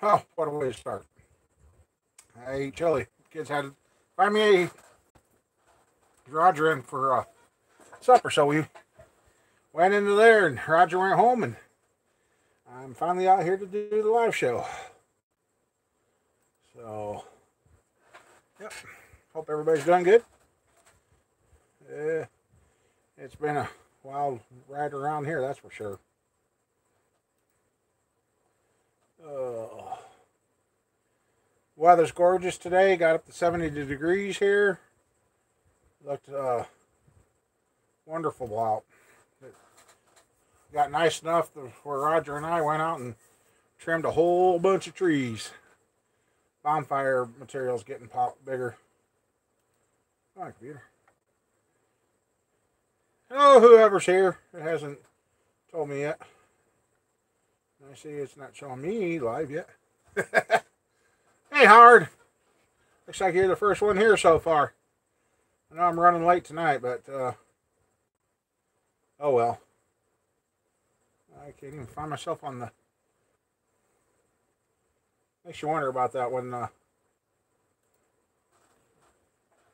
Oh, what a way to start. I ate chili. Kids had to find me a Roger in for supper, so we went into there, and Roger went home, and I'm finally out here to do the live show. So, yep. Hope everybody's doing good. It's been a wild ride around here, that's for sure. Weather's gorgeous today. Got up to 70 degrees here. Looked wonderful out. It got nice enough where Roger and I went out and trimmed a whole bunch of trees. Bonfire material's getting bigger. Hi, computer. Hello, whoever's here. It hasn't told me yet. I see it's not showing me live yet. Hey, Howard. Looks like you're the first one here so far. I know I'm running late tonight, but oh well. I can't even find myself on the... Makes you wonder about that when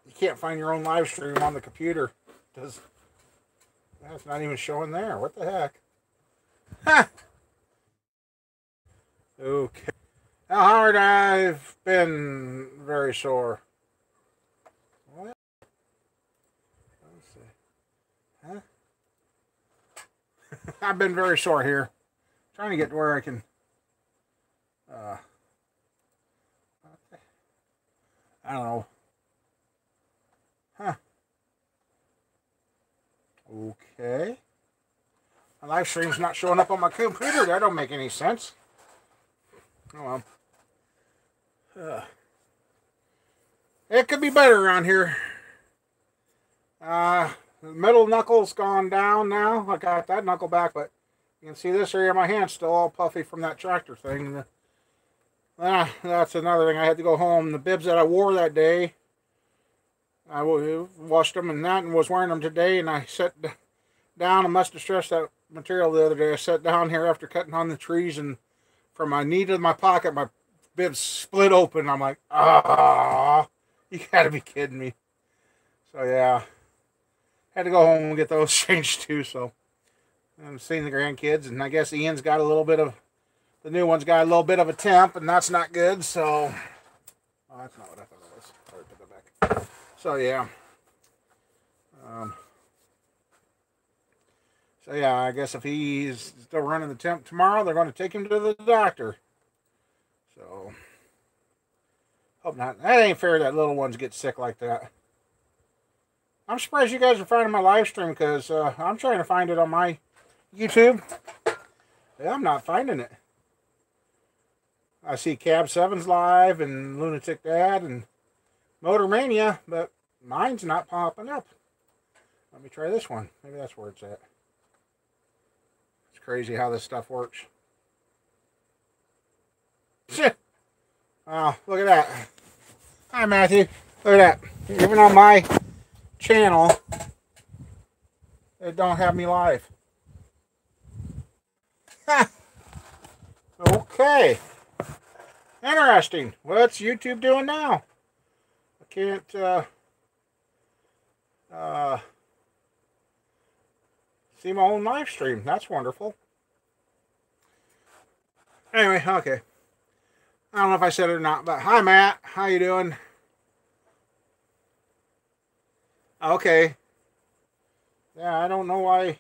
you can't find your own live stream on the computer. That's not even showing there. What the heck? Ha! Okay. Now, Howard, I've been very sore. What? Let's see. Huh? I've been very sore here. Trying to get to where I can... I don't know. Huh. Okay. My live stream's not showing up on my computer. That don't make any sense. Oh well. It could be better around here. The middle knuckle's gone down now. I got that knuckle back, but you can see this area of my hand still all puffy from that tractor thing. That's another thing. I had to go home. The bibs that I wore that day, I washed them and that, and was wearing them today, and I sat down. I must have stressed that material the other day. I sat down here after cutting on the trees, and from my knee to my pocket, my bibs split open. I'm like, ah, you gotta be kidding me. So yeah, had to go home and get those changed too. So I'm seeing the grandkids, and I guess Ian's got a little bit of, the new one's got a little bit of a temp, and that's not good. So, oh, that's not what I thought it was. Sorry, put that back. So yeah. So yeah, I guess if he's still running the temp tomorrow, they're going to take him to the doctor. So, hope not. That ain't fair that little ones get sick like that. I'm surprised you guys are finding my live stream, because I'm trying to find it on my YouTube. Yeah, I'm not finding it. I see Cab 7's live and Lunatic Dad and Motor Mania, but mine's not popping up. Let me try this one. Maybe that's where it's at. It's crazy how this stuff works. Oh, look at that. Hi, Matthew. Look at that. Even on my channel, it don't have me live. Okay. Interesting. What's YouTube doing now? I can't see my own live stream. That's wonderful. Anyway, okay. I don't know if I said it or not, but hi, Matt. How you doing? Okay. Yeah, I don't know why.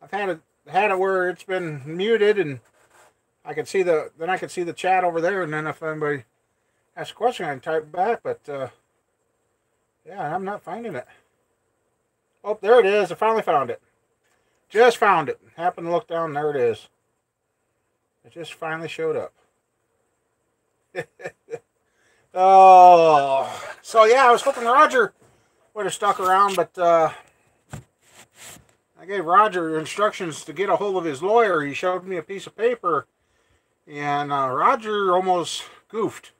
I've had it where it's been muted, and I can see the chat over there, and then if anybody asks a question, I can type back. But yeah, I'm not finding it. Oh, there it is. I finally found it. Just found it. Happened to look down. There it is. It just finally showed up. Oh, so yeah, I was hoping Roger would have stuck around, but I gave Roger instructions to get a hold of his lawyer. He showed me a piece of paper, and Roger almost goofed.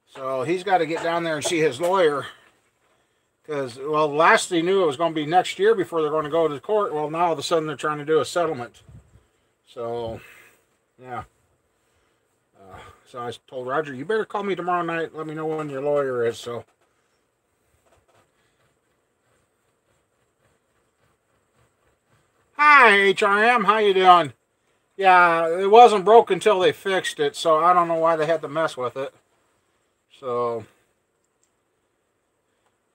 So he's got to get down there and see his lawyer. Because, well, last he knew it was going to be next year before they're going to go to court. Well, now all of a sudden they're trying to do a settlement. So, Yeah. So I told Roger, you better call me tomorrow night. Let me know when your lawyer is. So. Hi, HRM. How you doing? Yeah, it wasn't broke until they fixed it, so I don't know why they had to mess with it. So,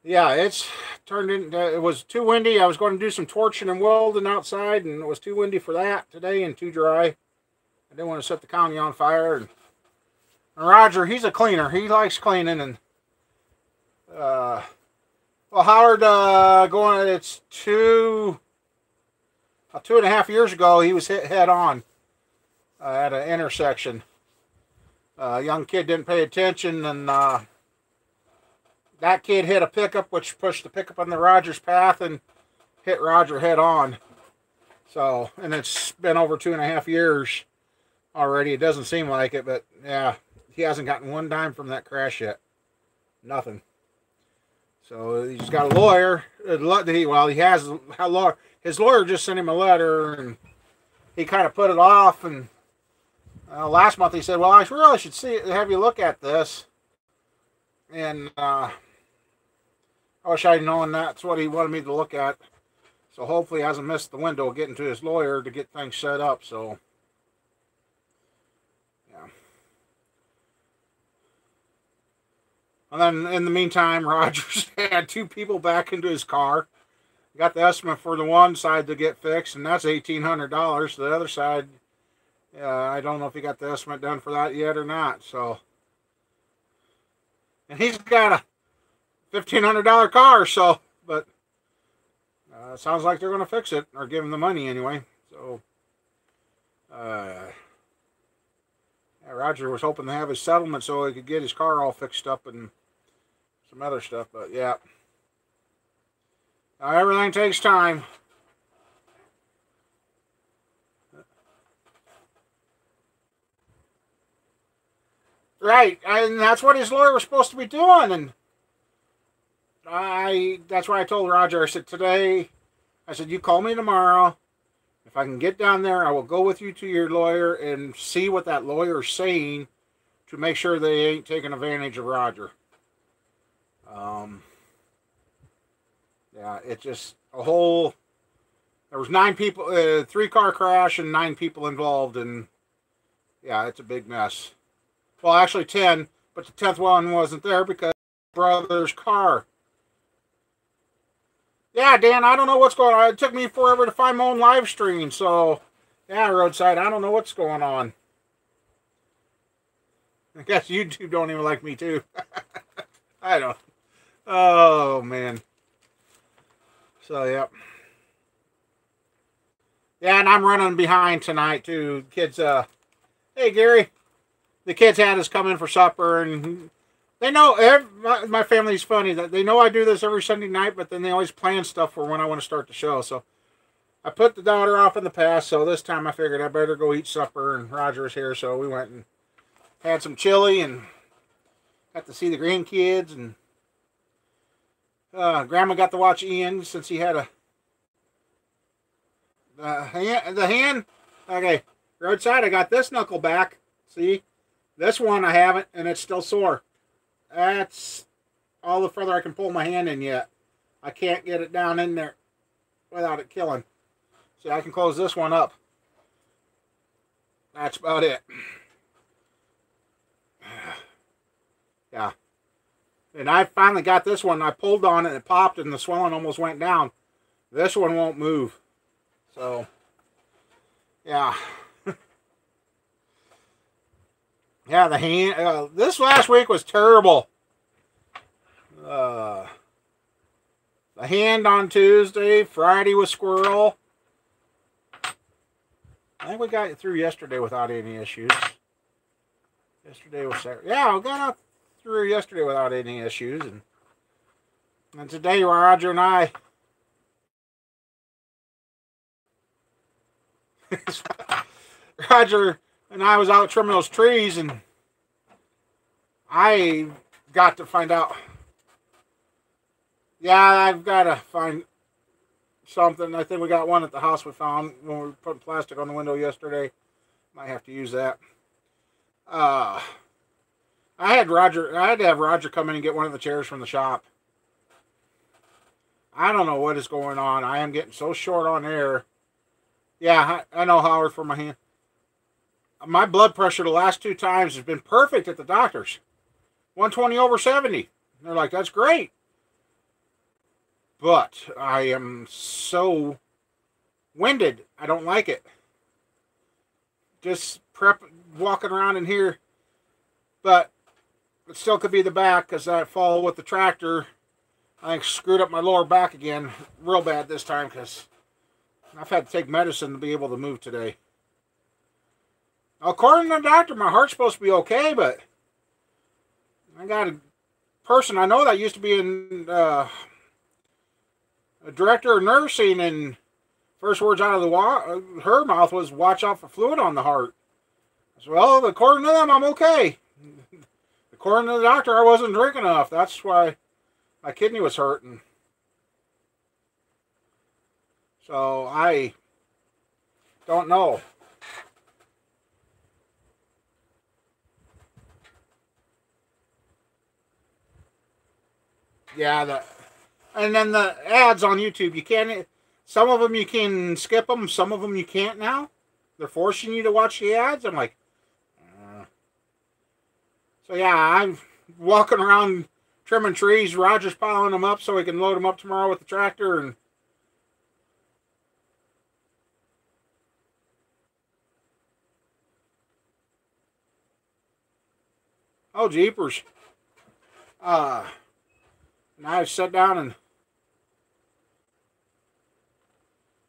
yeah, it's turned into, it was too windy. I was going to do some torching and welding outside, and it was too windy for that today and too dry. I didn't want to set the county on fire. And Roger, he's a cleaner. He likes cleaning. And, well, Howard, it's 2.5 years ago, he was hit head on at an intersection. A young kid didn't pay attention, and that kid hit a pickup, which pushed the pickup on the Rogers path and hit Roger head on. So, and it's been over 2.5 years already. It doesn't seem like it, but yeah, he hasn't gotten one dime from that crash yet. Nothing. So he's got a lawyer. Well, he has a lawyer. His lawyer just sent him a letter, and he kind of put it off. And last month he said, "Well, I really should have you look at this." And I wish I'd known that's what he wanted me to look at. So hopefully he hasn't missed the window getting to his lawyer to get things set up. So, yeah. And then in the meantime, Rogers had 2 people back into his car. Got the estimate for the one side to get fixed, and that's $1,800. The other side, I don't know if he got the estimate done for that yet or not. So, and he's got a $1,500 car. So, but sounds like they're going to fix it or give him the money anyway. So, yeah, Roger was hoping to have his settlement so he could get his car all fixed up and some other stuff. But yeah. Everything takes time. Right, and that's what his lawyer was supposed to be doing. And that's why I told Roger, I said, today, I said, you call me tomorrow. If I can get down there, I will go with you to your lawyer and see what that lawyer's saying to make sure they ain't taking advantage of Roger. Yeah, it's just a whole. There was 9 people, 3-car crash, and 9 people involved, and yeah, it's a big mess. Well, actually 10, but the 10th one wasn't there because brother's car. Yeah, Dan, I don't know what's going on. It took me forever to find my own live stream, so yeah, Roadside, I don't know what's going on. I guess YouTube don't even like me too. I don't. Oh man. So, yep. Yeah, and I'm running behind tonight, too. Kids, hey, Gary. The kids had us come in for supper, and they know, my family's funny, that they know I do this every Sunday night, but then they always plan stuff for when I want to start the show. So, I put the daughter off in the past, so this time I figured I better go eat supper, and Roger's here, so we went and had some chili, and got to see the grandkids, and Grandma got to watch Ian since he had the hand. Okay, Roadside, I got this knuckle back. See? This one I haven't, and it's still sore. That's all the further I can pull my hand in yet. I can't get it down in there without it killing. See, I can close this one up. That's about it. Yeah. And I finally got this one. I pulled on it and it popped and the swelling almost went down. This one won't move. So, yeah. Yeah, the hand. This last week was terrible. The hand on Tuesday. Friday was squirrel. I think we got it through yesterday without any issues. Yesterday was Saturday. Yeah, we got out through yesterday without any issues. And today, Roger and I. Roger and I was out trimming those trees, and I got to find out. Yeah, I've got to find something. I think we got one at the house we found when we were putting plastic on the window yesterday. Might have to use that. I had to have Roger come in and get one of the chairs from the shop. I don't know what is going on. I am getting so short on air. Yeah, I know, Howard, for my hand. My blood pressure the last 2 times has been perfect at the doctor's. 120/70. They're like, that's great. But I am so winded. I don't like it. Just walking around in here. But it still could be the back because that fall with the tractor, I think, screwed up my lower back again real bad this time because I've had to take medicine to be able to move today. According to the doctor, my heart's supposed to be okay, but I got a person I know that used to be in a director of nursing, and first words out of her mouth was, watch out for fluid on the heart. I said, well, according to them, I'm okay. According to the doctor, I wasn't drinking enough. That's why my kidney was hurting. So I don't know. Yeah, and then the ads on YouTube, you can't, some of them you can skip them, some of them you can't now. They're forcing you to watch the ads. I'm like, So yeah, I'm walking around trimming trees. Roger's piling them up so we can load them up tomorrow with the tractor. And oh, jeepers. Now I've sat down and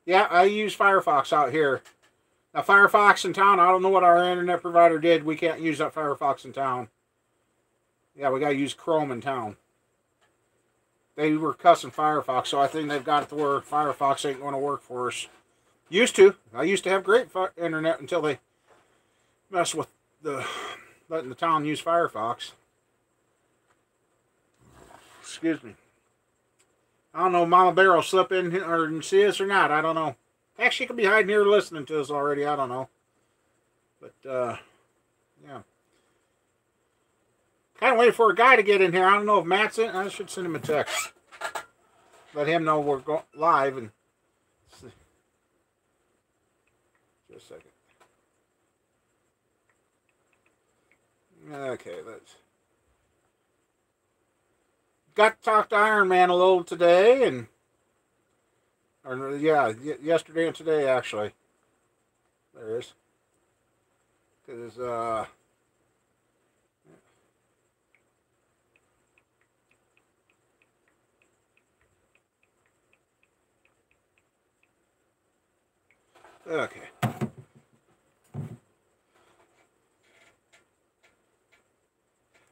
yeah, I use Firefox out here. Now Firefox in town, I don't know what our internet provider did. We can't use that Firefox in town. Yeah, we got to use Chrome in town. They were cussing Firefox, so I think they've got it to where Firefox ain't going to work for us. Used to. I used to have great internet until they messed with letting the town use Firefox. Excuse me. I don't know if Mama Bear will slip in or see us or not. I don't know. Heck, she could be hiding here listening to us already. I don't know. But, yeah. Kind of waiting for a guy to get in here. I don't know if Matt's in. I should send him a text. Let him know we're going live. And see. Just a second. Okay, let's. Got to talk to Iron Man a little today, and yeah, yesterday and today actually. There is. Because okay.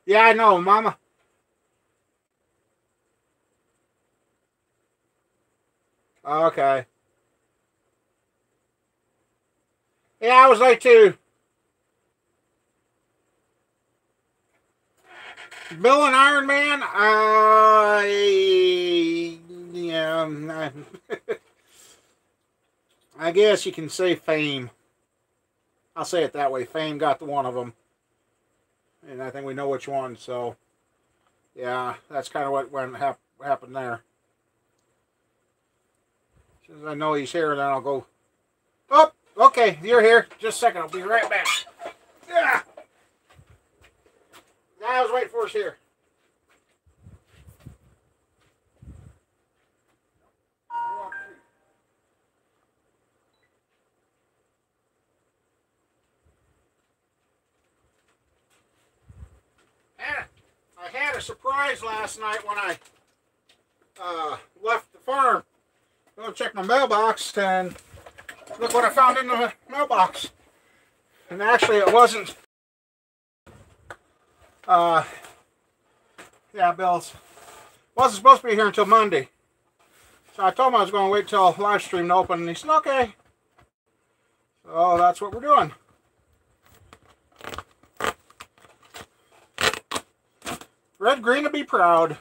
Yeah, I know, Mama. Okay. Yeah, I was late too. Bill and Iron Man, yeah, I guess you can say Fame. I'll say it that way. Fame got the one of them. And I think we know which one, so yeah, that's kind of what happened there. As soon as I know he's here, then I'll go. Oh, okay, you're here. Just a second, I'll be right back. Yeah. I was waiting for us here. I had a surprise last night when I left the farm. Go check my mailbox, and look what I found in the mailbox. And actually, it wasn't. Yeah, Bill's wasn't supposed to be here until Monday. So I told him I was going to wait till live stream to open, and he said, okay. So that's what we're doing. Red Green to be proud.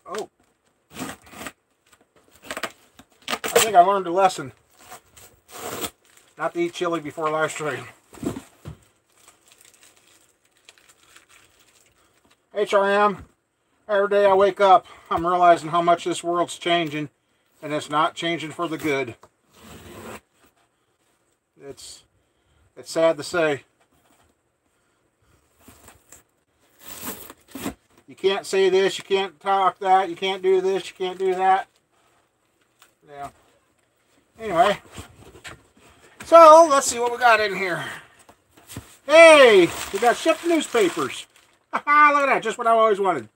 Oh. I think I learned a lesson. Not to eat chili before live stream. HRM, every day I wake up, I'm realizing how much this world's changing, and it's not changing for the good. It's sad to say. You can't say this, you can't talk that, you can't do this, you can't do that. Yeah. Anyway. So, let's see what we got in here. Hey! We got shipped newspapers. Haha, look at that. Just what I always wanted.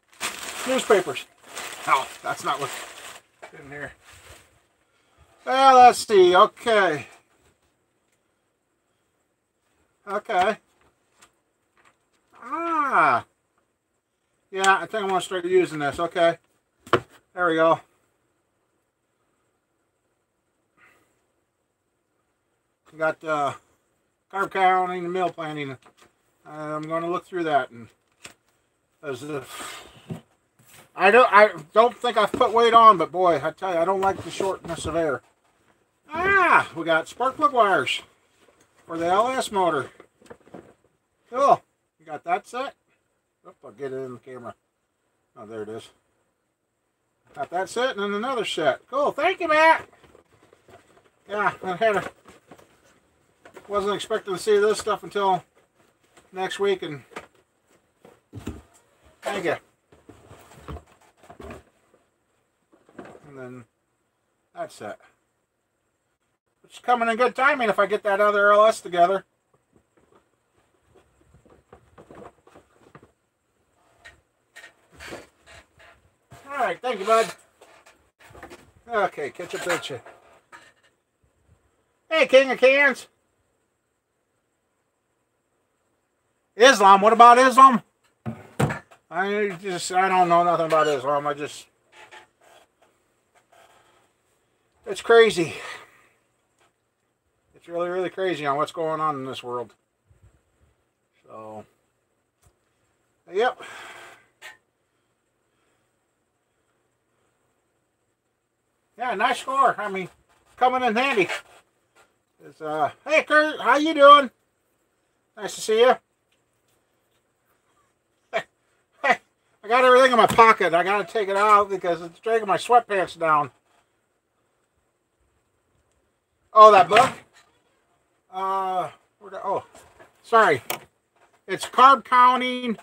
Newspapers. Oh, that's not what's in here. Well, let's see. Okay. Okay. Ah. Yeah, I think I'm going to start using this. Okay. There we go. We got carb counting and meal planning. I'm going to look through that, and I don't think I've put weight on, but boy, I tell you, I don't like the shortness of air. Ah, we got spark plug wires for the LS motor. Cool. You got that set? Oop, I'll get it in the camera. Oh, there it is. Got that set and then another set. Cool. Thank you, Matt. Yeah, wasn't expecting to see this stuff until next week, and thank you. And then that's it. It's coming in good timing if I get that other LS together. Alright, thank you, bud. Okay, catch up with you. Hey, King of Cans. Islam, what about Islam? I don't know nothing about Islam. It's crazy. It's really, really crazy on what's going on in this world. So, yep. Yeah, nice score. I mean, coming in handy. It's, hey, Kurt, how you doing? Nice to see you. I got everything in my pocket. I got to take it out because it's dragging my sweatpants down. Oh, that book? Oh, sorry. It's carb counting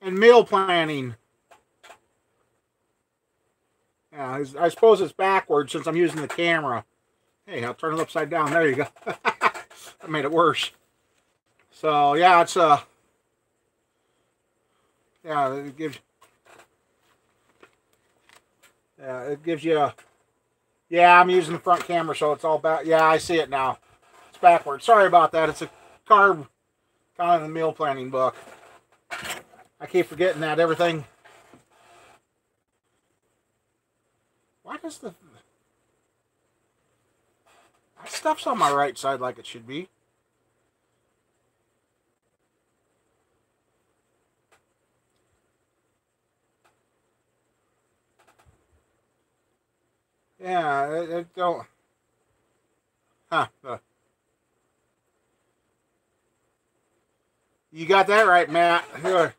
and meal planning. Yeah, I suppose it's backwards since I'm using the camera. Hey, I'll turn it upside down. There you go. That made it worse. So, yeah, it's, yeah, it gives you a, yeah, I'm using the front camera, so it's all back. Yeah, I see it now. It's backwards. Sorry about that. It's a carb counting and meal planning book. I keep forgetting that everything. Why does that stuff's on my right side like it should be? Yeah, it don't. Huh. You got that right, Matt. Here.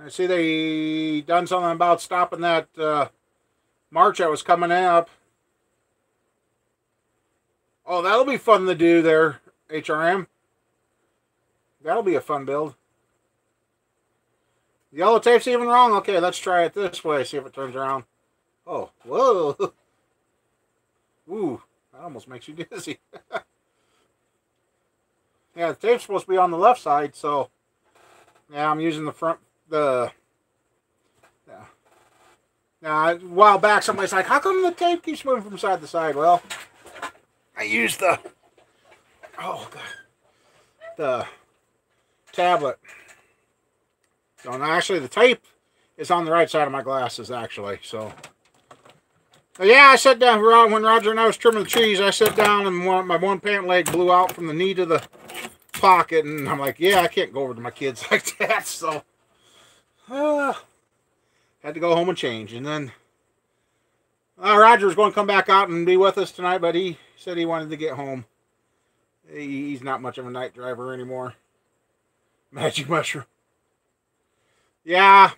I see they done something about stopping that march that was coming up. Oh, that'll be fun to do there, HRM. That'll be a fun build. The yellow tape's even wrong? Okay, let's try it this way, see if it turns around. Oh, whoa. Ooh, that almost makes you dizzy. Yeah, the tape's supposed to be on the left side, so yeah, I'm using the front, yeah. Now, a while back, somebody's like, how come the tape keeps moving from side to side? Well, I used the tablet. So, actually, the tape is on the right side of my glasses, actually, so. But yeah, I sat down, when Roger and I was trimming the trees, I sat down and my one pant leg blew out from the knee to the pocket, and I'm like, yeah, I can't go over to my kids like that, so. Had to go home and change, and then, Roger was going to come back out and be with us tonight, but he said he wanted to get home. He's not much of a night driver anymore. Magic mushroom. Yeah.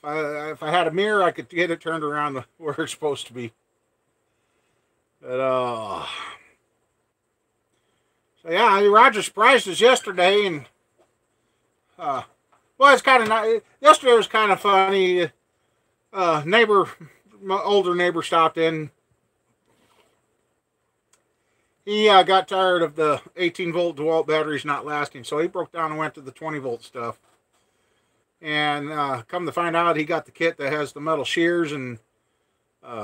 If I had a mirror, I could get it turned around where it's supposed to be. But, so yeah, Roger surprised us yesterday, and, well, it's kind of nice. Yesterday was kind of funny. My older neighbor stopped in. He got tired of the 18-volt DeWalt batteries not lasting, so he broke down and went to the 20-volt stuff. And come to find out, he got the kit that has the metal shears and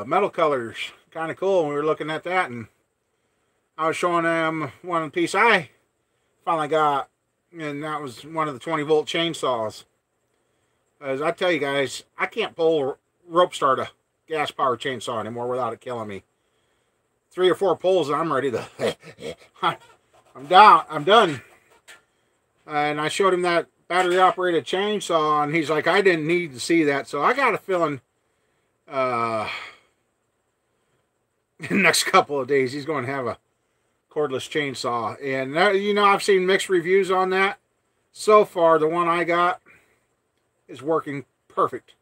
metal colors. Kind of cool. We were looking at that, and I was showing him one piece I finally got, and that was one of the 20-volt chainsaws. As I tell you guys, I can't pull rope start a gas-powered chainsaw anymore without it killing me. 3 or 4 pulls and I'm ready to I'm down. I'm done. And I showed him that battery operated chainsaw, and he's like, I didn't need to see that. So I got a feeling in the next couple of days he's going to have a cordless chainsaw. And you know, I've seen mixed reviews on that. So far the one I got is working perfect.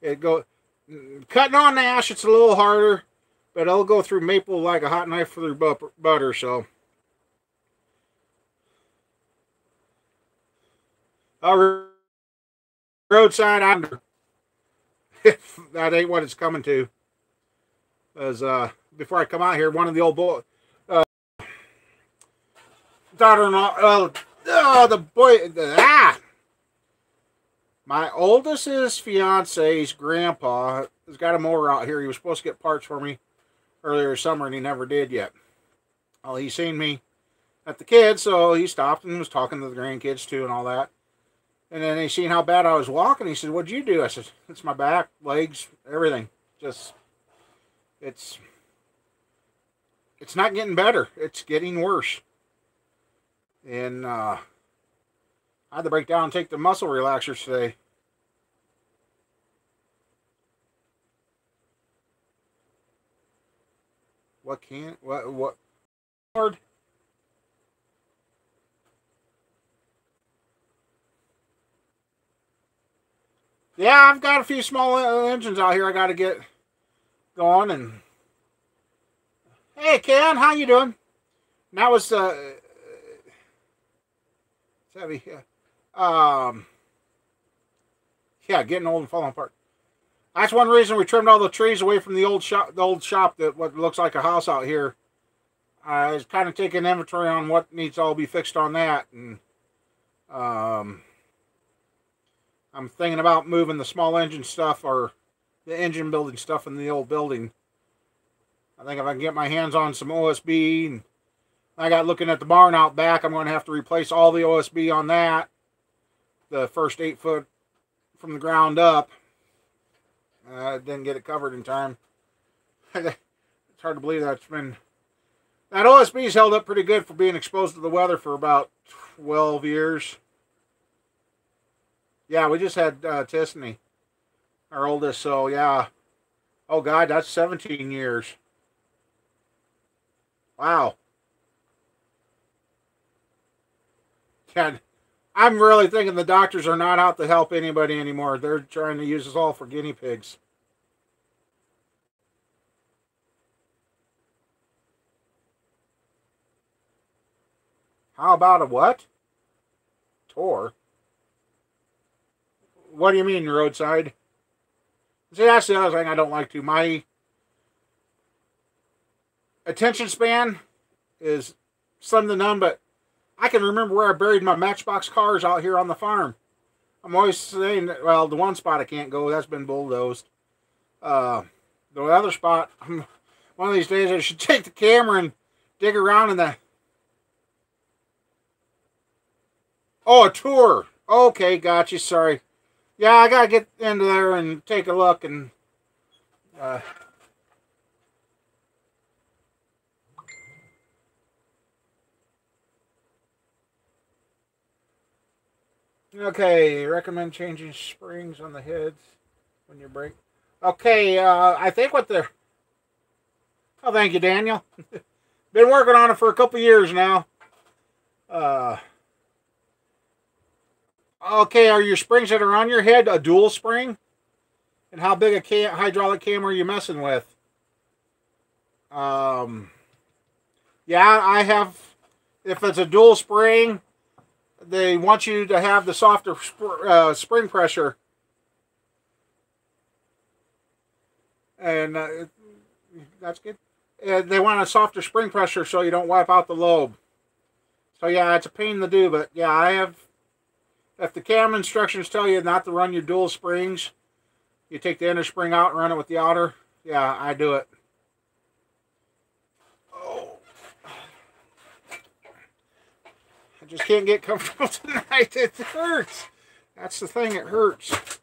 Cutting on ash, it's a little harder, but it'll go through maple like a hot knife through butter. So, roadside under. That ain't what it's coming to. As before I come out here, one of the old daughter-in-law, my oldest's fiance's grandpa has got a mower out here. He was supposed to get parts for me earlier this summer, and he never did yet. Well, he seen me at the kids, so he stopped and was talking to the grandkids too and all that. And then he seen how bad I was walking. He said, "What'd you do?" I said, "It's my back, legs, everything. Just, it's not getting better. It's getting worse." And I had to break down and take the muscle relaxers today. What? Lord. Yeah, I've got a few small engines out here I got to get going. And hey, Ken, how you doing? And that was heavy. Yeah, getting old and falling apart. That's one reason we trimmed all the trees away from the old shop. The old shop that what looks like a house out here. I was kind of taking inventory on what needs to all be fixed on that, and I'm thinking about moving the small engine stuff or the engine building stuff in the old building. I think if I can get my hands on some OSB, and I got looking at the barn out back, I'm going to have to replace all the OSB on that. The first 8 foot from the ground up. Didn't get it covered in time. It's hard to believe that OSB's held up pretty good for being exposed to the weather for about 12 years. Yeah, we just had Tiffany, our oldest, so yeah. Oh God, that's 17 years. Wow. God, I'm really thinking the doctors are not out to help anybody anymore. They're trying to use us all for guinea pigs. How about a what? Tour? What do you mean, roadside? See, that's the other thing I don't like too. My attention span is slim to none, but I can remember where I buried my Matchbox cars out here on the farm. I'm always saying that, well, the one spot I can't go, that's been bulldozed. The other spot, one of these days I should take the camera and dig around in the... Oh, a tour. Okay, gotcha, sorry. Yeah, I gotta get into there and take a look and... Okay, recommend changing springs on the heads when you brake. Okay, I think what the... Oh, thank you, Daniel. Been working on it for a couple years now. Okay, are your springs that are on your head a dual spring? And how big a hydraulic cam are you messing with? Yeah, I have... If it's a dual spring, they want you to have the softer spring pressure. And that's good. They want a softer spring pressure so you don't wipe out the lobe. So yeah, it's a pain to do, but yeah, I have... If the cam instructions tell you not to run your dual springs, you take the inner spring out and run it with the outer. Yeah, I do it. Oh. I just can't get comfortable tonight. It hurts. That's the thing, it hurts.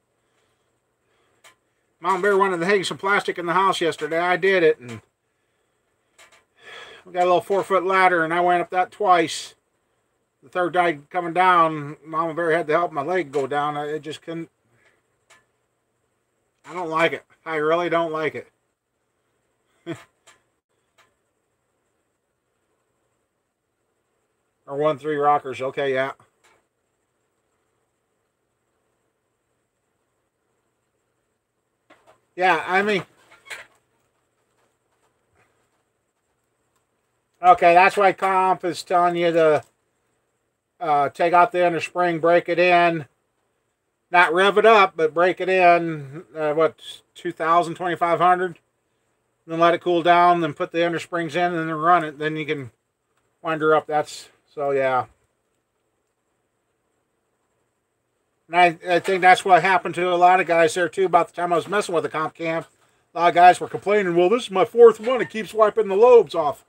Mom Bear wanted to hang some plastic in the house yesterday. I did it, and we got a little 4-foot ladder, and I went up that twice. The third time coming down, Mama Bear had to help my leg go down. I just couldn't. I don't like it. I really don't like it. Or 1-3 rockers. Okay, yeah. Yeah, I mean. Okay, that's why Comp is telling you to take out the inner spring, break it in. Not rev it up, but break it in, what, 2,000, 2,500? Then let it cool down, then put the inner springs in, and then run it. Then you can wind her up. That's, so yeah. And I think that's what happened to a lot of guys there, too, about the time I was messing with the Comp Cam. A lot of guys were complaining, well, this is my 4th one. It keeps wiping the lobes off.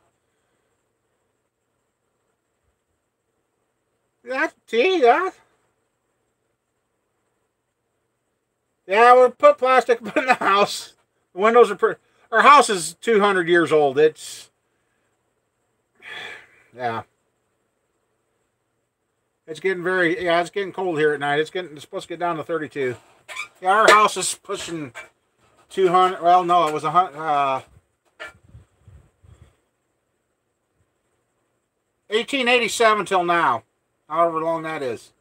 Yeah. Yeah, we'll put plastic in the house. The windows are pretty... Our house is 200 years old. It's... Yeah. It's getting very... Yeah, it's getting cold here at night. It's supposed to get down to 32. Yeah, our house is pushing 200... Well, no, it was 1887 till now. However long that is.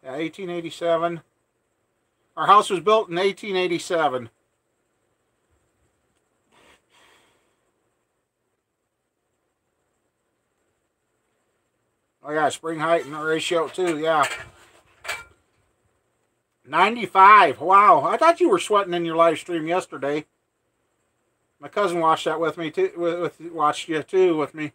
Yeah, 1887. Our house was built in 1887. Oh yeah, spring height and ratio too, yeah. 95. Wow, I thought you were sweating in your live stream yesterday. My cousin watched that with me too. Watched you too with me.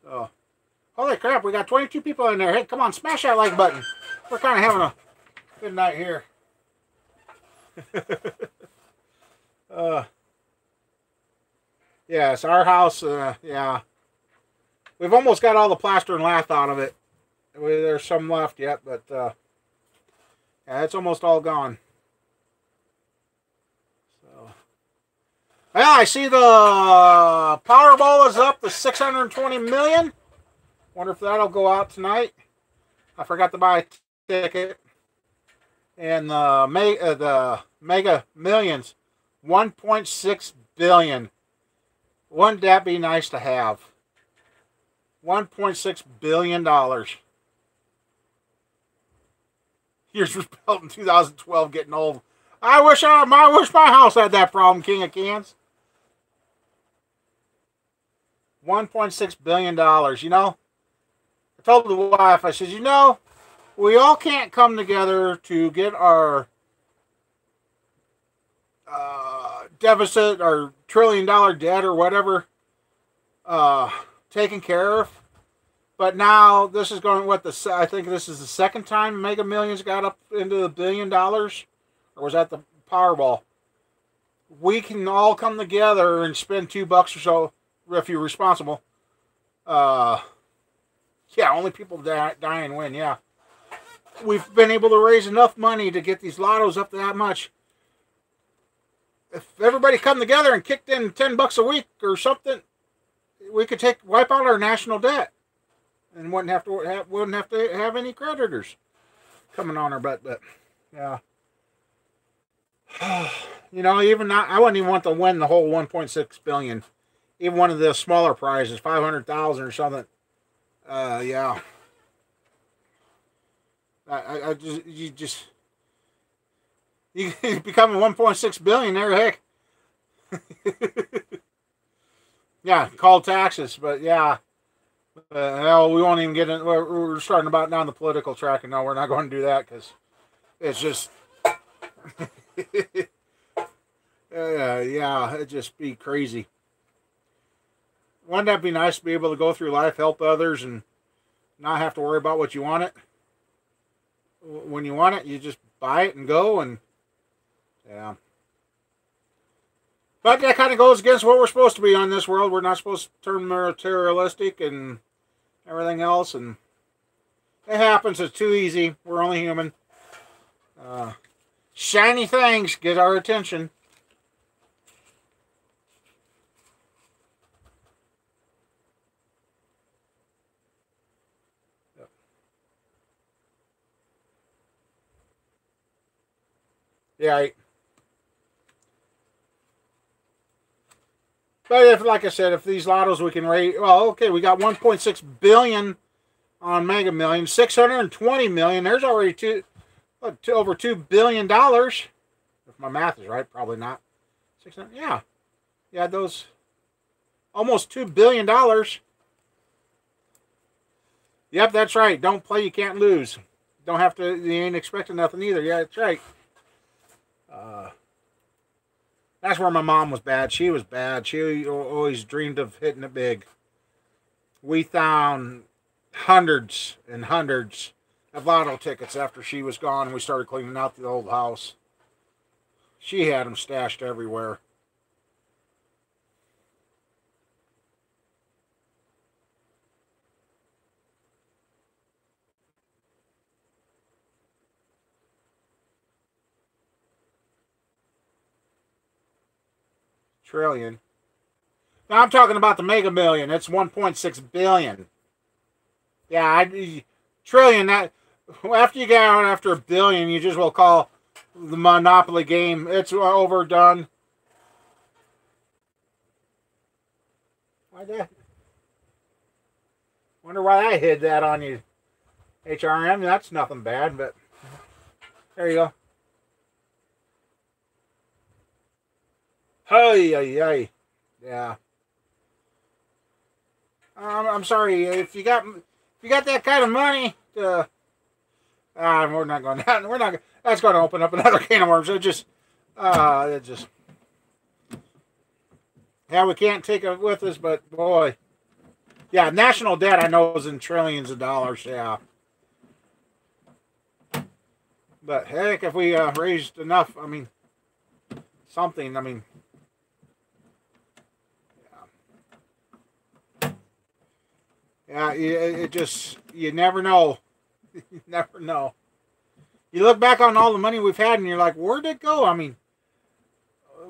So, holy crap, we got 22 people in there. Hey, come on, smash that like button. We're kind of having a good night here. Yes, our house, yeah. We've almost got all the plaster and lath out of it. There's some left yet, but yeah, it's almost all gone. So, well, I see the Powerball is up to 620 million. Wonder if that'll go out tonight. I forgot to buy a ticket. And the Mega Millions, 1.6 billion. Wouldn't that be nice to have? $1.6 billion. Yours was built in 2012, getting old. I wish my house had that problem, King of Cans. $1.6 billion. You know, I told the wife, I said, you know, we all can't come together to get our deficit or $1 trillion debt or whatever taken care of. But now this is going I think this is the second time Mega Millions got up into the $1 billion, or was that the Powerball? We can all come together and spend $2 or so if you're responsible. Yeah, only people die and win. Yeah, we've been able to raise enough money to get these lottos up to that much. If everybody come together and kicked in $10 a week or something, we could wipe out our national debt, and wouldn't have to have any creditors. coming on our butt, but yeah. You know, even not, I wouldn't even want to win the whole 1.6 billion. Even one of the smaller prizes, 500,000 or something. Yeah. I just you become a 1.6 billion there, heck. Yeah, call taxes, but yeah. Hell, we won't even get in. We're starting about down the political track, and no, we're not going to do that because it's just. Yeah, it'd just be crazy. Wouldn't that be nice to be able to go through life, help others, and not have to worry about what you want it? When you want it, you just buy it and go, and yeah. But that kind of goes against what we're supposed to be on this world. We're not supposed to turn materialistic and everything else, and it happens. It's too easy. We're only human. Shiny things get our attention. Yeah. But if, like I said, if these lottos we can raise, well, okay, we got 1.6 billion on Mega Millions, 620 million. There's already over $2 billion. If my math is right, probably not. 600, yeah. Yeah, those almost $2 billion. Yep, that's right. Don't play, you can't lose. Don't have to, you ain't expecting nothing either. Yeah, that's right. That's where my mom was bad. She was bad. She always dreamed of hitting it big. We found hundreds and hundreds of lotto tickets after she was gone, and we started cleaning out the old house. She had them stashed everywhere. Trillion. Now I'm talking about the Mega Million. It's 1.6 billion. Yeah, trillion. That after you get out after a billion, you just will call the Monopoly game. It's overdone. Why that? Wonder why I hid that on you, HRM. That's nothing bad, but there you go. Hey, hey, hey. Yeah. I'm sorry if you got that kind of money. We're not going. We're not. That's going to open up another can of worms. It just. Yeah, we can't take it with us, but boy, yeah, national debt I know is in trillions of dollars. Yeah. But heck, if we raised enough, I mean, something. I mean. Yeah, it just, you never know. You never know. You look back on all the money we've had and you're like, where'd it go? I mean,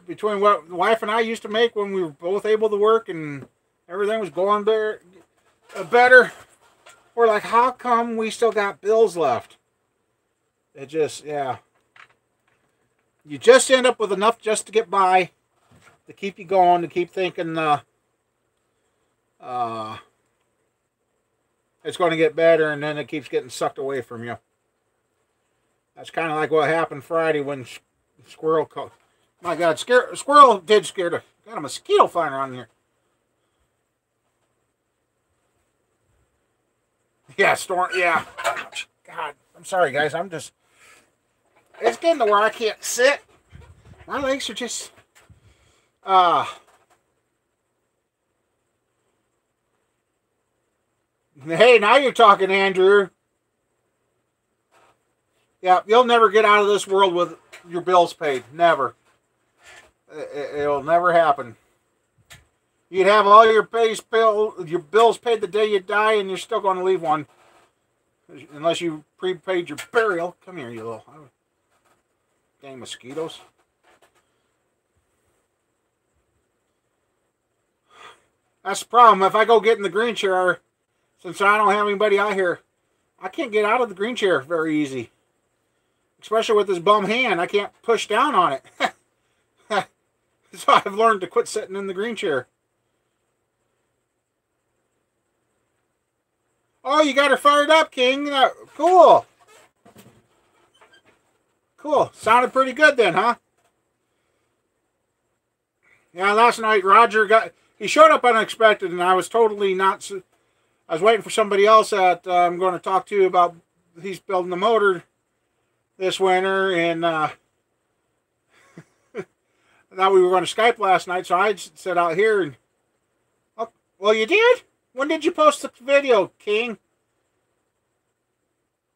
between what the wife and I used to make when we were both able to work and everything was going better, we're like, how come we still got bills left? It just, yeah. You just end up with enough just to get by, to keep you going, to keep thinking, it's going to get better, and then it keeps getting sucked away from you. That's kind of like what happened Friday when Squirrel called. My God, Squirrel did scare the... Got a mosquito flying around here. Yeah, storm. Yeah. Ouch. God, I'm sorry, guys. I'm just... It's getting to where I can't sit. My legs are just... Hey, now you're talking, Andrew. Yeah, you'll never get out of this world with your bills paid. Never. It'll never happen. You'd have all your bills paid the day you die, and you're still going to leave one. Unless you prepaid your burial. Come here, you little... Dang mosquitoes. That's the problem. If I go get in the green chair... Since I don't have anybody out here, I can't get out of the green chair very easy. especially with this bum hand, I can't push down on it. So I've learned to quit sitting in the green chair. Oh, you got her fired up, King. Cool. Cool. Sounded pretty good then, huh? Yeah, last night Roger he showed up unexpected, and I was totally not. I was waiting for somebody else that I'm going to talk to about. He's building the motor this winter, and I thought we were going to Skype last night, so I sat out here and. Oh, well, you did? When did you post the video, King?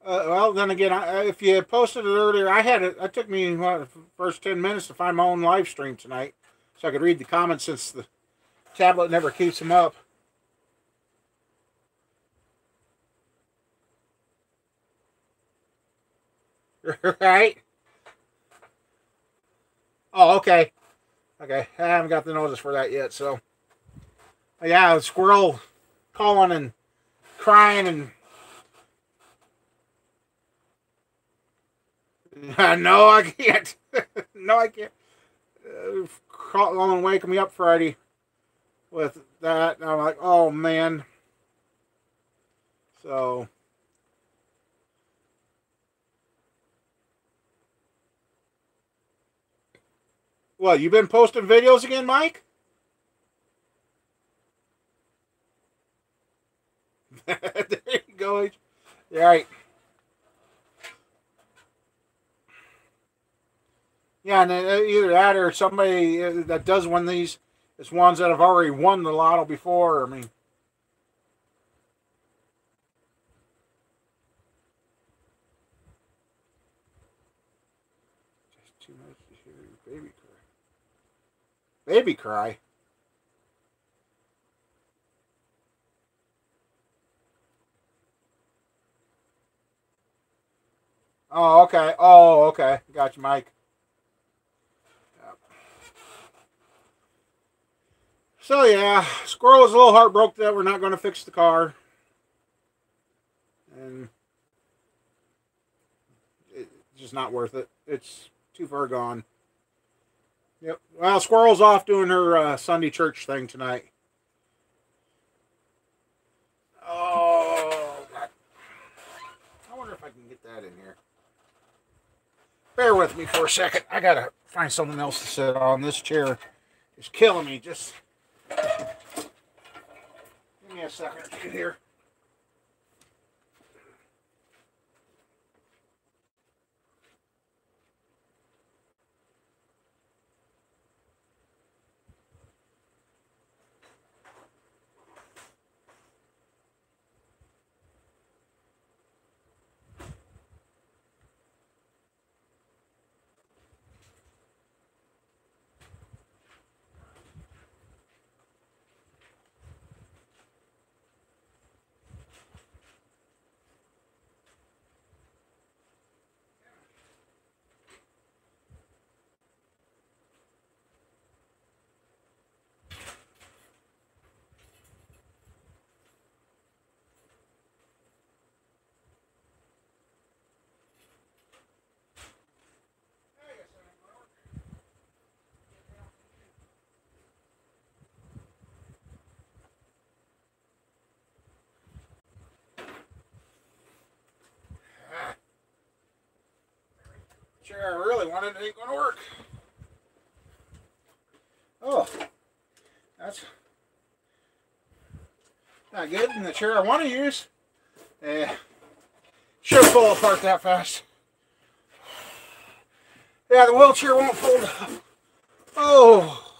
Well, then again, if you posted it earlier, it took me the first 10 minutes to find my own live stream tonight, so I could read the comments since the tablet never keeps them up. Right? Oh, okay. Okay, I haven't got the notice for that yet, so. Yeah, a squirrel calling and crying and. No, I can't. No, I can't. Calling and waking me up Friday with that. And I'm like, oh, man. So. Well, you been posting videos again, Mike? There you go. You're right. Yeah, and either that or somebody that does one of these, it's ones that have already won the lotto before. I mean, just 2 minutes to hear your baby cry. Baby cry. Oh, okay. Oh, okay. Got you, Mike. So yeah, Squirrel was a little heartbroken that we're not going to fix the car, and it's just not worth it. It's too far gone. Yep. Well, Squirrel's off doing her Sunday church thing tonight. Oh, God. I wonder if I can get that in here. Bear with me for a second. I gotta find something else to sit on. This chair is killing me. Just give me a second or two here. Chair I really wanted ain't gonna work. Oh, that's not good. And the chair I want to use, should fall apart that fast. Yeah, the wheelchair won't fold up. Oh.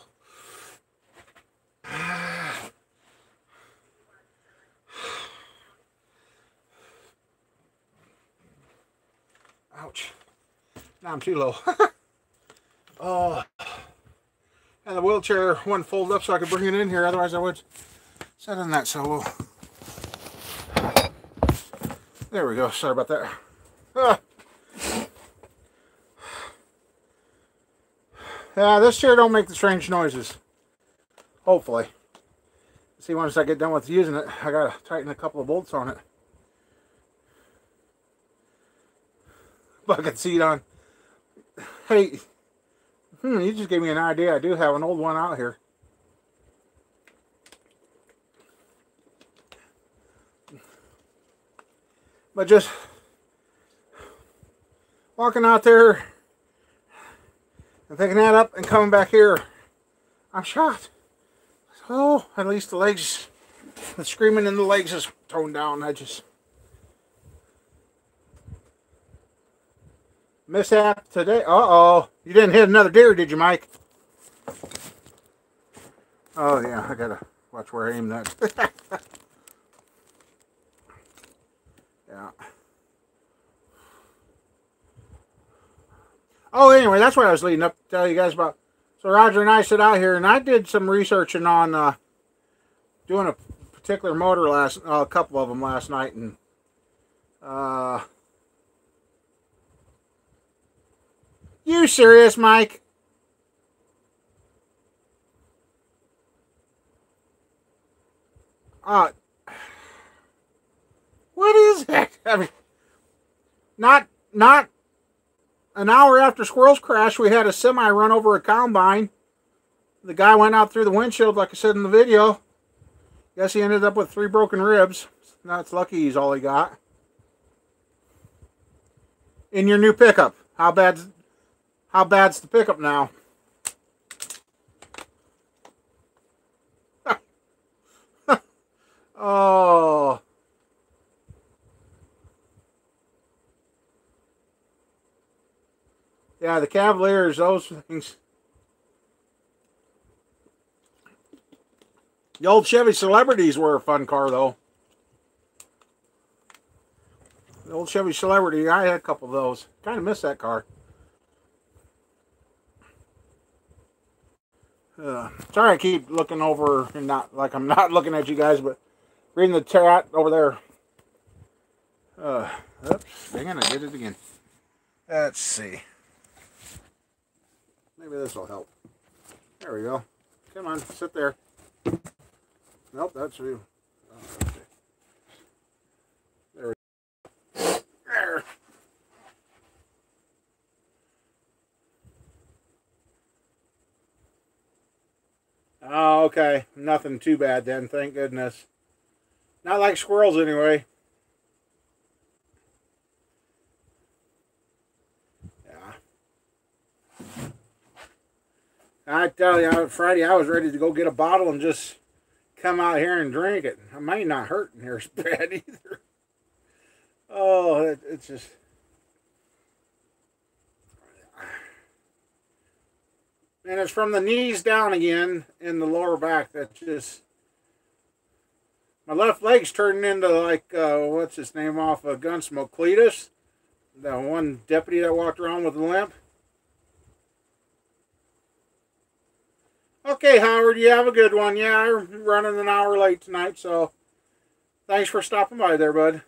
Ouch. Now I'm too low. Oh. And the wheelchair wouldn't fold up so I could bring it in here. Otherwise I would sit in that so low. There we go. Sorry about that. Ah. Yeah, this chair don't make the strange noises. Hopefully. See, once I get done with using it, I gotta tighten a couple of bolts on it. bucket seat on. Hey, you just gave me an idea. I do have an old one out here. But just walking out there and picking that up and coming back here, I'm shocked. Oh, at least the legs, the screaming in the legs is toned down. I just mishap today. Uh-oh. You didn't hit another deer, did you, Mike? Oh, yeah. I gotta watch where I aim that. Yeah. Oh, anyway, that's what I was leading up to tell you guys about. So Roger and I sit out here, and I did some researching on doing a particular motor a couple of them last night, and you serious, Mike? What is that? I mean, not an hour after Squirrels crash, we had a semi run over a combine. The guy went out through the windshield, like I said in the video. Guess he ended up with 3 broken ribs. That's lucky he's all he got. In your new pickup. How bad's the pickup now? Oh. Yeah, the Cavaliers, those things. The old Chevy Celebrities were a fun car, though. The old Chevy Celebrity, I had a couple of those. Kind of miss that car. Sorry I keep looking over, and not like I'm not looking at you guys, but reading the chat over there. Oops, dang it, I did it again. Let's see. Maybe this will help. There we go. Come on, sit there. Nope, that's you. Oh, okay. There we go. There. Oh, okay. Nothing too bad then, thank goodness. Not like squirrels anyway. Yeah. I tell you, Friday I was ready to go get a bottle and just come out here and drink it. I might not hurt in here as bad either. Oh, it's just... And it's from the knees down again in the lower back. That just... My left leg's turning into like, what's his name off of Gunsmoke? Cletus? The one deputy that walked around with a limp. Okay, Howard, you have a good one. Yeah, I'm running an hour late tonight, so thanks for stopping by there, bud.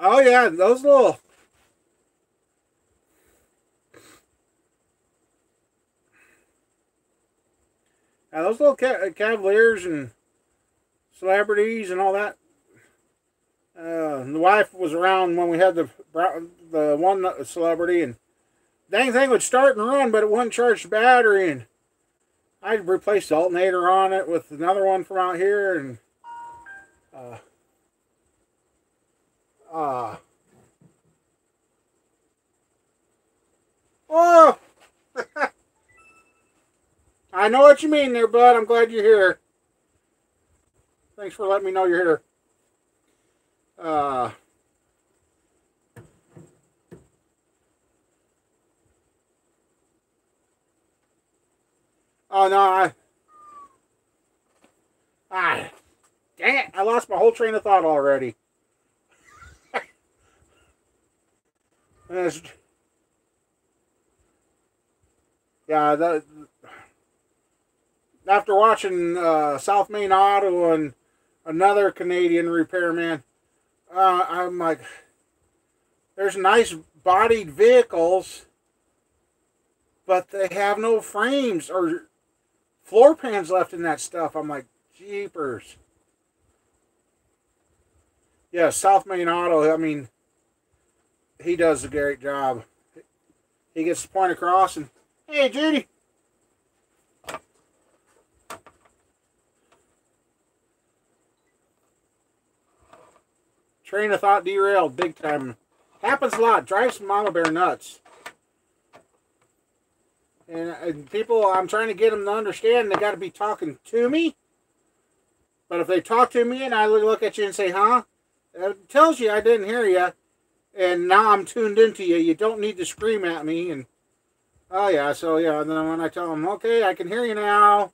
Oh, yeah, those little... Yeah, those little Cavaliers and Celebrities and all that. The wife was around when we had the one Celebrity, and dang thing would start and run, but it wouldn't charge the battery, and I'd replace the alternator on it with another one from out here, and oh! I know what you mean there, bud. I'm glad you're here. Thanks for letting me know you're here. Oh, no, dang it, I lost my whole train of thought already. Yeah, after watching South Main Auto and another Canadian repairman, I'm like, there's nice bodied vehicles, but they have no frames or floor pans left in that stuff. I'm like, jeepers. Yeah, South Main Auto, I mean, he does a great job. He gets the point across and, hey, Judy. Train of thought derailed big time. Happens a lot. Drives Mama Bear nuts. And people, I'm trying to get them to understand they got to be talking to me. But if they talk to me and I look at you and say, huh? It tells you I didn't hear you. And now I'm tuned into you. You don't need to scream at me. And oh, yeah. So, yeah. And then when I tell them, okay, I can hear you now.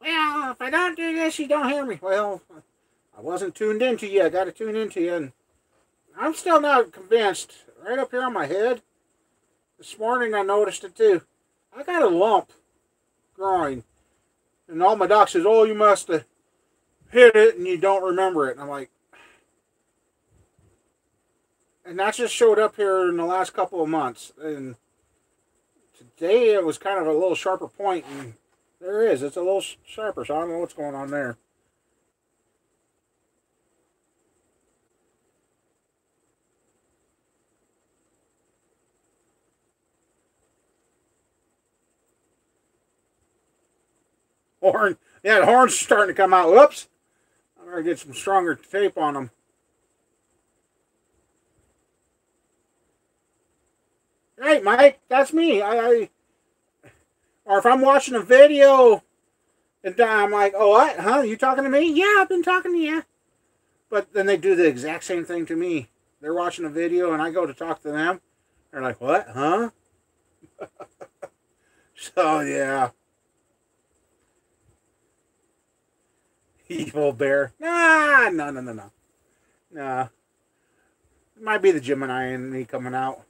Well, if I don't do this, you don't hear me. Well, I wasn't tuned into you. I got to tune into you. And I'm still not convinced. Right up here on my head. This morning I noticed it too. I got a lump growing. And all my doc says, oh, you must have hit it and you don't remember it. And I'm like, and that just showed up here in the last couple of months. And today it was kind of a little sharper point. And there is. It's a little sharper. So I don't know what's going on there. Horn. Yeah, the horn's starting to come out. Whoops. I'm going to get some stronger tape on them. Hey, Mike, that's me. Or if I'm watching a video and I'm like, oh, what? Huh? You talking to me? Yeah, I've been talking to you. But then they do the exact same thing to me. They're watching a video and I go to talk to them. They're like, what? Huh? So, yeah. Evil bear. Nah, no. Nah. It might be the Gemini in me coming out.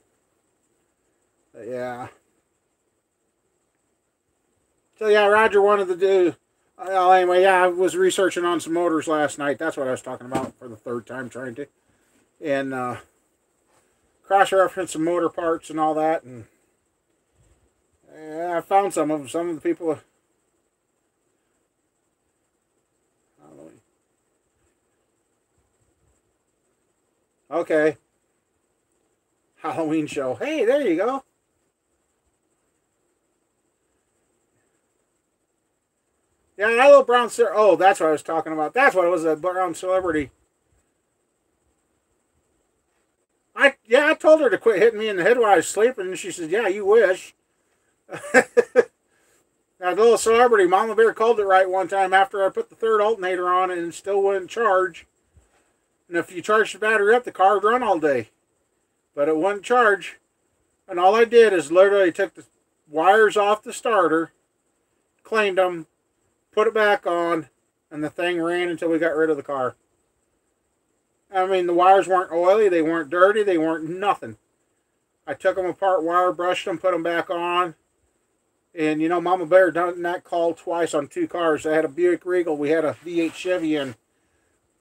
But yeah. So yeah, Roger wanted to do. Well, anyway, yeah, I was researching on some motors last night. That's what I was talking about for the third time trying to. And cross-reference some motor parts and all that. And I found some of them. Some of the people. Okay. Halloween show. Hey, there you go. Yeah, that little brown... Oh, that's what I was talking about. That's what it was, a brown celebrity. I told her to quit hitting me in the head while I was sleeping, and she said, yeah, you wish. That little celebrity, Mama Bear called it right one time after I put the third alternator on and it still wouldn't charge. And if you charge the battery up, the car would run all day. But it wouldn't charge. And all I did is literally took the wires off the starter, cleaned them, put it back on, and the thing ran until we got rid of the car. I mean, the wires weren't oily, they weren't dirty, they weren't nothing. I took them apart, wire brushed them, put them back on. And, you know, Mama Bear done that call twice on two cars. I had a Buick Regal, we had a V8 Chevy, and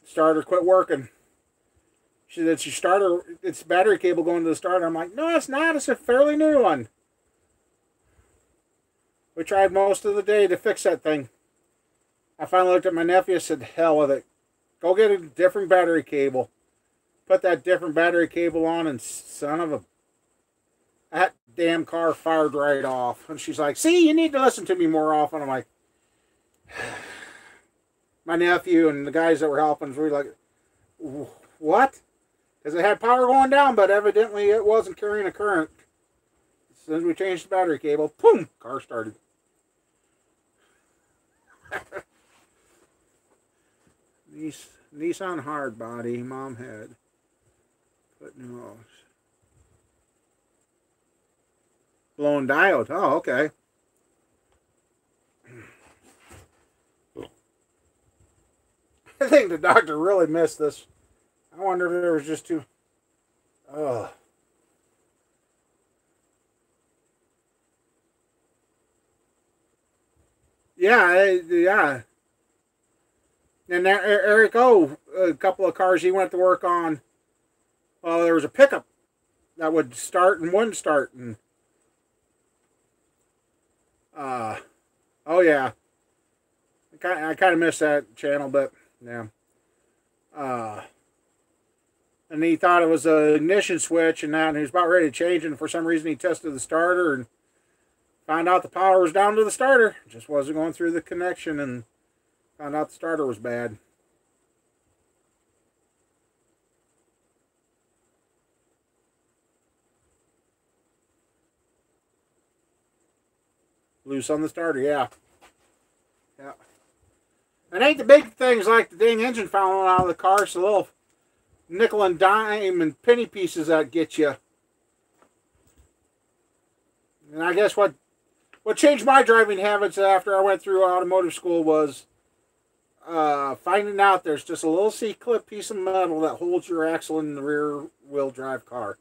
the starter quit working. She said, it's battery cable going to the starter. I'm like, no, it's not. It's a fairly new one. We tried most of the day to fix that thing. I finally looked at my nephew and said, hell with it. Go get a different battery cable. Put that different battery cable on and son of a... That damn car fired right off. And she's like, see, you need to listen to me more often. I'm like... My nephew and the guys that were helping were like, what? Because it had power going down, but evidently it wasn't carrying a current. As soon as we changed the battery cable, boom, car started. Nissan hardbody, mom had. Put new hose. Blown diode. Oh, okay. I think the doctor really missed this. I wonder if there was just too... Ugh. Yeah. And Eric O, a couple of cars he went to work on. Well, there was a pickup that would start and wouldn't start, and oh yeah, I kind of missed that channel, but yeah. And he thought it was an ignition switch and that, and he was about ready to change it, and for some reason he tested the starter and found out the power was down to the starter. It just wasn't going through the connection, and found out the starter was bad. Loose on the starter, yeah. Yeah. It ain't the big things like the dang engine falling out of the car. It's the little nickel and dime and penny pieces that get you. And I guess what changed my driving habits after I went through automotive school was finding out there's just a little C-clip piece of metal that holds your axle in the rear wheel drive car.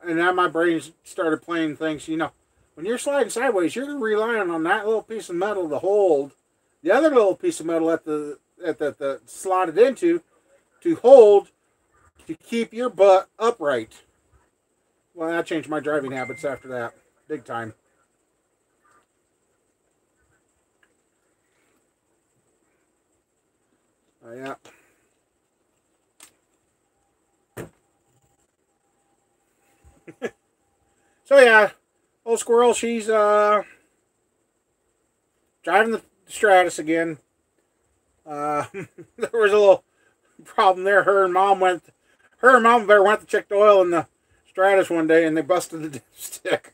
And then my brain started playing things, you know, when you're sliding sideways, you're relying on that little piece of metal to hold the other little piece of metal that slotted into to hold to keep your butt upright. Well, that changed my driving habits after that, big time. Oh, yeah. So yeah, old squirrel, she's driving the Stratus again. There was a little problem there. Her and mom bear went to check the oil in the Stratus one day, and they busted the dipstick.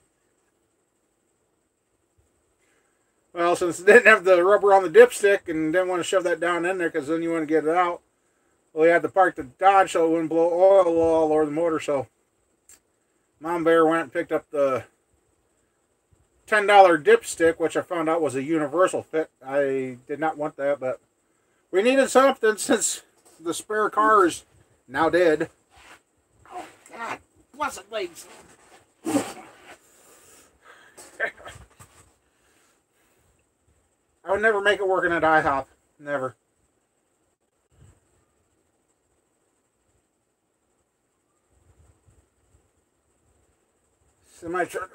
Well, since it didn't have the rubber on the dipstick and didn't want to shove that down in there because then you want to get it out, well, we had to park the Dodge so it wouldn't blow oil all over the motor. So Mom Bear went and picked up the $10 dipstick, which I found out was a universal fit. I did not want that, but we needed something since the spare car is now dead. Oh, God. Bless it, legs. I would never make it working at IHOP. Never. Semi truck.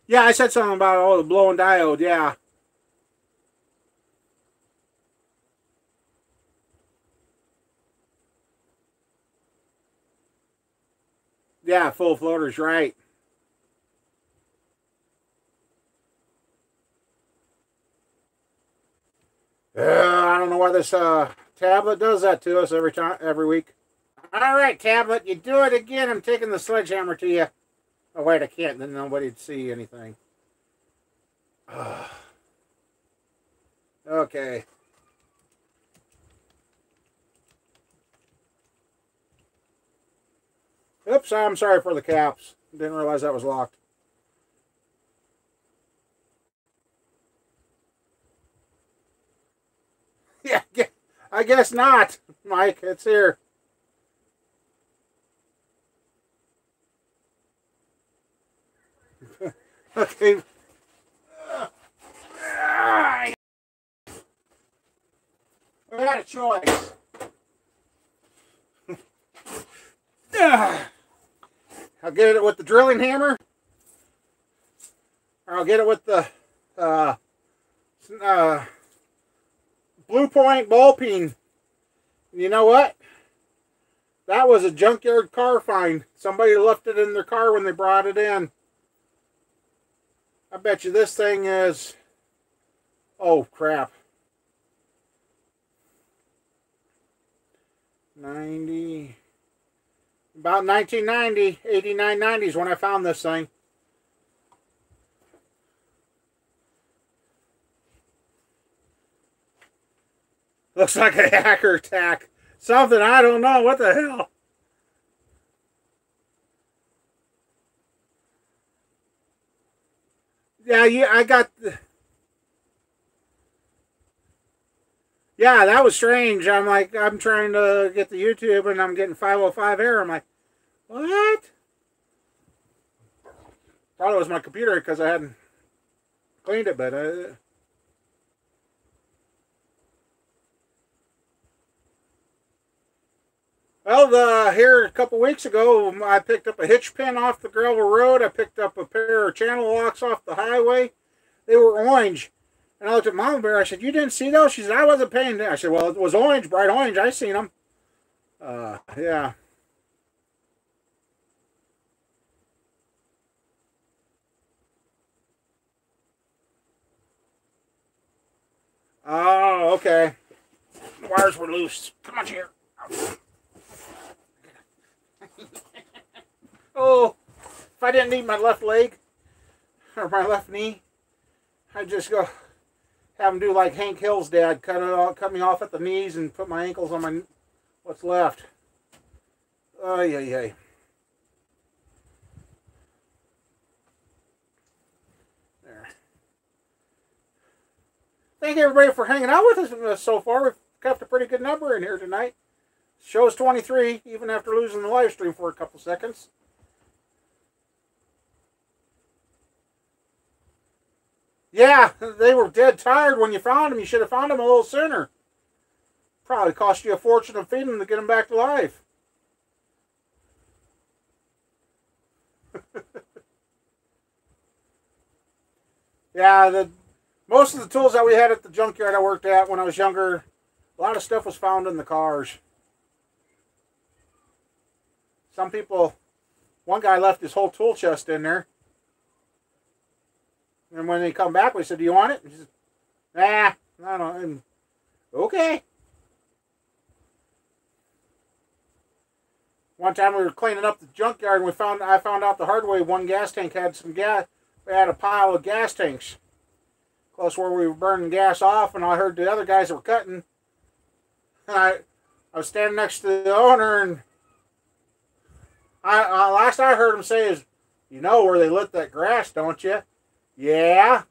Yeah, I said something about the blowing diode. Yeah. Yeah, full floaters, right. I don't know why this tablet does that to us every week. All right, tablet, you do it again. I'm taking the sledgehammer to you. Oh wait, I can't. Then nobody'd see anything. Okay. Oops, I'm sorry for the caps. Didn't realize that was locked. Yeah, I guess not, Mike. It's here. Okay. We got a choice. I'll get it with the drilling hammer, or I'll get it with the Blue Point ball peen. You know what? That was a junkyard car find. Somebody left it in their car when they brought it in. I bet you this thing is... Oh, crap. 90... About 1990, 89, 90s when I found this thing. Looks like a hacker attack. Something, I don't know. What the hell? Yeah, I got... Yeah, that was strange. I'm like, I'm trying to get the YouTube and I'm getting 505 error. I'm like, what? Thought it was my computer because I hadn't cleaned it, but well, here a couple weeks ago, I picked up a hitch pin off the gravel road. I picked up a pair of channel locks off the highway. They were orange. And I looked at Mama Bear. I said, "You didn't see those?" She said, "I wasn't paying attention." I said, "Well, it was orange, bright orange. I seen them." Yeah. Oh, okay. The wires were loose. Come on here. Oh, if I didn't need my left leg or my left knee, I'd just go have them do like Hank Hill's dad, cut me off at the knees and put my ankles on my what's left. Oh, yeah. There. Thank everybody for hanging out with us so far. We've kept a pretty good number in here tonight. Show's 23, even after losing the live stream for a couple seconds. Yeah, they were dead tired when you found them. You should have found them a little sooner. Probably cost you a fortune of feeding them to get them back to life. Yeah, most of the tools that we had at the junkyard I worked at when I was younger, a lot of stuff was found in the cars. Some people, one guy left his whole tool chest in there. And when they come back, we said, "Do you want it?" He said, "Nah, I don't." And, okay. One time we were cleaning up the junkyard, and I found out the hard way one gas tank had some gas. We had a pile of gas tanks close where we were burning gas off, and I heard the other guys that were cutting. And I was standing next to the owner, and last I heard him say is, "You know where they lit that grass, don't you?" "Yeah."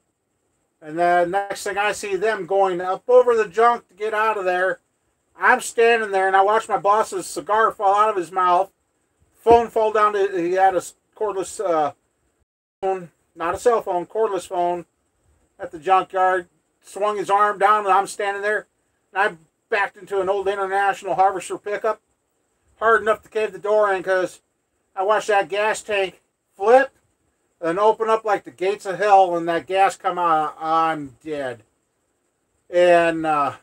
And then next thing I see them going up over the junk to get out of there. I'm standing there and I watch my boss's cigar fall out of his mouth. Phone fall down to, he had a cordless phone, not a cell phone, cordless phone at the junkyard. Swung his arm down and I'm standing there. And I backed into an old International Harvester pickup. Hard enough to cave the door in because I watched that gas tank flip and open up like the gates of hell, and that gas come out. I'm dead. And the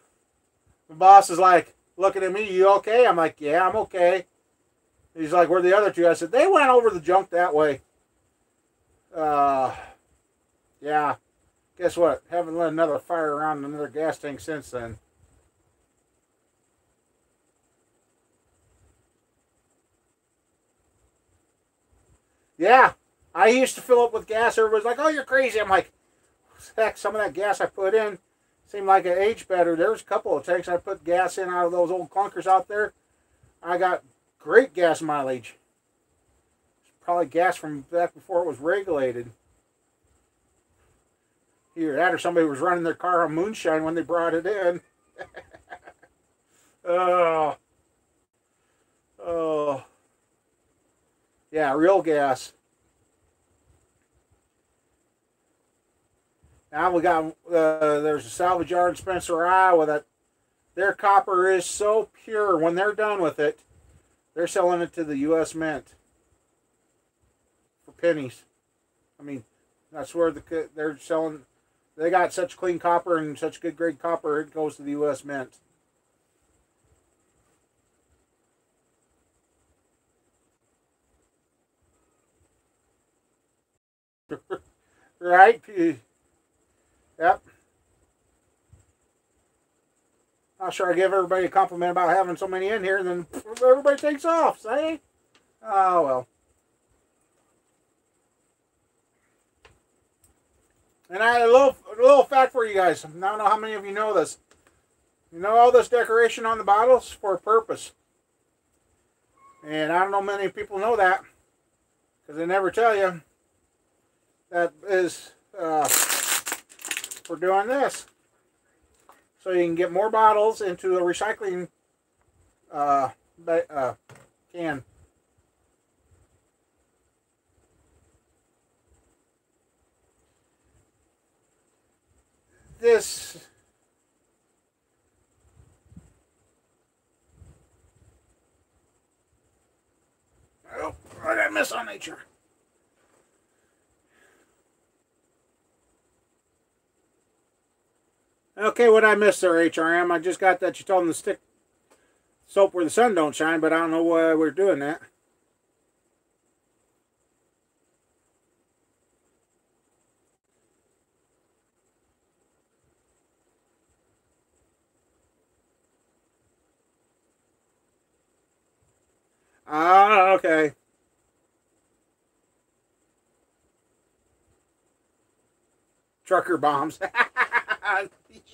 boss is like looking at me, "You okay?" I'm like, "Yeah, I'm okay." He's like, "Where are the other two?" I said, "They went over the junk that way." Yeah. Guess what? Haven't lit another fire around another gas tank since then. Yeah. I used to fill up with gas. Everybody's like, "Oh, you're crazy." I'm like, heck, some of that gas I put in seemed like it aged better. There was a couple of tanks I put gas in out of those old clunkers out there. I got great gas mileage. Probably gas from back before it was regulated. Either that or somebody was running their car on moonshine when they brought it in. Oh. Oh. Yeah, real gas. Now we got, there's a salvage yard in Spencer, Iowa that their copper is so pure. When they're done with it, they're selling it to the U.S. Mint for pennies. I mean, that's where they're selling. They got such clean copper and such good grade copper, it goes to the U.S. Mint. Right? Yep. Not sure I give everybody a compliment about having so many in here, and then everybody takes off, say? Oh, well. And I had a little fact for you guys. I don't know how many of you know this. You know all this decoration on the bottles for a purpose. And I don't know many people know that, because they never tell you. That is for doing this. So you can get more bottles into a recycling can. this. Oh, what did I miss on nature? Okay, what I missed there, HRM? I just got that you told them to stick soap where the sun don't shine, but I don't know why we're doing that. Ah, okay. Trucker bombs.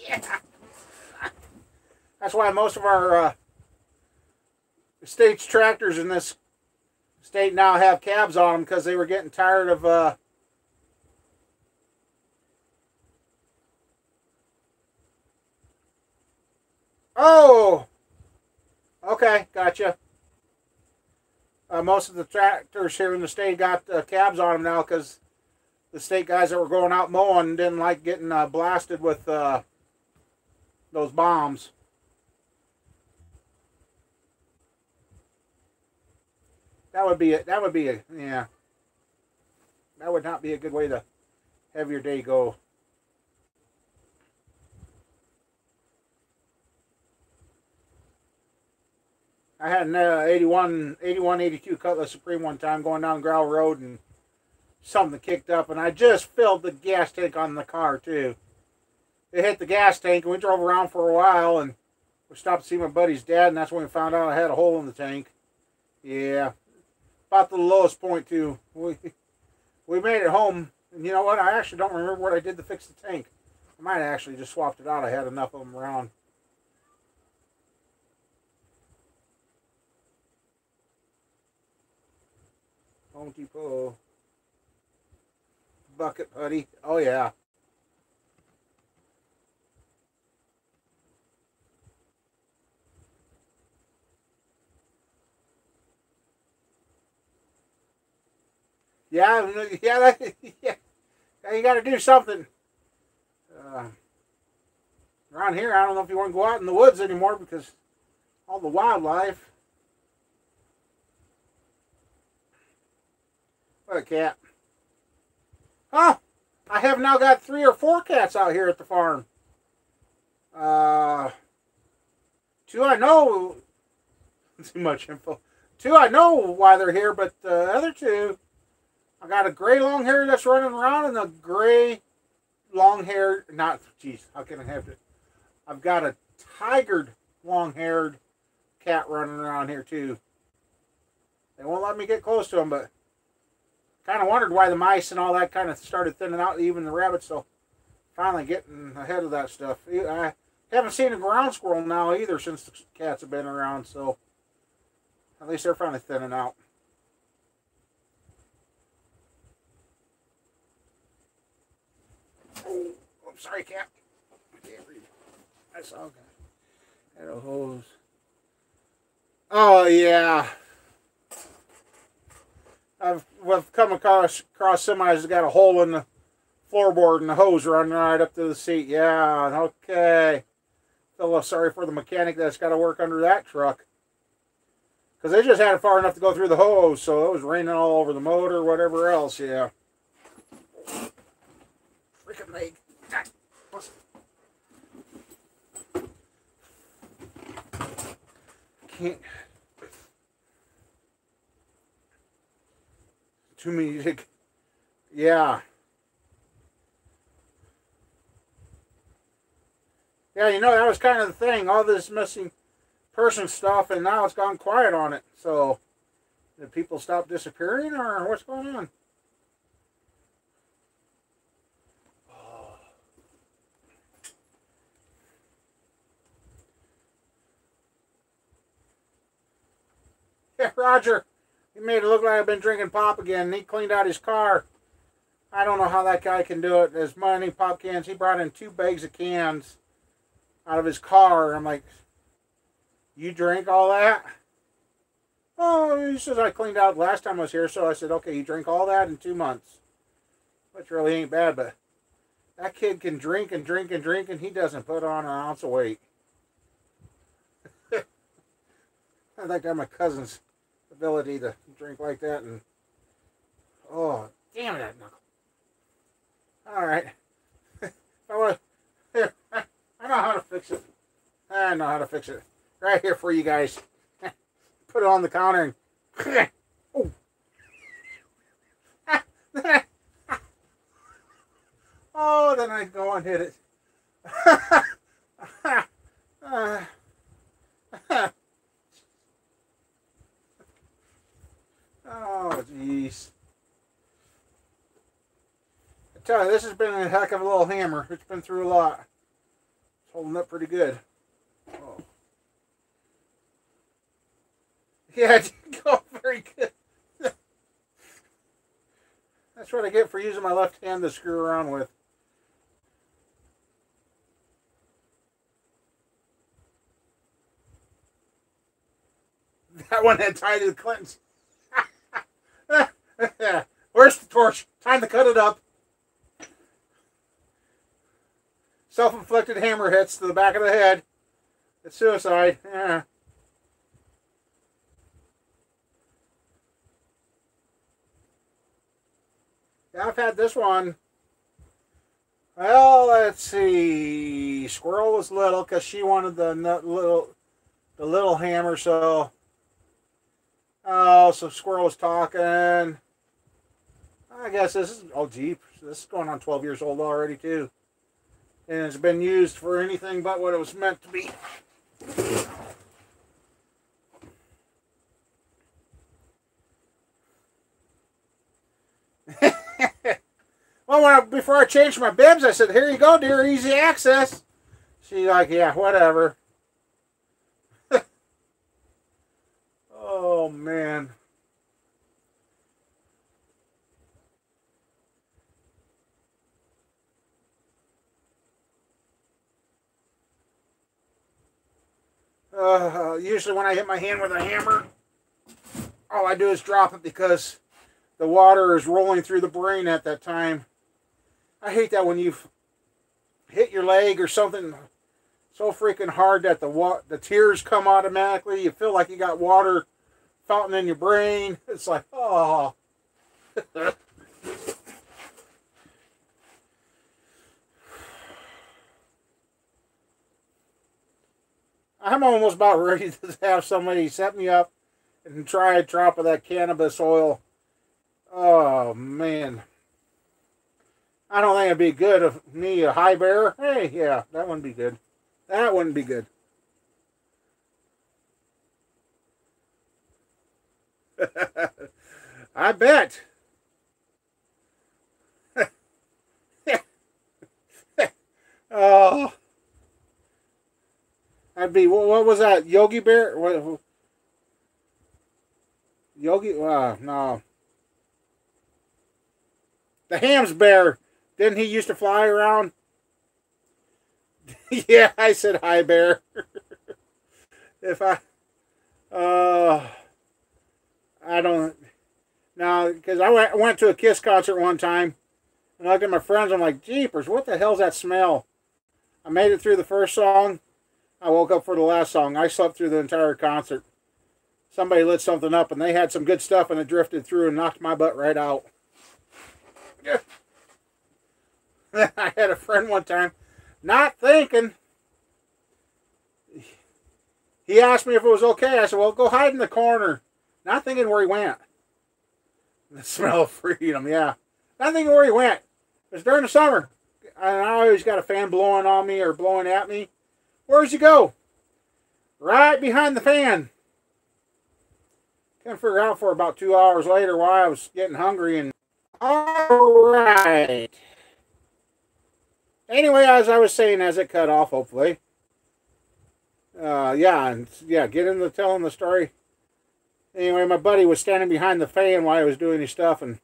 Yeah. That's why most of our state's tractors in this state now have cabs on them, because they were getting tired of oh, okay, gotcha. Most of the tractors here in the state got cabs on them now, because the state guys that were going out mowing didn't like getting blasted with those bombs. That would be a yeah. That would not be a good way to have your day go. I had an 82 Cutlass Supreme one time going down Gravel Road, and something kicked up, and I just filled the gas tank on the car too. It hit the gas tank, and we drove around for a while, and we stopped to see my buddy's dad, and that's when we found out I had a hole in the tank. Yeah, about the lowest point too. We made it home, and you know what? I actually don't remember what I did to fix the tank. I might have actually just swapped it out. I had enough of them around. Home Depot. Bucket putty. Oh, yeah. Yeah, yeah, yeah. You got to do something. Uh, Around here, I don't know if you want to go out in the woods anymore, because all the wildlife. What a cat. Oh, I have now got 3 or 4 cats out here at the farm. 2 I know. Too much info. 2 I know why they're here, but the other 2, I got a gray long hair that's running around, and a gray long hair. Not, geez, how can I have it? I've got a tigered long haired cat running around here too. They won't let me get close to them, but kind of wondered why the mice and all that kind of started thinning out, even the rabbits. So finally getting ahead of that stuff. I haven't seen a ground squirrel now either since the cats have been around, so at least they're finally thinning out. Oh, I'm sorry, cat. I can't read. I saw that. Had a hose. Oh, yeah. I've come across semis that got a hole in the floorboard and the hose running right up to the seat. Yeah, okay. Feel sorry for the mechanic that's got to work under that truck. Because they just had it far enough to go through the hose, so it was raining all over the motor, whatever else, yeah. Freaking leg. Can't. Too many. Yeah. Yeah, you know, that was kind of the thing. All this missing person stuff, and now it's gone quiet on it. So, did people stop disappearing, or what's going on? Yeah, Roger. He made it look like I've been drinking pop again. He cleaned out his car. I don't know how that guy can do it. As many pop cans. He brought in 2 bags of cans out of his car. I'm like, you drank all that? Oh, he says I cleaned out last time I was here. So I said, okay, you drink all that in 2 months. Which really ain't bad, but That kid can drink and drink and drink, and he doesn't put on an ounce of weight. I think that's my cousin's ability to drink like that. And oh, damn that knuckle! All right, I know how to fix it. I know how to fix it. Right here for you guys. Put it on the counter and oh. Oh, then I go and hit it. Oh, jeez. I tell you, this has been a heck of a little hammer. It's been through a lot. It's holding up pretty good. Oh. Yeah, it didn't go very good. That's what I get for using my left hand to screw around with. That one had tied to the Clintons. Where's the torch? Time to cut it up. Self-inflicted hammer hits to the back of the head. It's suicide. Yeah. Yeah, I've had this one. Well, let's see. Squirrel was little because she wanted the little hammer. So Squirrel was talking. I guess this is this is going on 12 years old already too, and it's been used for anything but what it was meant to be. Well, before I changed my bibs, I said, "Here you go, dear, easy access." She's like, "Yeah, whatever." Oh, man. Usually when I hit my hand with a hammer, all I do is drop it because the water is rolling through the brain at that time. I hate that when you hit your leg or something so freaking hard that the tears come automatically. You feel like you got water fountain in your brain. It's like, oh. I'm almost about ready to have somebody set me up and try a drop of that cannabis oil. Oh, man. I don't think it'd be good if me, a high bearer. Hey, yeah, that wouldn't be good. That wouldn't be good. I bet. Oh, I'd be. What was that? Yogi Bear? What? Yogi? No. The Hams Bear. Didn't he used to fly around? Yeah, I said hi, bear. If I don't. Now, because I went to a Kiss concert one time, and I looked at my friends. I'm like, "Jeepers, what the hell's that smell?" I made it through the first song. I woke up for the last song. I slept through the entire concert. Somebody lit something up, and they had some good stuff, and it drifted through and knocked my butt right out. Yeah. I had a friend one time, not thinking. He asked me if it was okay. I said, "Well, go hide in the corner." Not thinking where he went. The smell of freedom, yeah. Not thinking where he went. It was during the summer. And I always got a fan blowing on me or blowing at me. Where'd you go? Right behind the fan. Couldn't figure out for about 2 hours later why I was getting hungry. And all right. Anyway, as I was saying, as it cut off, hopefully. Get into telling the story. Anyway, my buddy was standing behind the fan while I was doing his stuff, and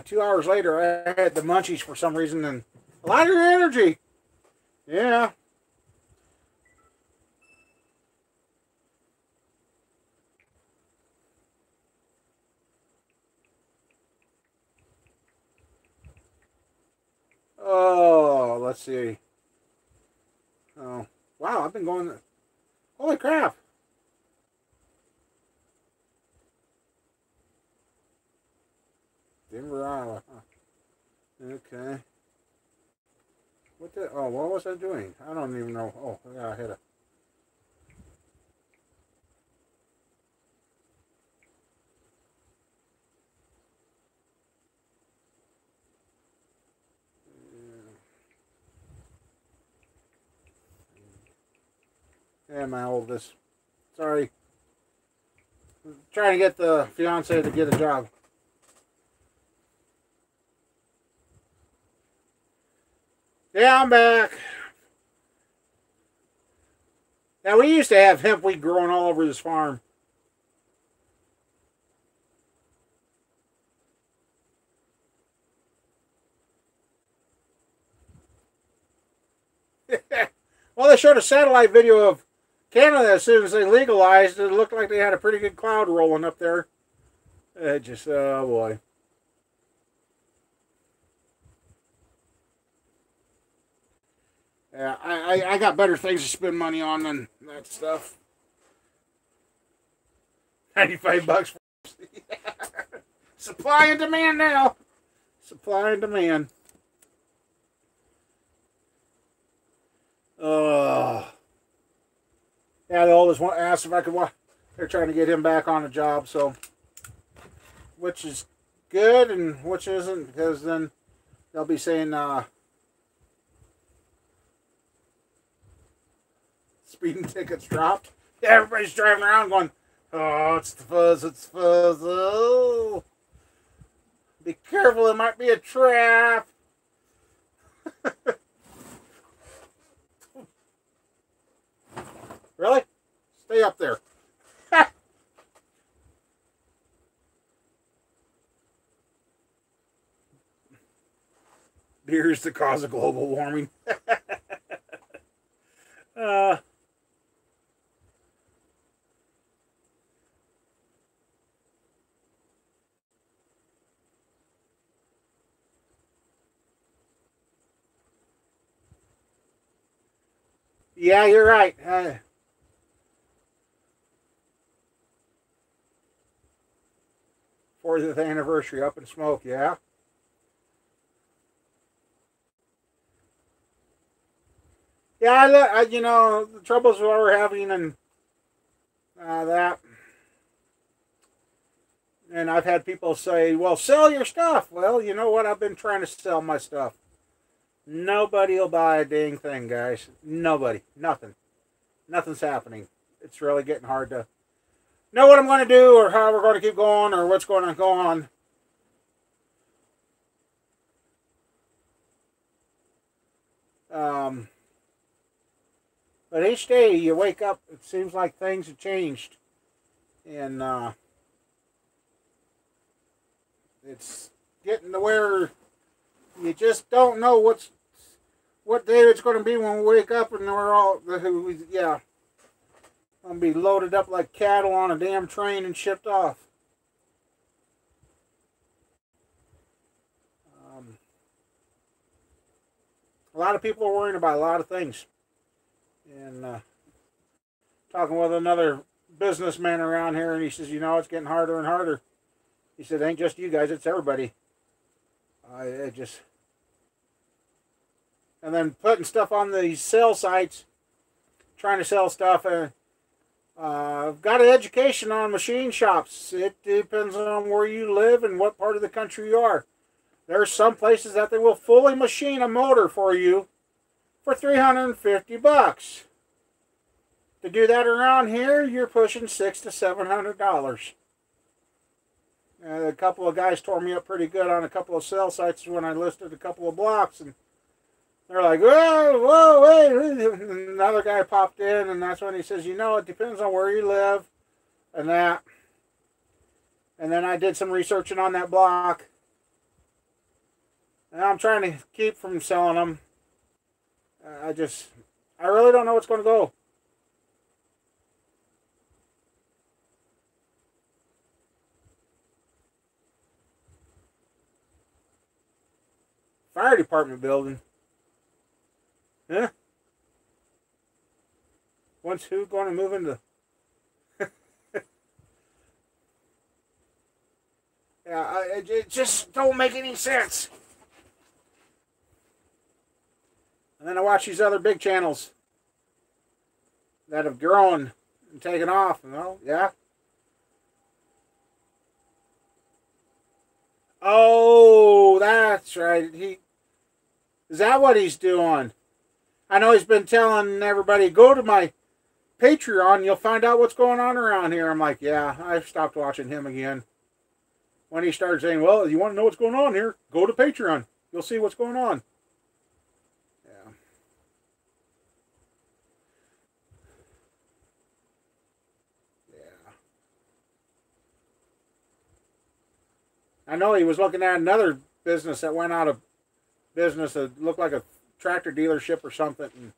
2 hours later, I had the munchies for some reason, and a lot of energy. Yeah. Oh. let's see. Oh, wow, I've been going. Holy crap. Denver, Iowa. Huh. Okay. What the? Oh, what was I doing? I don't even know. Oh, yeah, I hit a. Yeah, my oldest. Sorry. Trying to get the fiance to get a job. Yeah, I'm back. Now, we used to have hemp wheat growing all over this farm. Well, they showed a satellite video of Canada as soon as they legalized. It looked like they had a pretty good cloud rolling up there. It just, oh boy. Yeah, I got better things to spend money on than that stuff. 95 bucks for supply and demand now. Supply and demand. Yeah, the oldest one asked if I could watch. They're trying to get him back on a job, so which is good and which isn't, because then they'll be saying speeding tickets dropped. Yeah, everybody's driving around going, oh, it's the fuzz, it's fuzz. Oh, be careful, it might be a trap. Really? Stay up there. Beer is the cause of global warming. uh, yeah, you're right. 40th anniversary up in smoke, yeah. Yeah, you know, the troubles we're having and that. And I've had people say, well, sell your stuff. Well, you know what? I've been trying to sell my stuff. Nobody will buy a dang thing, guys. Nobody. Nothing. Nothing's happening. It's really getting hard to know what I'm going to do or how we're going to keep going or what's going to go on. But each day you wake up, it seems like things have changed. And it's getting to where you just don't know what day it's going to be when we wake up and we're all, yeah, going to be loaded up like cattle on a damn train and shipped off. A lot of people are worrying about a lot of things. And talking with another businessman around here, and he says, you know, it's getting harder and harder. He said, it ain't just you guys, it's everybody. It just... And then putting stuff on these sale sites, trying to sell stuff. I've got an education on machine shops. It depends on where you live and what part of the country you are. There are some places that they will fully machine a motor for you for $350. To do that around here, you're pushing $600 to $700. A couple of guys tore me up pretty good on a couple of sale sites when I listed a couple of blocks, and they're like, whoa, whoa, wait. And another guy popped in, and that's when he says, you know, it depends on where you live and that. And then I did some researching on that block. And I'm trying to keep from selling them. I really don't know what's going to go. Fire department building. Huh? When's who going to move into? Yeah, it just don't make any sense. And then I watch these other big channels that have grown and taken off. Well, yeah. Oh, that's right. Is that what he's doing? I know he's been telling everybody, go to my Patreon, you'll find out what's going on around here. I'm like, yeah, I've stopped watching him again. When he started saying, well, you want to know what's going on here? Go to Patreon. You'll see what's going on. Yeah. Yeah. I know he was looking at another business that went out of business that looked like a tractor dealership or something. And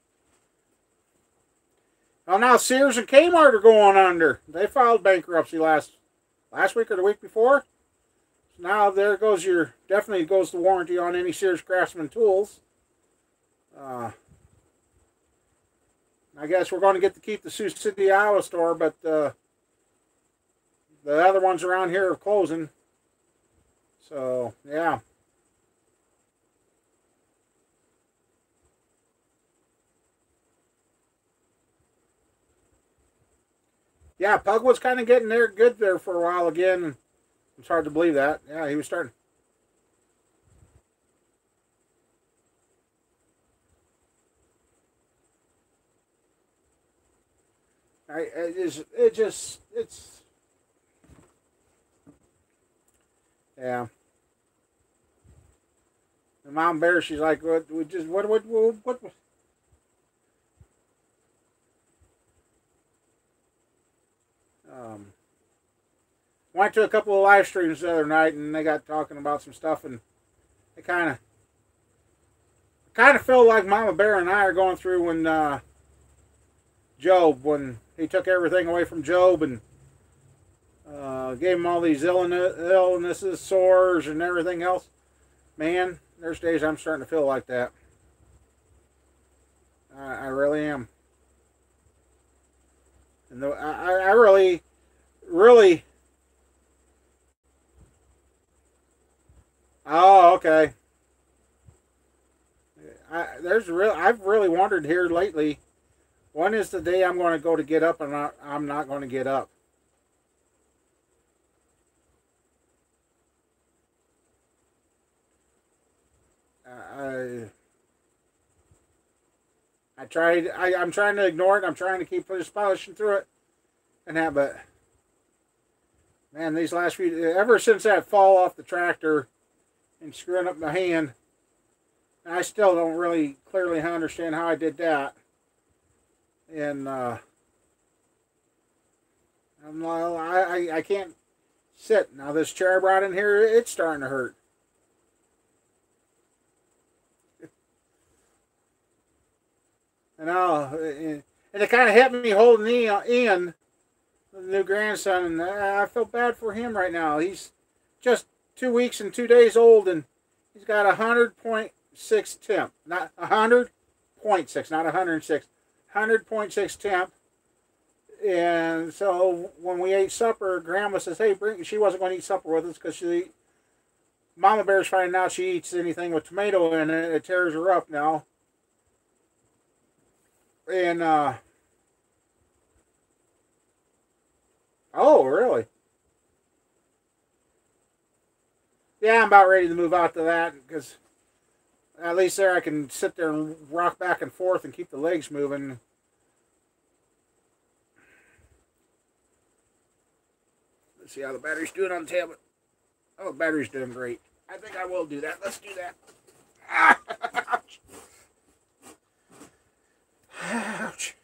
well, now Sears and Kmart are going under. They filed bankruptcy last week or the week before. Now there goes definitely goes the warranty on any Sears Craftsman tools. I guess we're going to get to keep the Sioux City, Iowa store, but the other ones around here are closing. So, yeah. Yeah, Pug was kind of getting there good there for a while again. It's hard to believe that. Yeah, he was starting. It's yeah. The mom bear, she's like, what went to a couple of live streams the other night, and they got talking about some stuff, and it kind of feel like Mama Bear and I are going through when Job, when he took everything away from Job and gave him all these illnesses, sores, and everything else. Man, there's days I'm starting to feel like that. I really am. And I really, really. Oh, okay. I've really wondered here lately. When is the day I'm going to go to get up and I'm not going to get up? I'm trying to ignore it. I'm trying to keep just polishing through it and that, but man, these last ever since that fall off the tractor and screwing up my hand, I still don't really clearly understand how I did that. And I can't sit. Now this chair I brought in here, it's starting to hurt. And it kind of hit me holding Ian, the new grandson, and I feel bad for him right now. He's just 2 weeks and 2 days old, and he's got 100.6 temp. Not 100.6, not 106. 100.6 temp. And so when we ate supper, Grandma says, hey, she wasn't going to eat supper with us because Mama Bear's finding out she eats anything with tomato in it. It tears her up now. And, oh, really? Yeah, I'm about ready to move out to that because at least there I can sit there and rock back and forth and keep the legs moving. Let's see how the battery's doing on the tablet. Oh, the battery's doing great. I think I will do that. Let's do that. Ouch. Ouch.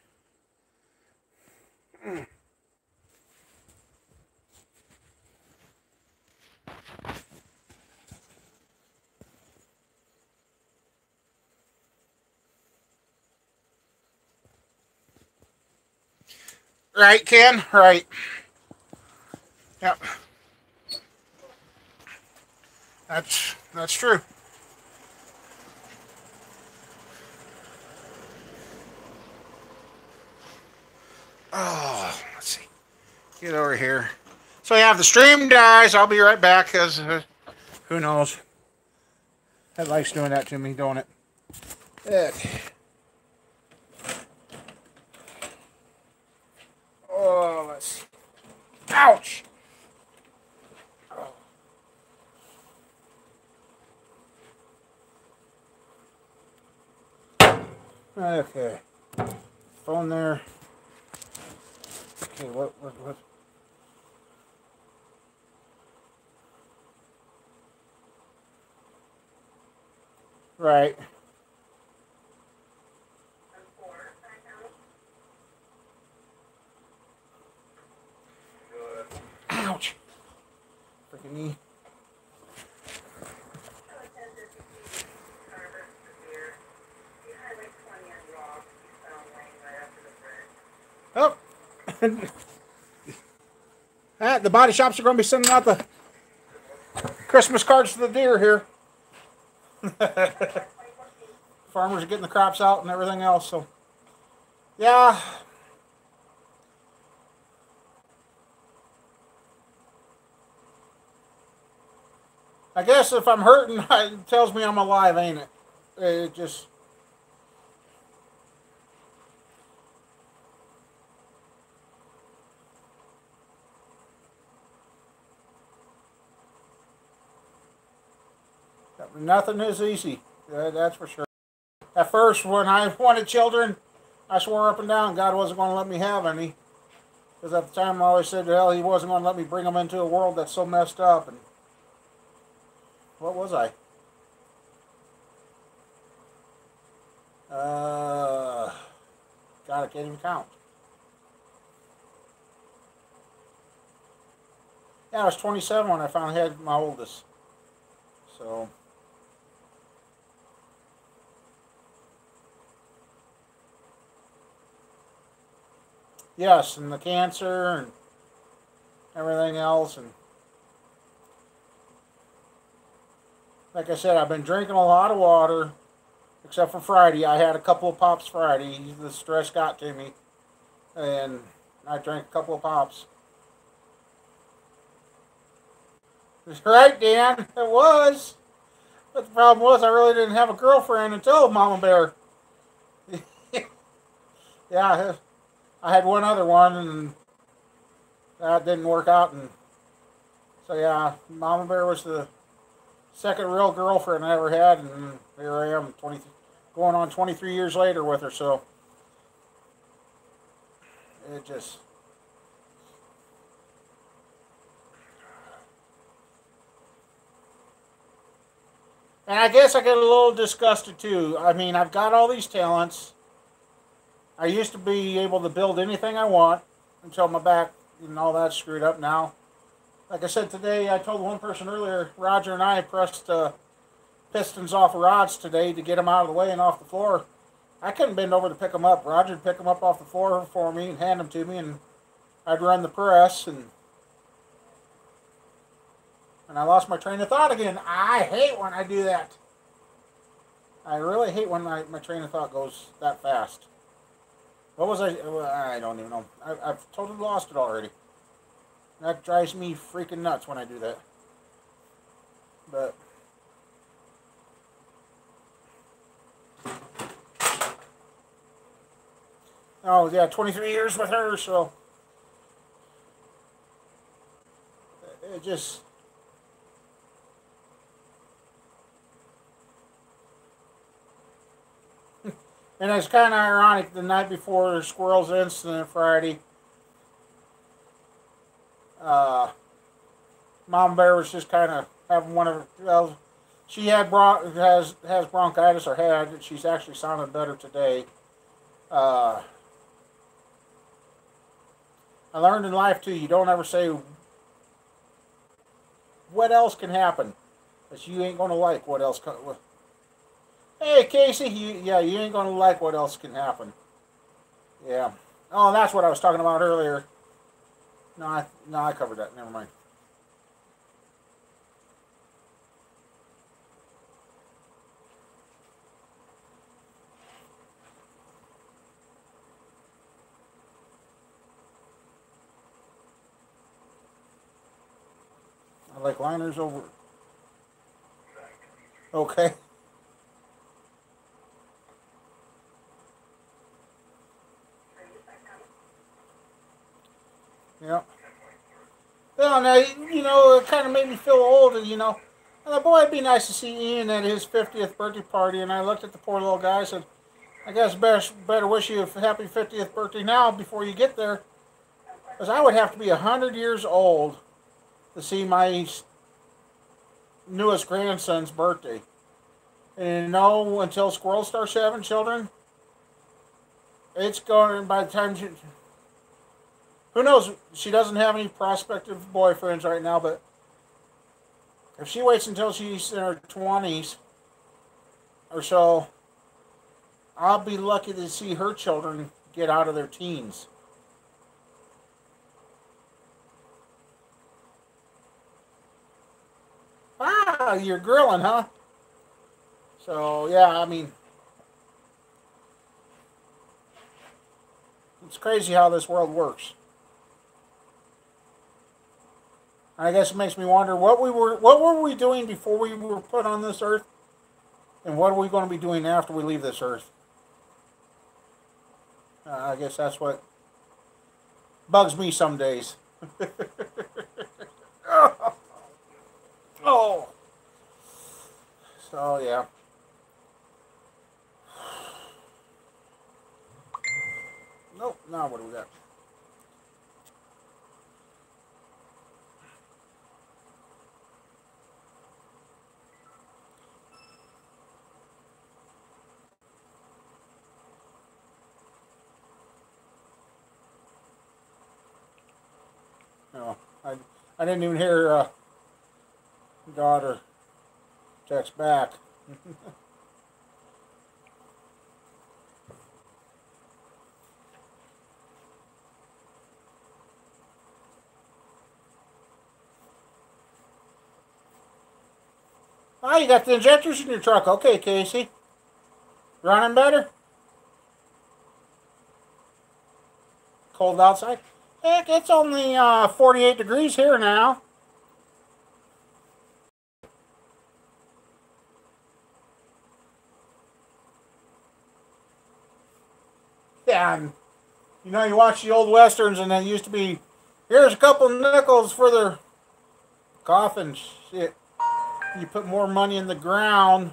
Right, Ken? Right. Yep. That's true. Oh, let's see. Get over here. So yeah, if the stream dies, I'll be right back because who knows? That likes doing that to me, don't it? Okay. Oh, let's see. Ouch! Okay. Phone there. Okay, what? Right. Ouch! Freaking knee. Oh! The body shops are going to be sending out the Christmas cards to the deer here. Farmers are getting the crops out and everything else, so yeah. I guess if I'm hurting, it tells me I'm alive, ain't it? It just. Nothing is easy. That's for sure. At first, when I wanted children, I swore up and down God wasn't going to let me have any. Because at the time, I always said, hell, He wasn't going to let me bring them into a world that's so messed up. And what was I? God, I can't even count. Yeah, I was 27 when I finally had my oldest. So. Yes, and the cancer and everything else. And like I said, I've been drinking a lot of water, except for Friday. I had a couple of pops Friday. The stress got to me, and I drank a couple of pops. Right, Dan? It was. But the problem was I really didn't have a girlfriend until Mama Bear. Yeah, I had one other one, and that didn't work out. And so, yeah, Mama Bear was the second real girlfriend I ever had, and here I am, going on 23 years later with her. So it just. And I guess I get a little disgusted too. I mean, I've got all these talents. I used to be able to build anything I want until my back and all that screwed up now. Like I said today, I told one person earlier, Roger and I pressed pistons off of rods today to get them out of the way and off the floor. I couldn't bend over to pick them up. Roger'd pick them up off the floor for me and hand them to me, and I'd run the press, and I lost my train of thought again. I hate when I do that. I really hate when my train of thought goes that fast. What was I? I don't even know. I've totally lost it already. That drives me freaking nuts when I do that. But oh yeah, 23 years with her, so it just. And it's kind of ironic. The night before the squirrels incident Friday, uh, Mom Bear was just kind of having one of her. Well, she has bronchitis or had. She's actually sounding better today. Uh, I learned in life too. You don't ever say what else can happen, but you ain't gonna like what else. Hey Casey, you ain't gonna like what else can happen. Yeah. Oh, that's what I was talking about earlier. No, I covered that. Never mind. like liners over. Okay. Yeah. Well, now, it kind of made me feel old, And I boy, it'd be nice to see Ian at his 50th birthday party. And I looked at the poor little guy and said, I guess better wish you a happy 50th birthday now before you get there. Because I would have to be 100 years old to see my newest grandson's birthday. And until Squirrel starts having children, it's going, by the time who knows, she doesn't have any prospective boyfriends right now, but if she waits until she's in her 20s or so, I'll be lucky to see her children get out of their teens. Ah, you're grilling, huh? So, yeah, I mean, it's crazy how this world works. I guess it makes me wonder what were we doing before we were put on this earth, and what are we going to be doing after we leave this earth? I guess that's what bugs me some days. Oh, so yeah. Nope. Now what do we got? No, I didn't even hear daughter text back. Oh, you got the injectors in your truck. Okay, Casey. Running better? Cold outside? Heck, it's only 48 degrees here now. Yeah, and, you watch the old westerns, and it used to be, here's a couple nickels for the coffin. Shit. You put more money in the ground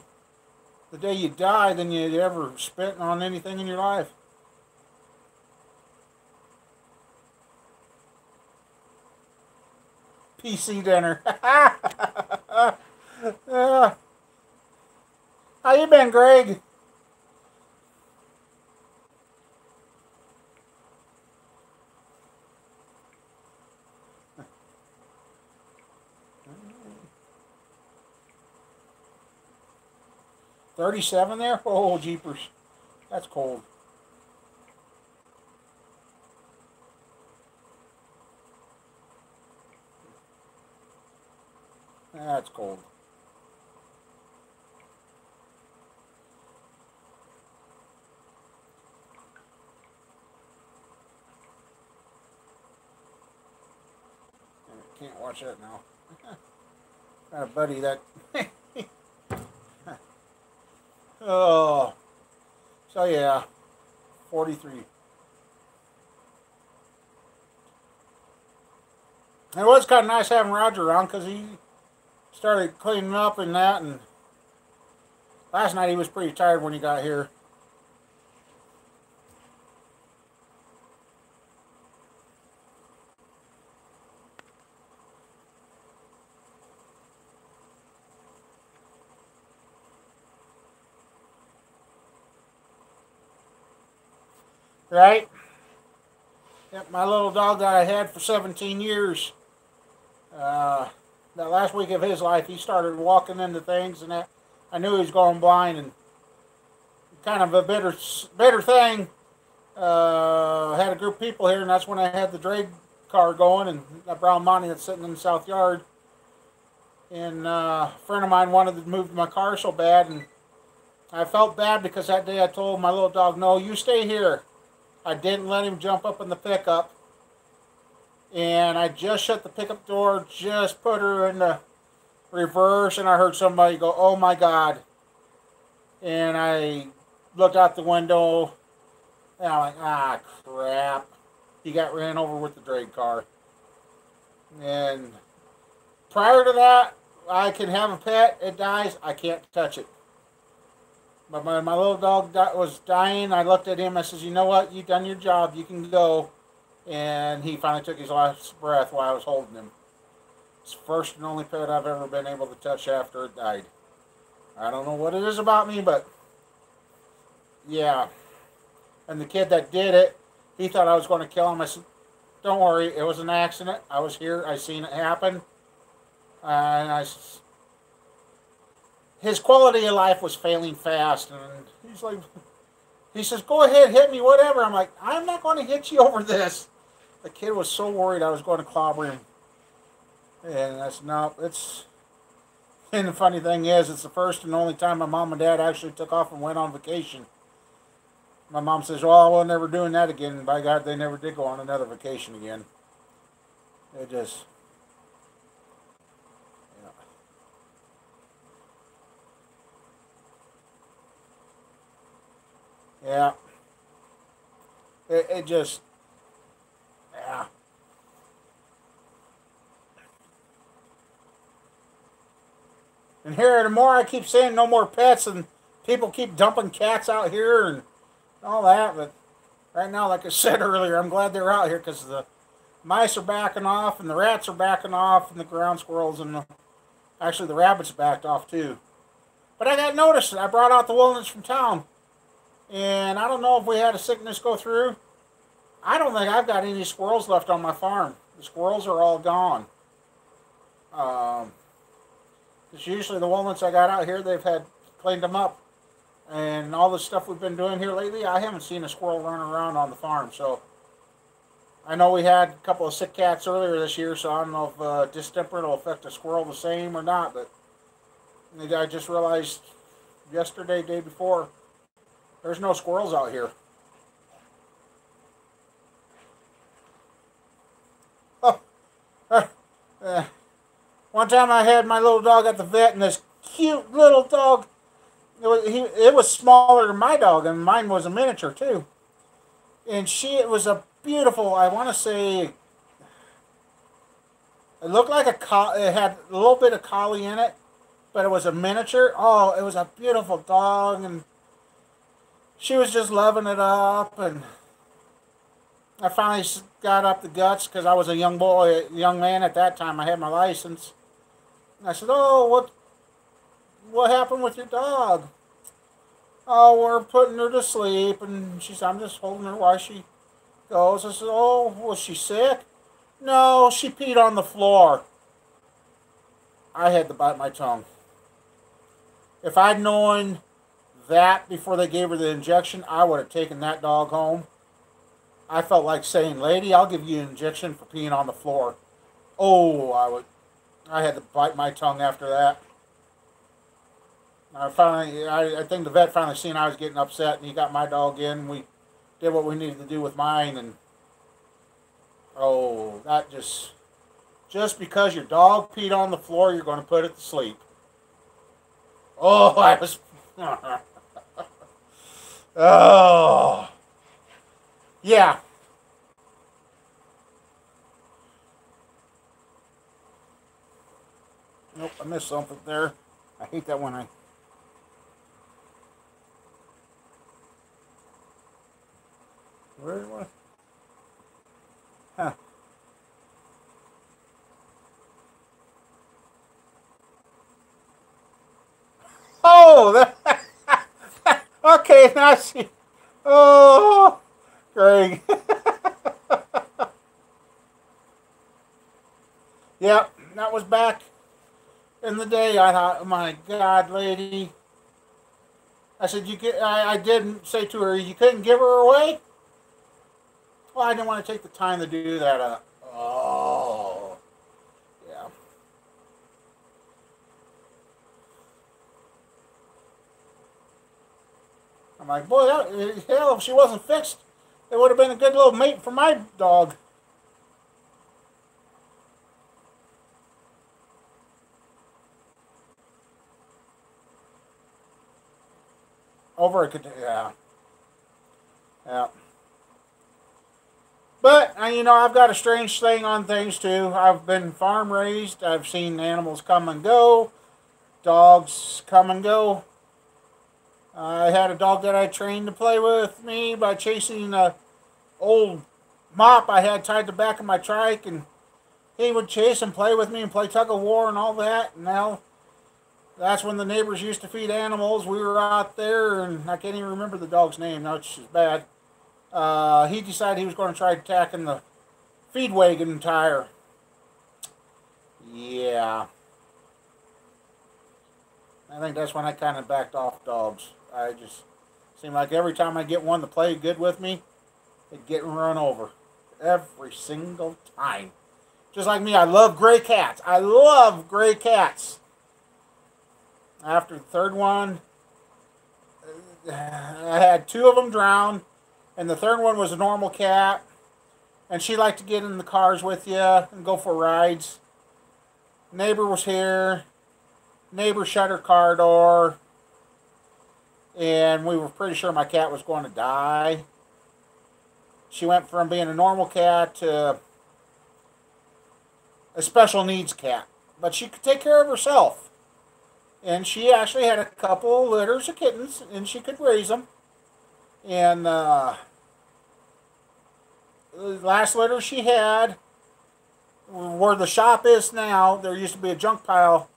the day you die than you ever spent on anything in your life. PC dinner. How you been, Greg? $37 there? Oh, jeepers. That's cold. That's cold. Can't watch that now. Got a buddy that... Oh, so yeah, 43. It was kind of nice having Roger around because he started cleaning up and that, and last night he was pretty tired when he got here. Right? Yep, my little dog that I had for 17 years. That last week of his life, he started walking into things, and that I knew he was going blind. And kind of a bitter thing. Had a group of people here, and that's when I had the drag car going, and that brown Monty that's sitting in the south yard. And a friend of mine wanted to move my car so bad, and I felt bad because that day I told my little dog, "No, you stay here." I didn't let him jump up in the pickup. And I just shut the pickup door, just put her in the reverse, and I heard somebody go, "Oh my God." And I looked out the window, and I'm like, "Ah, crap." He got ran over with the drag car. And prior to that, I can have a pet, it dies, I can't touch it. But when my little dog was dying, I looked at him, I says, "You know what, you've done your job, you can go." And he finally took his last breath while I was holding him. It's the first and only pet I've ever been able to touch after it died. I don't know what it is about me, but yeah. And the kid that did it, he thought I was going to kill him. I said, "Don't worry, it was an accident. I was here, I seen it happen." And his quality of life was failing fast. And he's like, he says, "Go ahead, hit me, whatever." I'm like, "I'm not going to hit you over this." The kid was so worried I was going to clobber him. And that's no, it's. And the funny thing is, it's the first and only time my mom and dad actually took off and went on vacation. My mom says, "Well, we're never doing that again." And by God, they never did go on another vacation again. It just, yeah. It just, yeah. And here, the more I keep saying no more pets, and people keep dumping cats out here and all that. But right now, like I said earlier, I'm glad they're out here because the mice are backing off, and the rats are backing off, and the ground squirrels, and actually the rabbits backed off too. But I got noticed. I brought out the walnuts from town, and I don't know if we had a sickness go through. I don't think I've got any squirrels left on my farm. The squirrels are all gone. Um, it's usually the walnuts I got out here, they've had cleaned them up. And all the stuff we've been doing here lately, I haven't seen a squirrel run around on the farm. So I know we had a couple of sick cats earlier this year, so I don't know if distemper will affect a squirrel the same or not. But I just realized yesterday, day before, there's no squirrels out here. Oh, one time I had my little dog at the vet, and this cute little dog, it was smaller than my dog, and mine was a miniature too. And it was a beautiful, I want to say, it looked like it had a little bit of collie in it, but it was a miniature. Oh, it was a beautiful dog, and she was just loving it up. And I finally got up the guts because I was a young man at that time. I had my license. And I said, "Oh, what happened with your dog?" "Oh, we're putting her to sleep." And she said, "I'm just holding her while she goes." I said, "Oh, was she sick?" "No, she peed on the floor." I had to bite my tongue. If I'd known that before they gave her the injection, I would have taken that dog home. I felt like saying, "Lady, I'll give you an injection for peeing on the floor." Oh, I had to bite my tongue after that. I think the vet finally seen I was getting upset, and he got my dog in. We did what we needed to do with mine, and oh, that just because your dog peed on the floor, you're going to put it to sleep. Oh, I was, oh, yeah. Nope, I missed something there. I hate that when I. Where was? Huh. Oh, okay, now I see. Oh, Greg. Yep, that was back in the day. I thought, "Oh my God, lady." I said, I didn't say to her, "You couldn't give her away?" Well, I didn't want to take the time to do that. Oh, yeah. I'm like, boy, hell, if she wasn't fixed, it would have been a good little mate for my dog. Over a yeah, yeah. But you know, I've got a strange thing on things too. I've been farm raised. I've seen animals come and go, dogs come and go. I had a dog that I trained to play with me by chasing a old mop I had tied to the back of my trike, and he would chase and play with me and play tug of war and all that. And now that's when the neighbors used to feed animals. We were out there, and I can't even remember the dog's name. Now it's just bad. He decided he was going to try attacking the feed wagon tire. Yeah. I think that's when I kind of backed off dogs. I just seemed like every time I get one to play good with me, it'd get run over. Every single time. Just like me, I love gray cats. I love gray cats. After the third one, I had two of them drown, and the third one was a normal cat, and she liked to get in the cars with you and go for rides. Neighbor was here. Neighbor shut her car door, and we were pretty sure my cat was going to die. She went from being a normal cat to a special needs cat, but she could take care of herself. And she actually had a couple litters of kittens, and she could raise them. And the last litter she had, where the shop is now, there used to be a junk pile,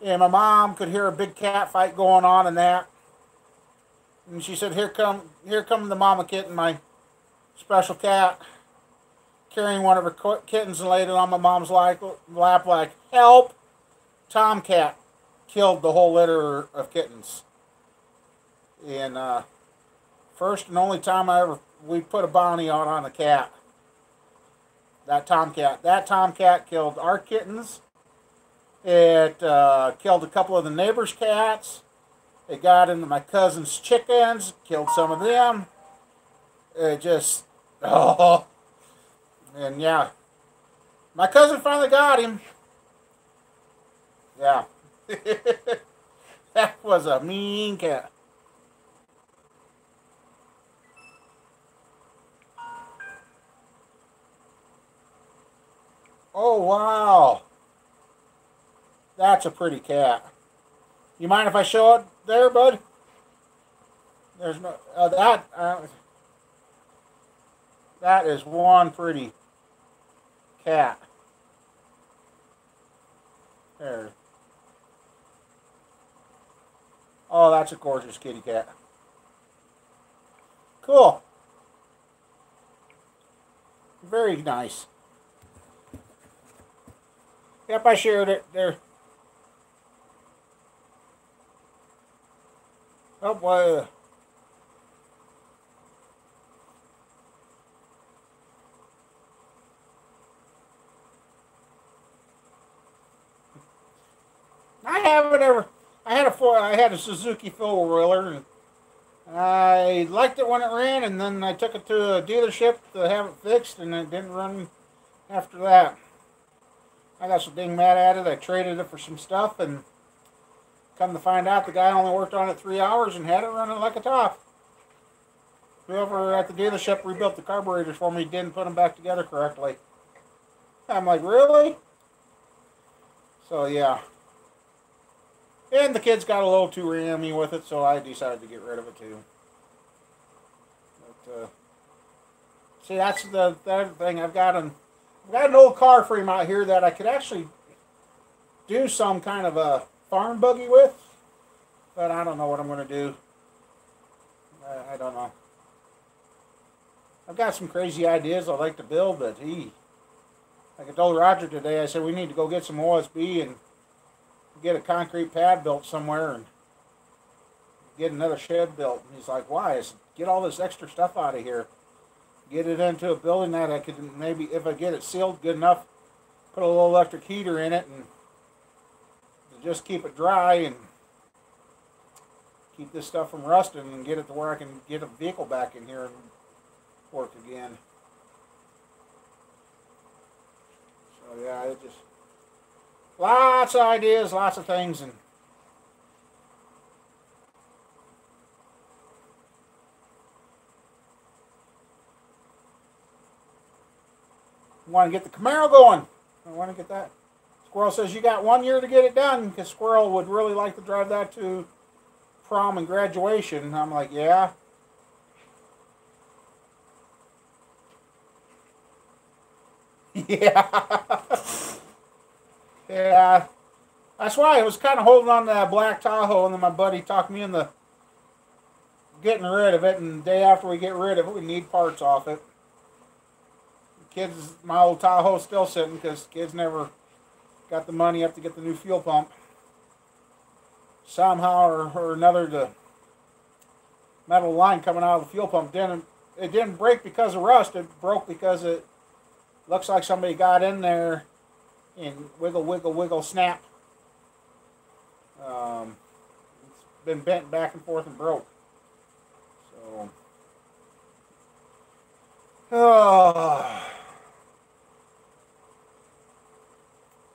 and my mom could hear a big cat fight going on and that. And she said, here come the mama kitten, my special cat, carrying one of her kittens, and laid it on my mom's lap like, help! Tomcat killed the whole litter of kittens. And first and only time we put a bounty out on a cat. That tomcat killed our kittens. It killed a couple of the neighbors' cats. It got into my cousin's chickens, killed some of them. It just, oh. And yeah, my cousin finally got him. Yeah. That was a mean cat. Oh, wow. That's a pretty cat. You mind if I show it there, bud? There's no... that is one pretty cat. There. Oh, that's a gorgeous kitty cat. Cool. Very nice. Yep, I shared it there. Oh boy. I haven't ever. I had a Suzuki four-wheeler, and I liked it when it ran, and then I took it to a dealership to have it fixed, and it didn't run after that. I got so dang mad at it, I traded it for some stuff, and come to find out the guy only worked on it 3 hours and had it running like a top. Whoever at the dealership rebuilt the carburetors for me didn't put them back together correctly. I'm like, really? So yeah. And the kids got a little too rammy with it, so I decided to get rid of it too. But, see, that's the other thing. I've got an old car frame out here that I could actually do some kind of a farm buggy with, but I don't know what I'm going to do. I don't know. I've got some crazy ideas I'd like to build, but like I told Roger today, I said we need to go get some OSB and get a concrete pad built somewhere and get another shed built. And he's like, why? I said, get all this extra stuff out of here. Get it into a building that I could maybe, if I get it sealed good enough, put a little electric heater in it and just keep it dry and keep this stuff from rusting and get it to where I can get a vehicle back in here and work again. So yeah, it just lots of ideas, lots of things, and Want to get the Camaro going. I want to get that. Squirrel says you got 1 year to get it done because Squirrel would really like to drive that to prom and graduation. And I'm like, yeah. Yeah. Yeah. That's why I was kind of holding on to that black Tahoe, and then my buddy talked me into getting rid of it. And the day after we get rid of it, we need parts off it. Kids, my old Tahoe's still sitting because kids never got the money up to get the new fuel pump. Somehow or another, the metal line coming out of the fuel pump didn't break because of rust. It broke because it looks like somebody got in there and wiggle, snap. It's been bent back and forth and broke. So,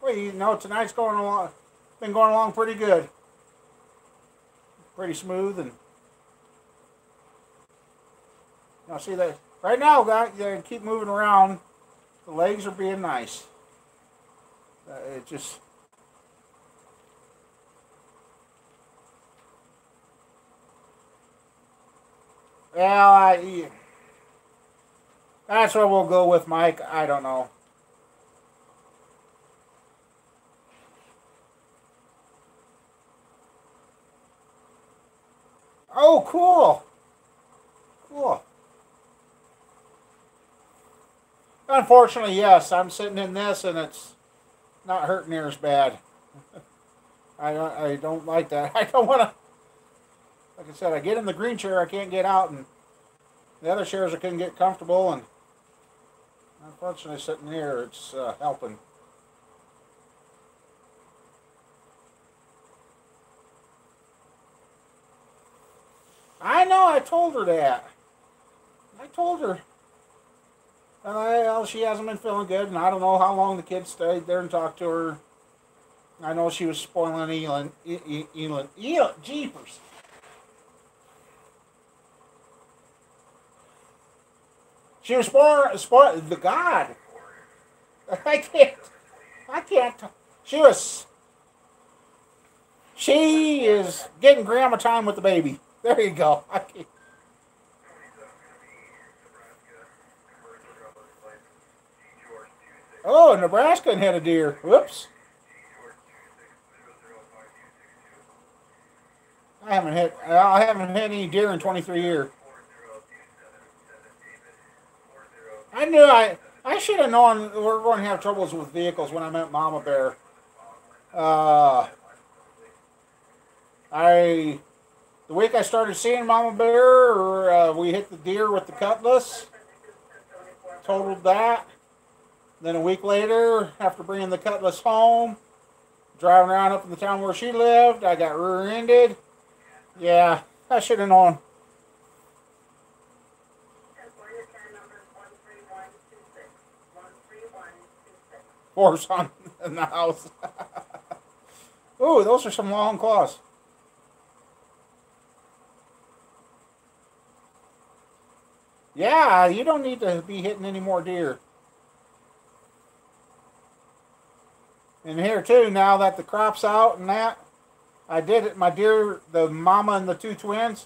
well, you know, tonight's going along. Been going along pretty good, pretty smooth, and you know, see that right now, guys. You keep moving around. The legs are being nice. It just. Well, that's what we'll go with, Mike. I don't know. Oh, cool. Cool. Unfortunately, yes. I'm sitting in this, and it's not hurting near as bad. I don't like that. I don't want to. Like I said, I get in the green chair, I can't get out, and the other chairs I couldn't get comfortable, and unfortunately, sitting here, it's helping. I know. I told her that. I told her. Well, she hasn't been feeling good, and I don't know how long the kids stayed there and talked to her. I know she was spoiling Elin. Jeepers. She was spoiling the God. I can't. She is getting grandma time with the baby. There you go. I can't. Oh, Nebraska had a deer. Whoops. I haven't hit any deer in 23 years. I should have known we were going to have troubles with vehicles when I met Mama Bear. The week I started seeing Mama Bear, we hit the deer with the Cutlass. Totaled that. Then a week later, after bringing the Cutlass home, driving around up in the town where she lived, I got rear-ended. Yeah, I should have known. Horse on in the house. Ooh, those are some long claws. Yeah, you don't need to be hitting any more deer. And here too, now that the crop's out and that, I did it. My deer, the mama and the two twins,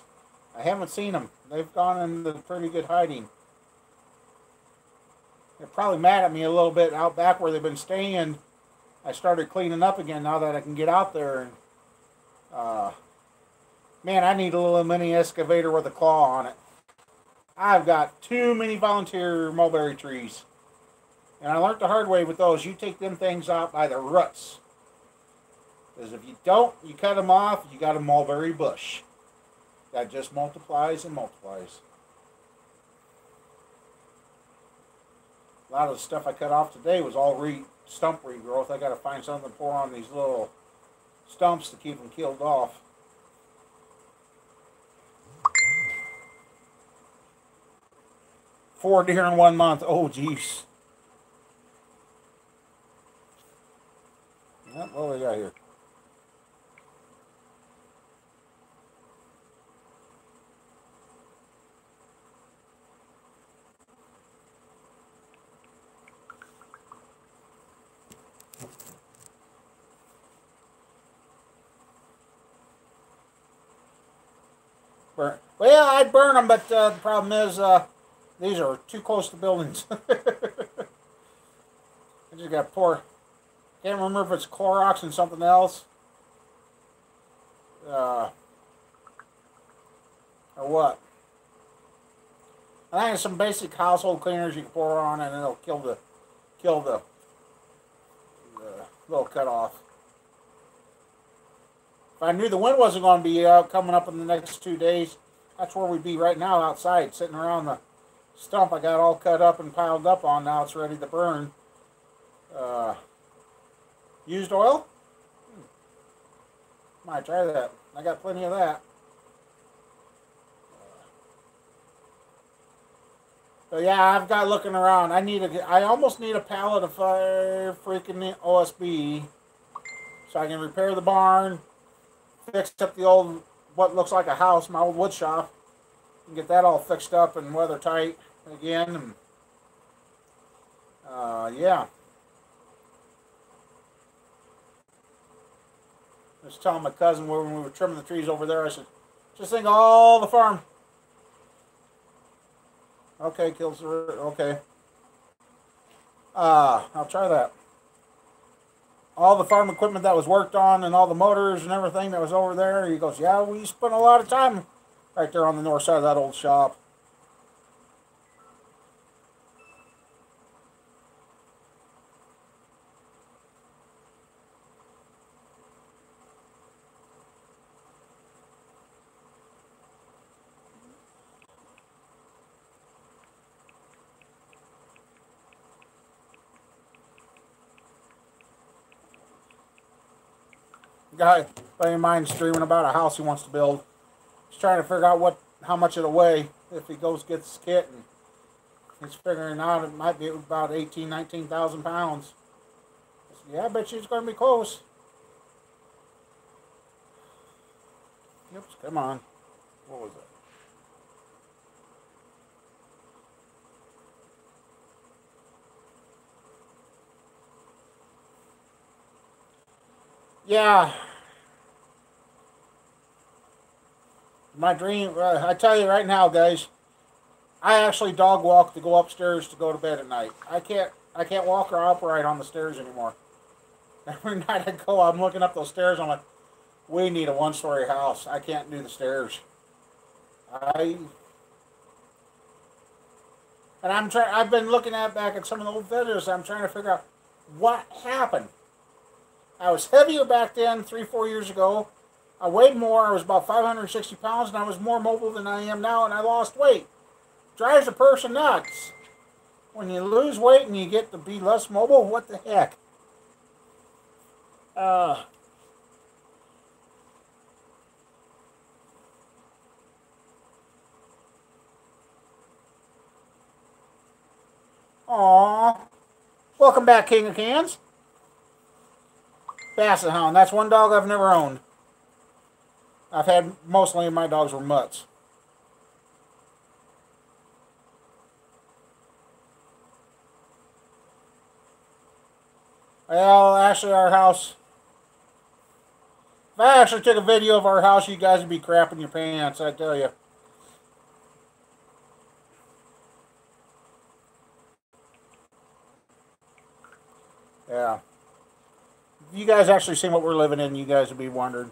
I haven't seen them. They've gone into pretty good hiding. They're probably mad at me a little bit out back where they've been staying. I started cleaning up again now that I can get out there. And man, I need a little mini excavator with a claw on it. I've got too many volunteer mulberry trees. And I learned the hard way with those. You take them things out by the roots. Because if you don't, you cut them off, you got a mulberry bush. That just multiplies and multiplies. A lot of the stuff I cut off today was all stump regrowth. I got to find something to pour on these little stumps to keep them killed off. Four deer in 1 month. Oh, jeez. What do we got here? Well, I'd burn them, but the problem is these are too close to buildings. I just got to pour. Can't remember if it's Clorox and something else. Or what. I think it's some basic household cleaners you can pour on, and it'll kill the little cut off. If I knew the wind wasn't going to be coming up in the next 2 days, that's where we'd be right now, outside, sitting around the stump I got all cut up and piled up on. Now it's ready to burn. Used oil? Might try that. I got plenty of that. So yeah, I've got looking around. I almost need a pallet of freaking OSB so I can repair the barn, fix up the old, what looks like a house, my old wood shop, and get that all fixed up and weather tight again. And yeah. I was telling my cousin when we were trimming the trees over there, I said, just think of all the farm. Okay, kills the root. Okay. I'll try that. All the farm equipment that was worked on and all the motors and everything that was over there. He goes, yeah, we spent a lot of time right there on the north side of that old shop. Guy, buddy of mine's dreaming about a house he wants to build. He's trying to figure out how much it'll weigh if he gets his kit, and he's figuring out it might be about 19,000 pounds. I said, yeah, I bet you it's going to be close. Oops, come on. What was it? Yeah. My dream, I tell you right now, guys, I actually dog walk to go upstairs to go to bed at night. I can't walk or upright on the stairs anymore. Every night I go, I'm looking up those stairs, I'm like, we need a one-story house. I can't do the stairs. I've been looking back at some of the old videos. I'm trying to figure out what happened. I was heavier back then, 3-4 years ago. I weighed more. I was about 560 pounds, and I was more mobile than I am now, and I lost weight. Drives a person nuts. When you lose weight and you get to be less mobile, what the heck? Aww. Welcome back, King of Cans. Basset Hound. That's one dog I've never owned. I've had, mostly my dogs were mutts. Well, actually our house, if I actually took a video of our house, you guys would be crapping your pants, I tell you. Yeah. If you guys actually seen what we're living in, you guys would be wondering.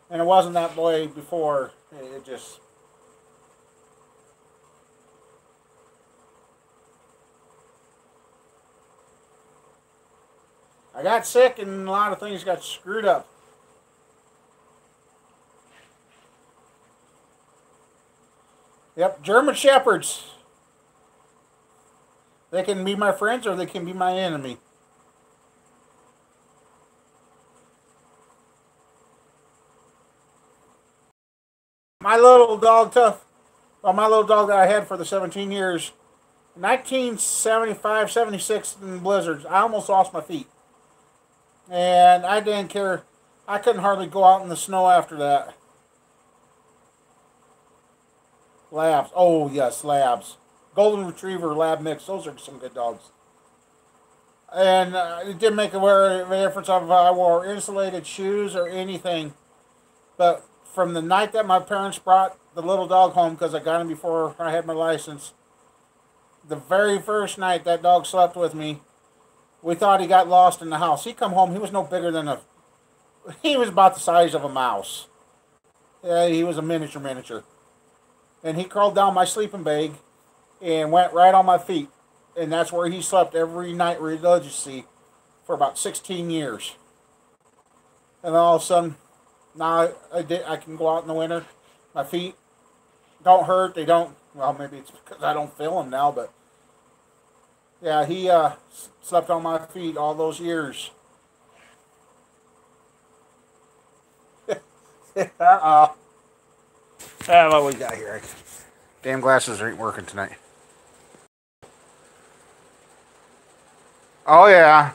And it wasn't that way before. It just... I got sick and a lot of things got screwed up. Yep, German Shepherds. They can be my friends or they can be my enemy. My little dog my little dog that I had for the 17 years, 1975, 76 in blizzards, I almost lost my feet. And I didn't care. I couldn't hardly go out in the snow after that. Labs. Oh, yes, Labs. Golden Retriever, Lab Mix. Those are some good dogs. And it didn't make a difference if I wore insulated shoes or anything. But from the night that my parents brought the little dog home because I got him before I had my license. The very first night that dog slept with me, we thought he got lost in the house. He come home, he was no bigger than he was about the size of a mouse. Yeah, he was a miniature. And he crawled down my sleeping bag and went right on my feet. And that's where he slept every night religiously for about 16 years. And then all of a sudden, now I can go out in the winter. My feet don't hurt. They don't, well, maybe it's because I don't feel them now, but yeah, he slept on my feet all those years. Uh-oh. What we got here? Damn glasses ain't working tonight. Oh, yeah.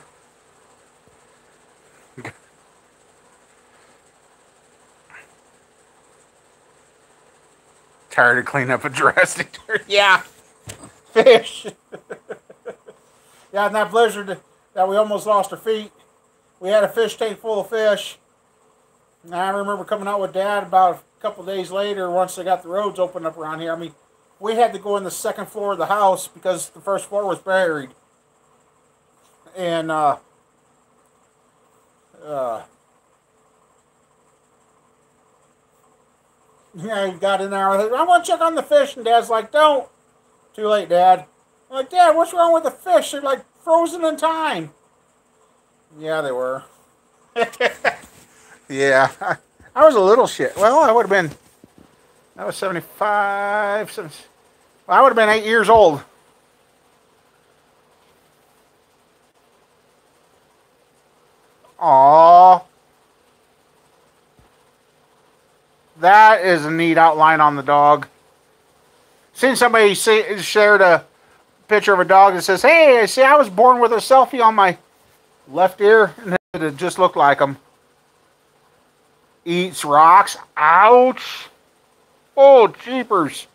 Tired of cleaning up a dressing. Yeah. Fish. Yeah, in that blizzard that we almost lost our feet, we had a fish tank full of fish. And I remember coming out with Dad about a couple of days later once they got the roads opened up around here. I mean, we had to go in the second floor of the house because the first floor was buried. And, yeah, he got in there. I want to check on the fish. And Dad's like, don't. Too late, Dad. I'm like, Dad, what's wrong with the fish? They're like frozen in time. Yeah, they were. Yeah. I was a little shit. Well, I would have been, I was 75. Well, I would have been 8 years old. Aww. That is a neat outline on the dog. Seen somebody shared a picture of a dog that says, hey, see, I was born with a selfie on my left ear, and it just looked like him. Eats rocks. Ouch. Oh, jeepers.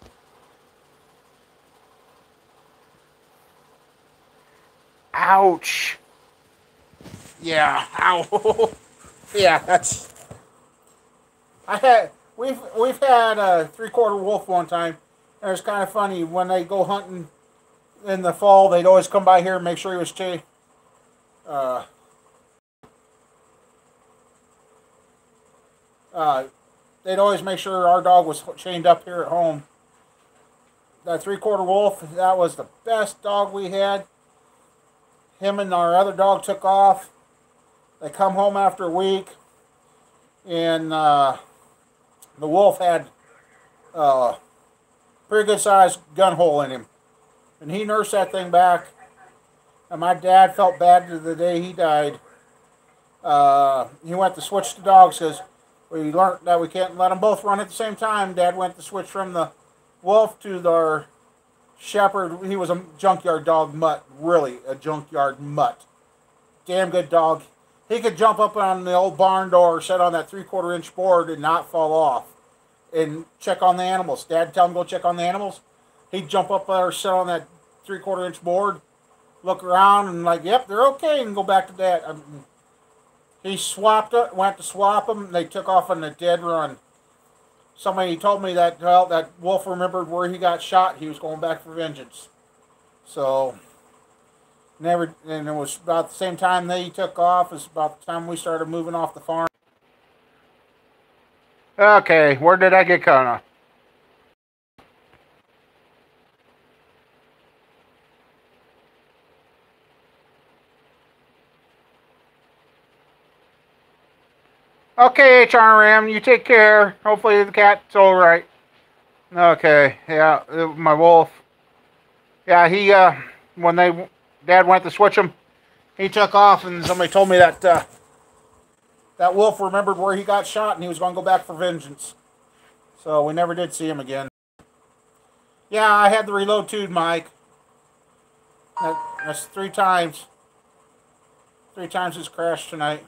Ouch. Yeah. Ow. Yeah, that's... We've had a 3/4 wolf one time, and it's kind of funny when they go hunting in the fall. They'd always come by here and make sure he was they'd always make sure our dog was chained up here at home. That 3/4 wolf, that was the best dog we had. Him and our other dog took off. They come home after a week, and the wolf had a pretty good sized gun hole in him. And he nursed that thing back. And my dad felt bad to the day he died. He went to switch the dogs because we learned that we can't let them both run at the same time. Dad went to switch from the wolf to our shepherd. He was a junkyard dog mutt. Really, a junkyard mutt. Damn good dog. He could jump up on the old barn door, sit on that 3/4 inch board and not fall off. And check on the animals. Dad tell him go check on the animals. He'd jump up there, sit on that 3/4 inch board, look around and like, yep, they're okay, and go back to Dad. He swapped it, went to swap them, and they took off on a dead run. Somebody told me that, well, that wolf remembered where he got shot. He was going back for vengeance. So, and it was about the same time they took off. It's about the time we started moving off the farm. Okay, where did I get cut off? Okay, HRM, you take care. Hopefully the cat's all right. Okay, yeah, my wolf. Yeah, he, when Dad went to switch him, he took off, and somebody told me that that wolf remembered where he got shot, and he was going to go back for vengeance. So we never did see him again. Yeah, I had the reload too, Mike. That's 3 times. 3 times it's crashed tonight.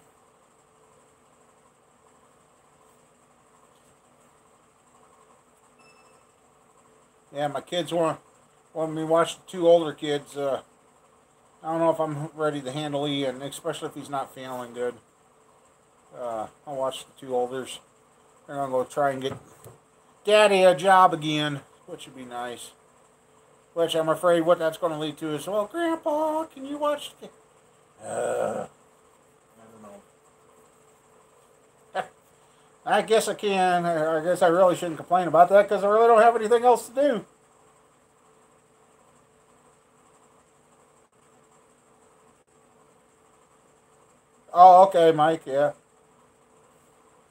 Yeah, my kids want me to watch the 2 older kids. I don't know if I'm ready to handle Ian, especially if he's not feeling good. I'll watch the 2 olders. They're going to go try and Daddy a job again, which would be nice. Which I'm afraid what that's going to lead to is, well, Grandpa, can you watch? I don't know. I guess I can. I guess I really shouldn't complain about that because I really don't have anything else to do. Oh, okay, Mike. Yeah,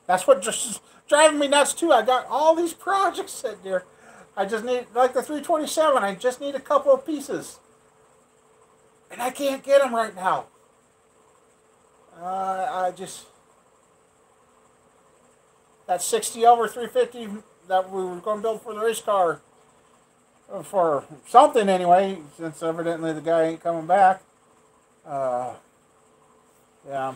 that's what just driving me nuts too. I got all these projects sitting there. I just need like the 327. I just need a couple of pieces, and I can't get them right now. I just that 60 over 350 that we were going to build for the race car for something anyway. Since evidently the guy ain't coming back. Uh, yeah.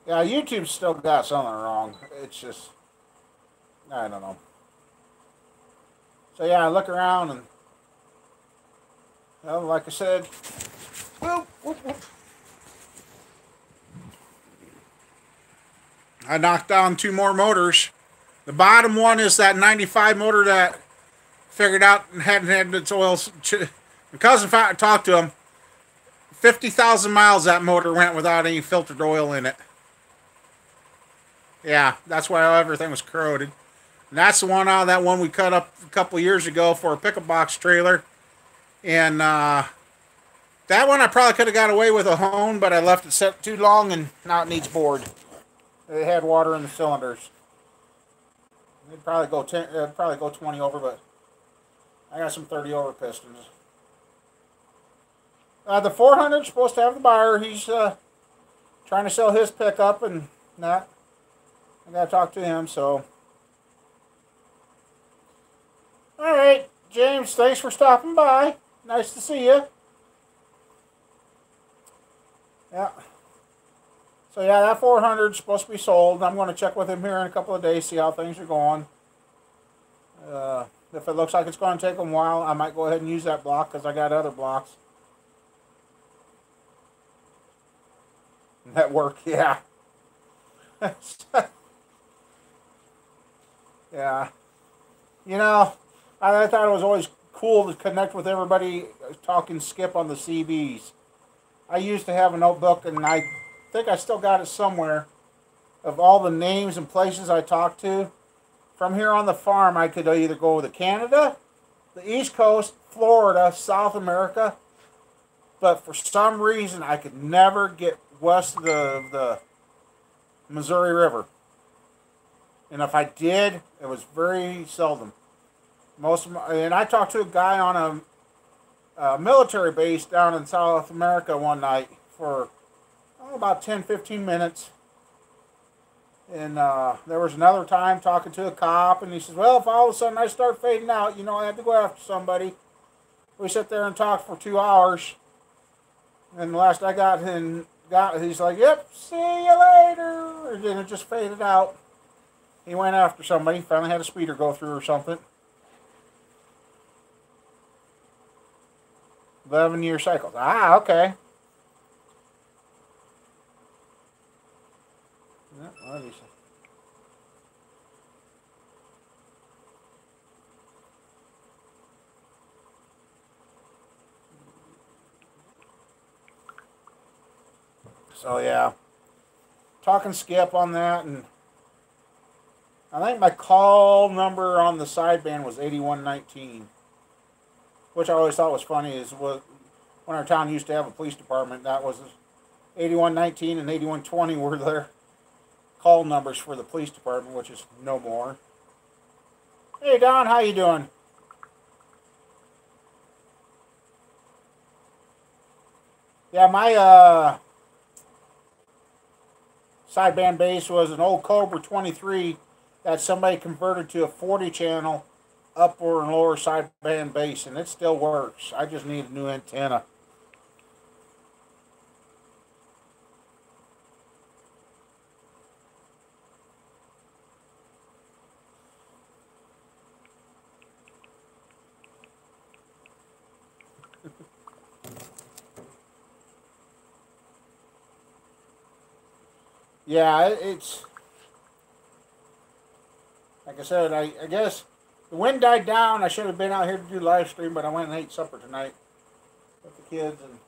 Yeah, YouTube's still got something wrong. It's just, I don't know. So yeah, I look around and, well, like I said, whoop, whoop, whoop. I knocked down two more motors. The bottom one is that 95 motor that figured out and hadn't had its oil. My cousin talked to him. 50,000 miles that motor went without any filtered oil in it. Yeah, that's why everything was corroded. And that's the one out of that one we cut up a couple years ago for a pickup box trailer. And that one I probably could have got away with a hone, but I left it set too long and now it needs board. It had water in the cylinders. It'd probably go 10, it'd probably go 20 over, but I got some 30 over pistons. The 400 is supposed to have the buyer. He's trying to sell his pickup and that. I gotta talk to him, so. Alright, James, thanks for stopping by. Nice to see you. Yeah. So yeah, that 400 is supposed to be sold. I'm going to check with him here in a couple of days, see how things are going. If it looks like it's going to take him a while, I might go ahead and use that block because I got other blocks. Network, yeah. Yeah. You know, I thought it was always cool to connect with everybody talking skip on the CBs. I used to have a notebook, and I think I still got it somewhere, of all the names and places I talked to. From here on the farm, I could either go to Canada, the East Coast, Florida, South America, but for some reason I could never get west of the Missouri River. And if I did, it was very seldom. And I talked to a guy on a military base down in South America one night for about 10-15 minutes. And there was another time talking to a cop, and he says, well, if all of a sudden I start fading out, you know, I have to go after somebody. We sit there and talk for 2 hours. And the last I he's like, yep, see you later. And then it just faded out. He went after somebody, finally had a speeder go through or something. 11-year cycles. Ah, okay. Yeah, well, so yeah, talking skip on that, and I think my call number on the sideband was 8119, which I always thought was funny. Is when our town used to have a police department, that was 8119 and 8120 were their call numbers for the police department, which is no more. Hey Don, how you doing? Yeah, my sideband bass was an old Cobra 23 that somebody converted to a 40 channel upper and lower sideband bass, and it still works. I just need a new antenna. Yeah, it's I said, I guess the wind died down. I should have been out here to do live stream, but I went and ate supper tonight with the kids, and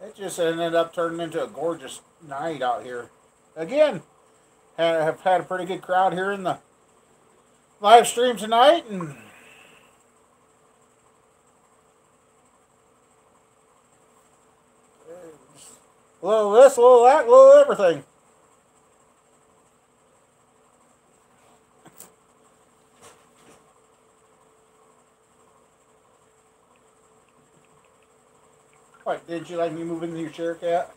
it just ended up turning into a gorgeous night out here. Again, have had a pretty good crowd here in the live stream tonight, and a little this, a little that, a little everything. What, did you like me moving your chair, Cat?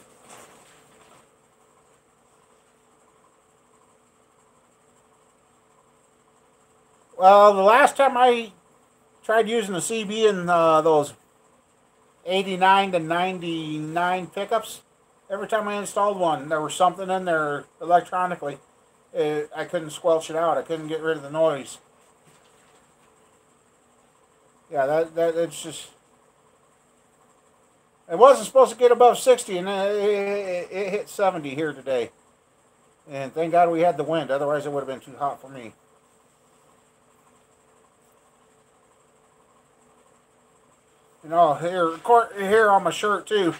Well, the last time I tried using the CB in those 89 to 99 pickups, every time I installed one, there was something in there electronically. I couldn't squelch it out. I couldn't get rid of the noise. Yeah, it's just... It wasn't supposed to get above 60, and it hit 70 here today. And thank God we had the wind, otherwise it would have been too hot for me. You know, here on my shirt too.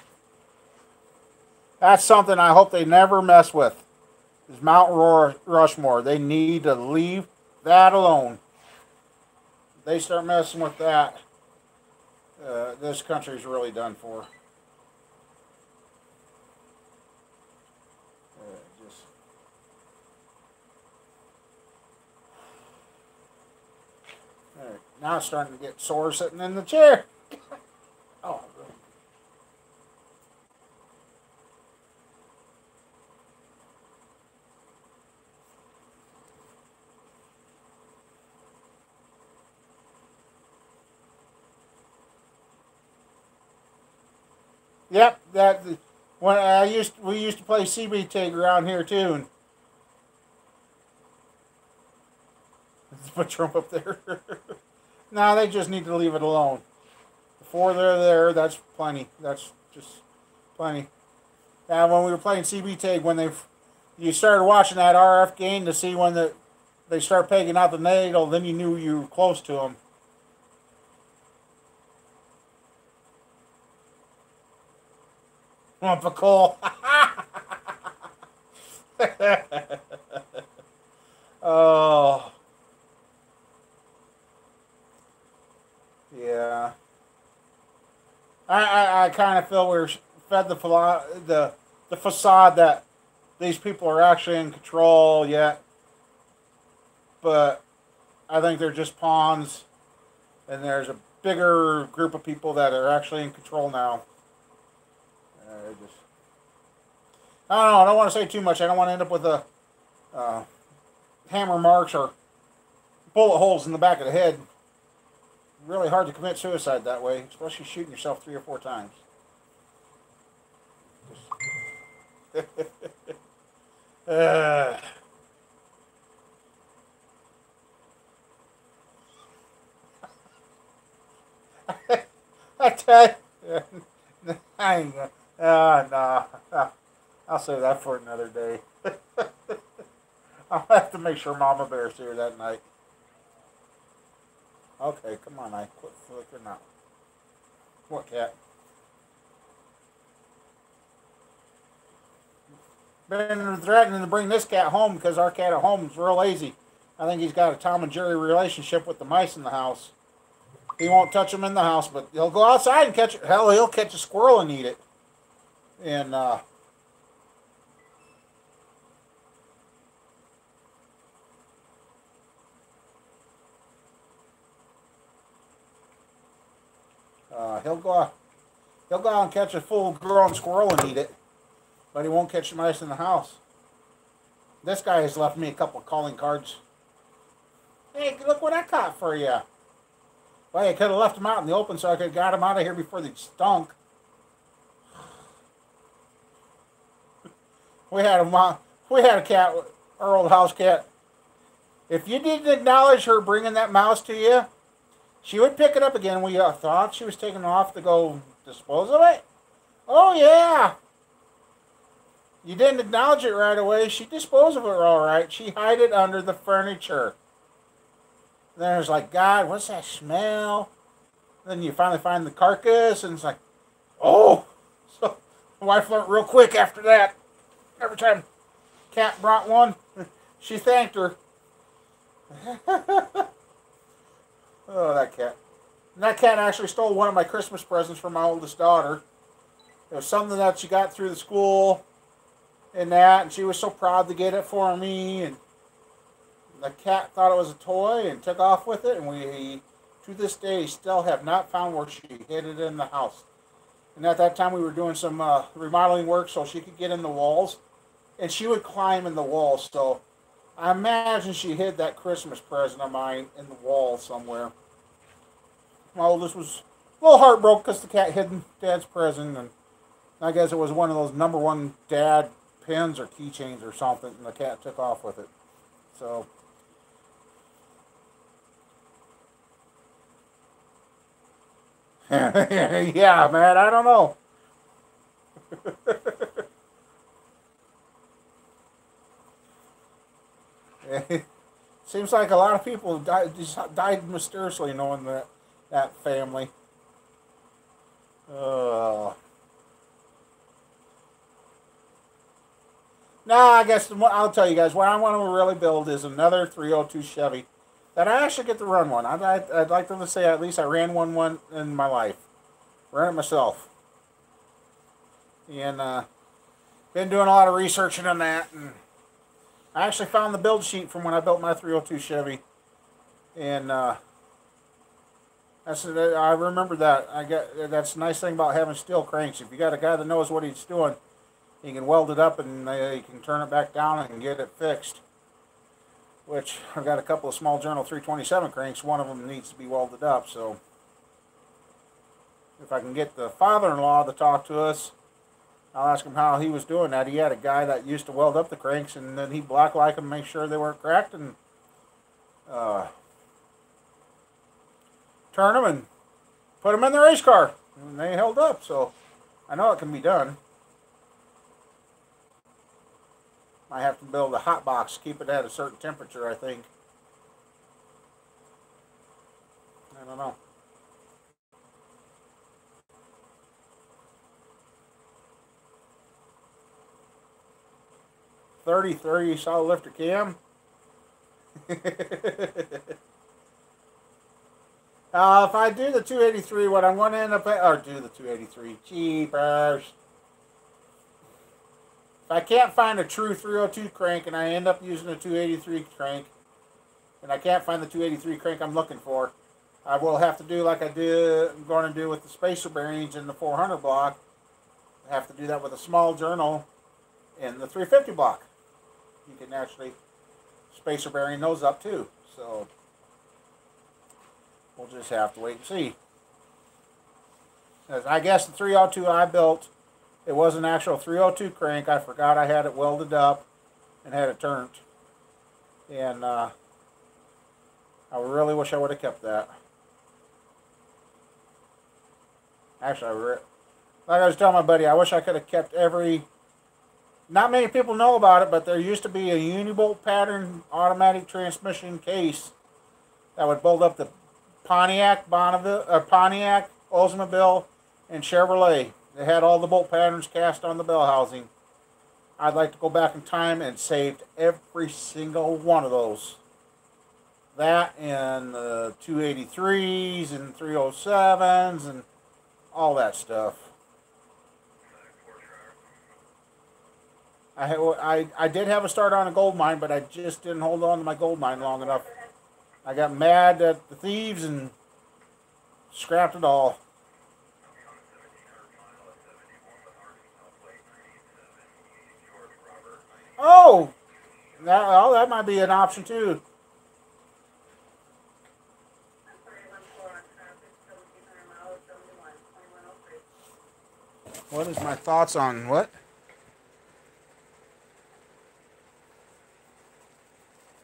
That's something I hope they never mess with. Is Mount Rushmore. They need to leave that alone. If they start messing with that, this country's really done for. Now it's starting to get sore sitting in the chair. Oh, really? Yep, we used to play CB tag around here too, and let's put Trump up there. No, they just need to leave it alone. Before they're there, that's plenty. That's just plenty. Now, when we were playing CB tag, when you started watching that RF gain to see when they start pegging out the needle, then you knew you were close to them. Lump of coal. Oh. Yeah. I kind of feel we're fed the facade that these people are actually in control yet. But I think they're just pawns. And there's a bigger group of people that are actually in control now. I don't know. I don't want to say too much. I don't want to end up with hammer marks or bullet holes in the back of the head. Really hard to commit suicide that way, especially shooting yourself 3 or 4 times. I tell you, I ain't gonna. No. I'll save that for another day. I'll have to make sure Mama Bear's here that night. Okay, come on, I quit flickering out. What, Cat? Been threatening to bring this cat home because our cat at home is real lazy. I think he's got a Tom and Jerry relationship with the mice in the house. He won't touch them in the house, but he'll go outside and catch it. Hell, he'll catch a squirrel and eat it. And, he'll go out and catch a full-grown squirrel and eat it, but he won't catch the mice in the house. This guy has left me a couple of calling cards. Hey, look what I caught for you. Well, I could have left them out in the open so I could have got them out of here before they stunk. We had a cat, our old house cat. If you didn't acknowledge her bringing that mouse to you, she would pick it up again. We thought she was taking off to go dispose of it. Oh, yeah. You didn't acknowledge it right away. She disposed of it all right. She hid it under the furniture. Then it's like, God, what's that smell? Then you finally find the carcass, and it's like, oh. So my wife learned real quick after that. Every time cat brought one, she thanked her. Oh, that cat. And that cat actually stole one of my Christmas presents from my oldest daughter. It was something that she got through the school and that, and she was so proud to get it for me. And the cat thought it was a toy and took off with it, and we, to this day, still have not found where she hid it in the house. And at that time, we were doing some remodeling work so she could get in the walls, and she would climb in the walls. So I imagine she hid that Christmas present of mine in the wall somewhere. My oldest was a little heartbroken because the cat hid Dad's present, and I guess it was one of those #1 Dad pins or keychains or something, and the cat took off with it. So, yeah, man, I don't know. Seems like a lot of people died mysteriously knowing that family. Uh, Nah, I guess I'll tell you guys what I want to really build is another 302 Chevy that I actually get to run one. I'd like them to say at least I ran one in my life. Ran it myself. And been doing a lot of researching on that. And I actually found the build sheet from when I built my 302 Chevy. And I remember that. That's the nice thing about having steel cranks. If you got a guy that knows what he's doing, he can weld it up and you can turn it back down and get it fixed. Which, I've got a couple of small Journal 327 cranks. One of them needs to be welded up, so if I can get the father-in-law to talk to us, I'll ask him how he was doing that. He had a guy that used to weld up the cranks, and then he'd blacklight them, make sure they weren't cracked, and turn them and put them in the race car. And they held up, so I know it can be done. I have to build a hot box, keep it at a certain temperature, I think. I don't know. $30 solid lifter cam. If I do the 283, what I'm going to end up at, or do the 283, cheapers. If I can't find a true 302 crank and I end up using a 283 crank, and I can't find the 283 crank I'm looking for, I will have to do like I'm going to do with the spacer bearings in the 400 block. I have to do that with a small journal in the 350 block. You can actually spacer bearing those up too. So we'll just have to wait and see. As I guess the 302 I built, it was an actual 302 crank. I forgot I had it welded up and had it turned. And I really wish I would have kept that. Actually, like I was telling my buddy, I wish I could have kept every... Not many people know about it, but there used to be a Unibolt pattern automatic transmission case that would bolt up the Pontiac, Pontiac, Oldsmobile, and Chevrolet. They had all the bolt patterns cast on the bell housing. I'd like to go back in time and saved every single one of those. That and the 283s and 307s and all that stuff. I did have a start on a gold mine, but I just didn't hold on to my gold mine long enough. I got mad at the thieves and scrapped it all. Oh, that might be an option too. What is my thoughts on what?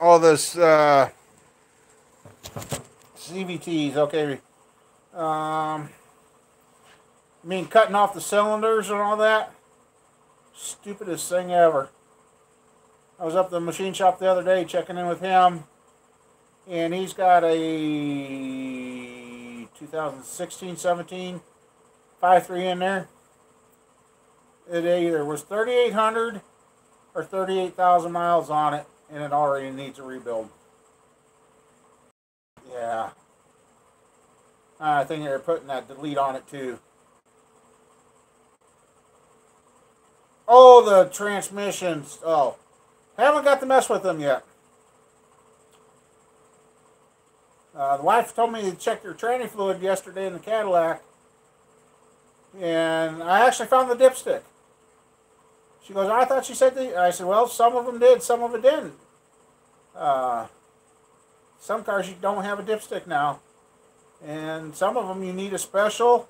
All this CVTs, okay. I mean, cutting off the cylinders and all that. Stupidest thing ever. I was up at the machine shop the other day checking in with him, and he's got a 2016-17 5.3 in there. It either was 3,800 or 38,000 miles on it, and it already needs a rebuild. Yeah. I think they're putting that delete on it too. Oh, the transmissions. Oh, haven't got to mess with them yet. The wife told me to check your tranny fluid yesterday in the Cadillac, and I actually found the dipstick. She goes, I thought she said that. I said, well, some of them did, some of it didn't. Some cars you don't have a dipstick now, and some of them you need a special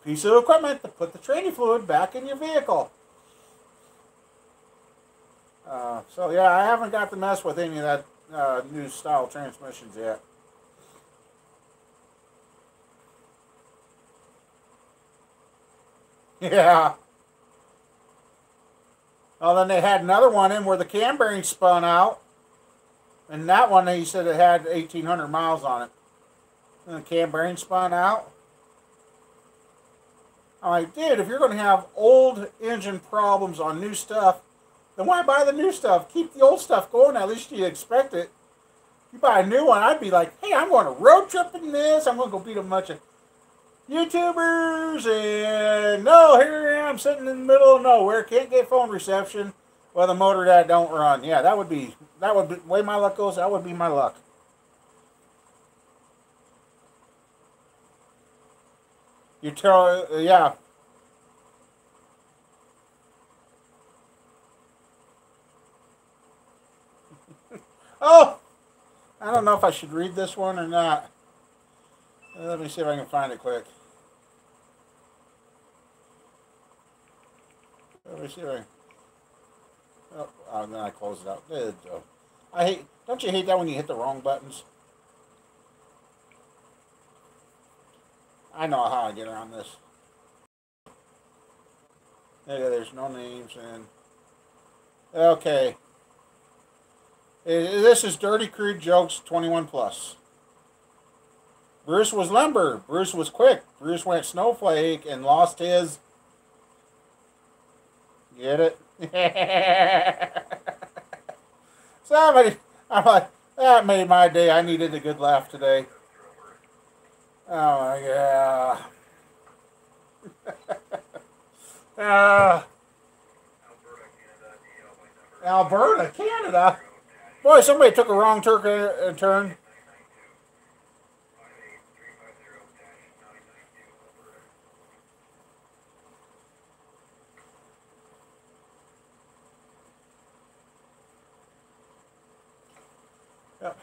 piece of equipment to put the tranny fluid back in your vehicle. So yeah, I haven't got to mess with any of that new style transmissions yet. Yeah. Well, then they had another one in where the cam bearing spun out, and that one he said it had 1,800 miles on it, and the cam bearing spun out. I'm like, dude, if you're going to have old engine problems on new stuff, then why buy the new stuff? Keep the old stuff going. At least you expect it. You buy a new one, I'd be like, hey, I'm going to road trip in this. I'm going to go beat a bunch of YouTubers, and no, here I am sitting in the middle of nowhere, can't get phone reception with a motor that don't run. Yeah, that would be the way my luck goes. That would be my luck. You tell, yeah. Oh, I don't know if I should read this one or not. Let me see if I can find it quick. Let me see if I can. Oh, then I close it out. There you go. Don't you hate that when you hit the wrong buttons? I know how I get around this. There's no names and okay. This is Dirty Crude Jokes 21 plus. Bruce was limber. Bruce was quick. Bruce went snowflake and lost his. Get it? Somebody, I'm like, that made my day. I needed a good laugh today. Oh my god. Alberta, Canada. Boy, somebody took a wrong turn. Yep.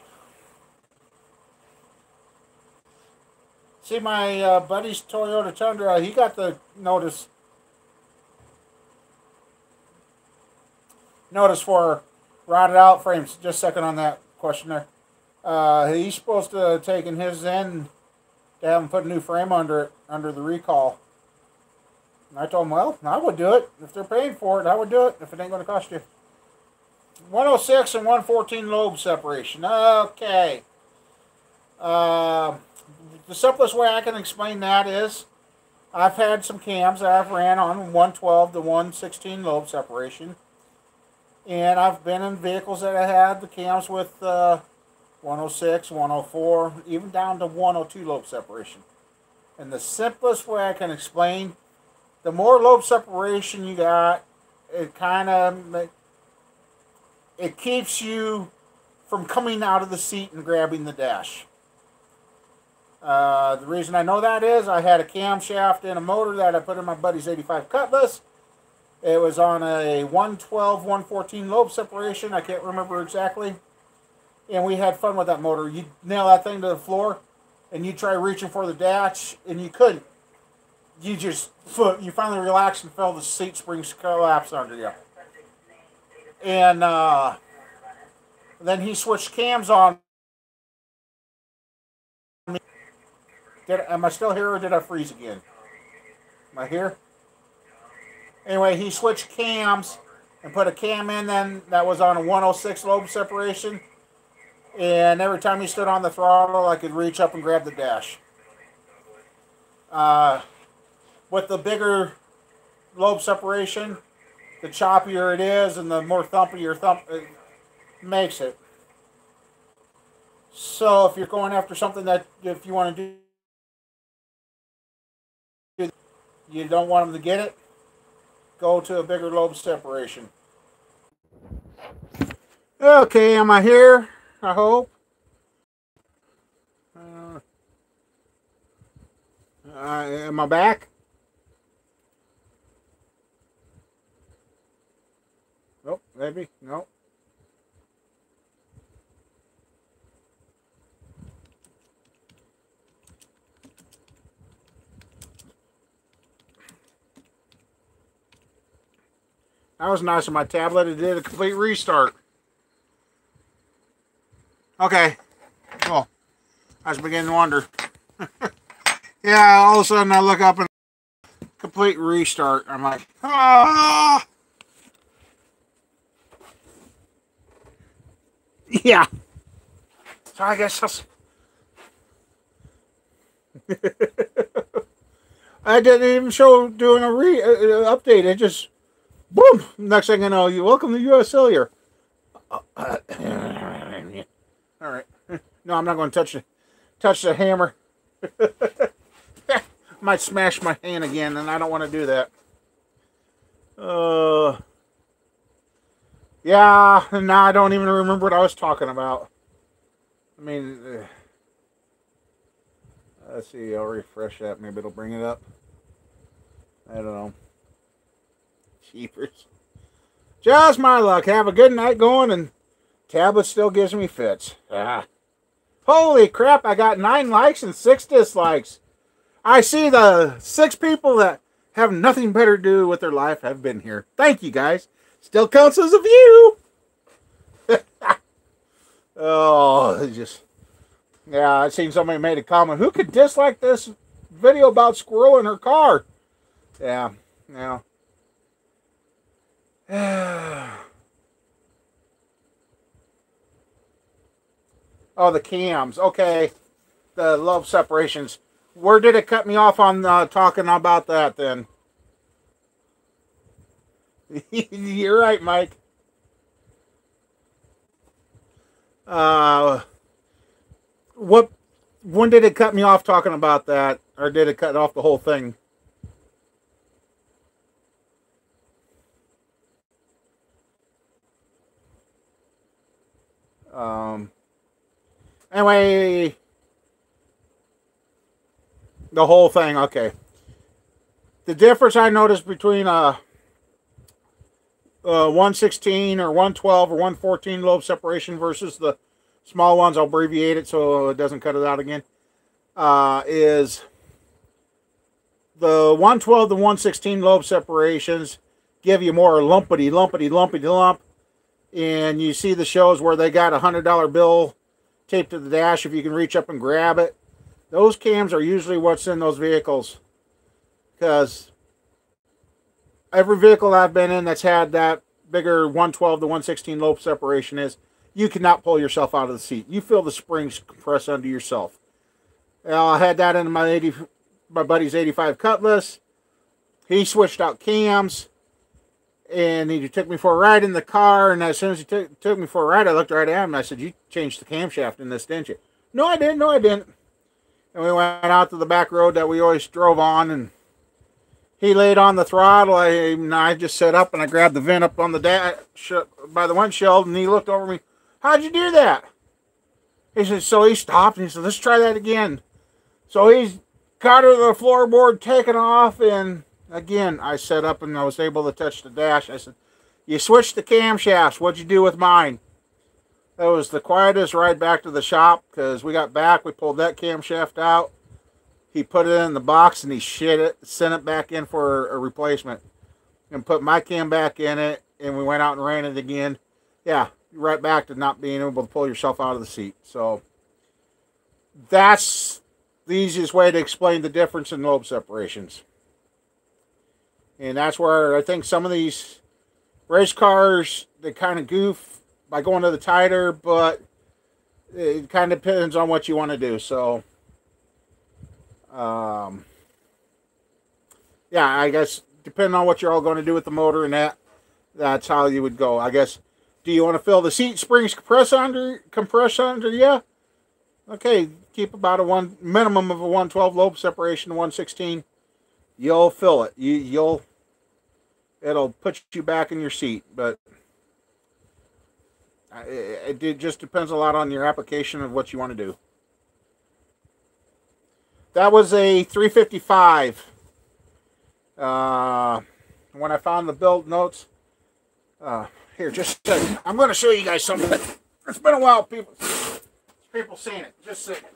See my buddy's Toyota Tundra, he got the notice for rotted out frames. Just a second on that question there. He's supposed to have taken his in to have him put a new frame under it, under the recall. And I told him, well, I would do it. If they're paying for it, I would do it if it ain't going to cost you. 106 and 114 lobe separation. Okay. The simplest way I can explain that is I've had some cams that I've ran on 112 to 116 lobe separation. And I've been in vehicles that I had the cams with 106, 104, even down to 102 lobe separation. And the simplest way I can explain, the more lobe separation you got, it keeps you from coming out of the seat and grabbing the dash. The reason I know that is I had a camshaft and a motor that I put in my buddy's 85 Cutlass. It was on a 112, 114 lobe separation. I can't remember exactly. And we had fun with that motor. You nail that thing to the floor, and you try reaching for the dash, and you couldn't. You finally relaxed and felt the seat springs collapse under you. And then he switched cams on. Am I still here, or did I freeze again? Am I here? Anyway, he switched cams and put a cam in then that was on a 106 lobe separation. And every time he stood on the throttle, I could reach up and grab the dash. With the bigger lobe separation, the choppier it is and the more thumpy your thump it makes it. So if you're going after something that if you want to do, you don't want them to get it, go to a bigger lobe separation. Okay, am I here? I hope. Am I back? Nope, maybe. Nope. That was nice on my tablet. It did a complete restart. Okay. Cool. I was beginning to wonder. Yeah, all of a sudden I look up and complete restart. I'm like, ah! Yeah. So I guess I didn't even show doing a update. It just, boom. Next thing I know, you welcome to US Cellular. All right. No, I'm not going to touch the hammer. Might smash my hand again, and I don't want to do that. Yeah, and now I don't even remember what I was talking about. I mean, let's see. I'll refresh that. Maybe it'll bring it up. I don't know. Cheapers. Just my luck. Have a good night going, and tablet still gives me fits. Holy crap, I got 9 likes and 6 dislikes. I see the 6 people that have nothing better to do with their life have been here. Thank you, guys. Still counts as a view. Oh, just... Yeah, I seen somebody made a comment. Who could dislike this video about squirrel in her car? Yeah, yeah. Oh, the cams. Okay. The love separations. Where did it cut me off on talking about that then? You're right, Mike. When did it cut me off talking about that? Or did it cut off the whole thing? Anyway, the whole thing, okay. The difference I noticed between 116 or 112 or 114 lobe separation versus the small ones, I'll abbreviate it so it doesn't cut it out again, is the 112 to 116 lobe separations give you more lumpity lump. And you see the shows where they got a $100 bill taped to the dash if you can reach up and grab it. Those cams are usually what's in those vehicles. Because every vehicle I've been in that's had that bigger 112 to 116 lobe separation is, you cannot pull yourself out of the seat. You feel the springs compress under yourself. I had that in my buddy's 85 Cutlass. He switched out cams. And he took me for a ride in the car, and as soon as he took me for a ride, I looked right at him, and I said, "You changed the camshaft in this, didn't you?" "No, I didn't. No, I didn't." And we went out to the back road that we always drove on, and he laid on the throttle. I just set up, and I grabbed the vent up on the dash by the windshield, and he looked over me. "How'd you do that?" He said, so he stopped, and he said, "Let's try that again." So he's got her to the floorboard, taking off, and again, I set up and I was able to touch the dash. I said, "You switched the camshafts. What'd you do with mine?" That was the quietest ride back to the shop because we got back. We pulled that camshaft out. He put it in the box and he sent it back in for a replacement. And put my cam back in it. And we went out and ran it again. Yeah, right back to not being able to pull yourself out of the seat. So that's the easiest way to explain the difference in lobe separations. And that's where I think some of these race cars, they kind of goof by going to the tighter, but it kind of depends on what you want to do. So, yeah, I guess depending on what you're all going to do with the motor and that's how you would go. I guess, do you want to fill the seat springs compress under? Yeah. Okay, keep about a minimum of a 112 lobe separation to 116. You'll fill it. It'll put you back in your seat, but it just depends a lot on your application of what you want to do. That was a 355. When I found the build notes, here, just a second. I'm going to show you guys something. It's been a while, people seen it. Just a second.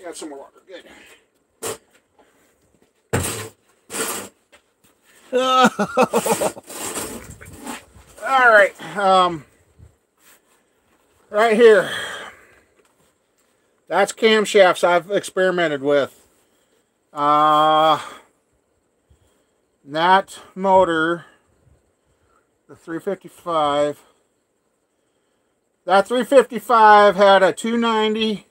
Got some more water. Good. All right. Right here. That's camshafts I've experimented with. That motor, the 355. That 355 had a 290.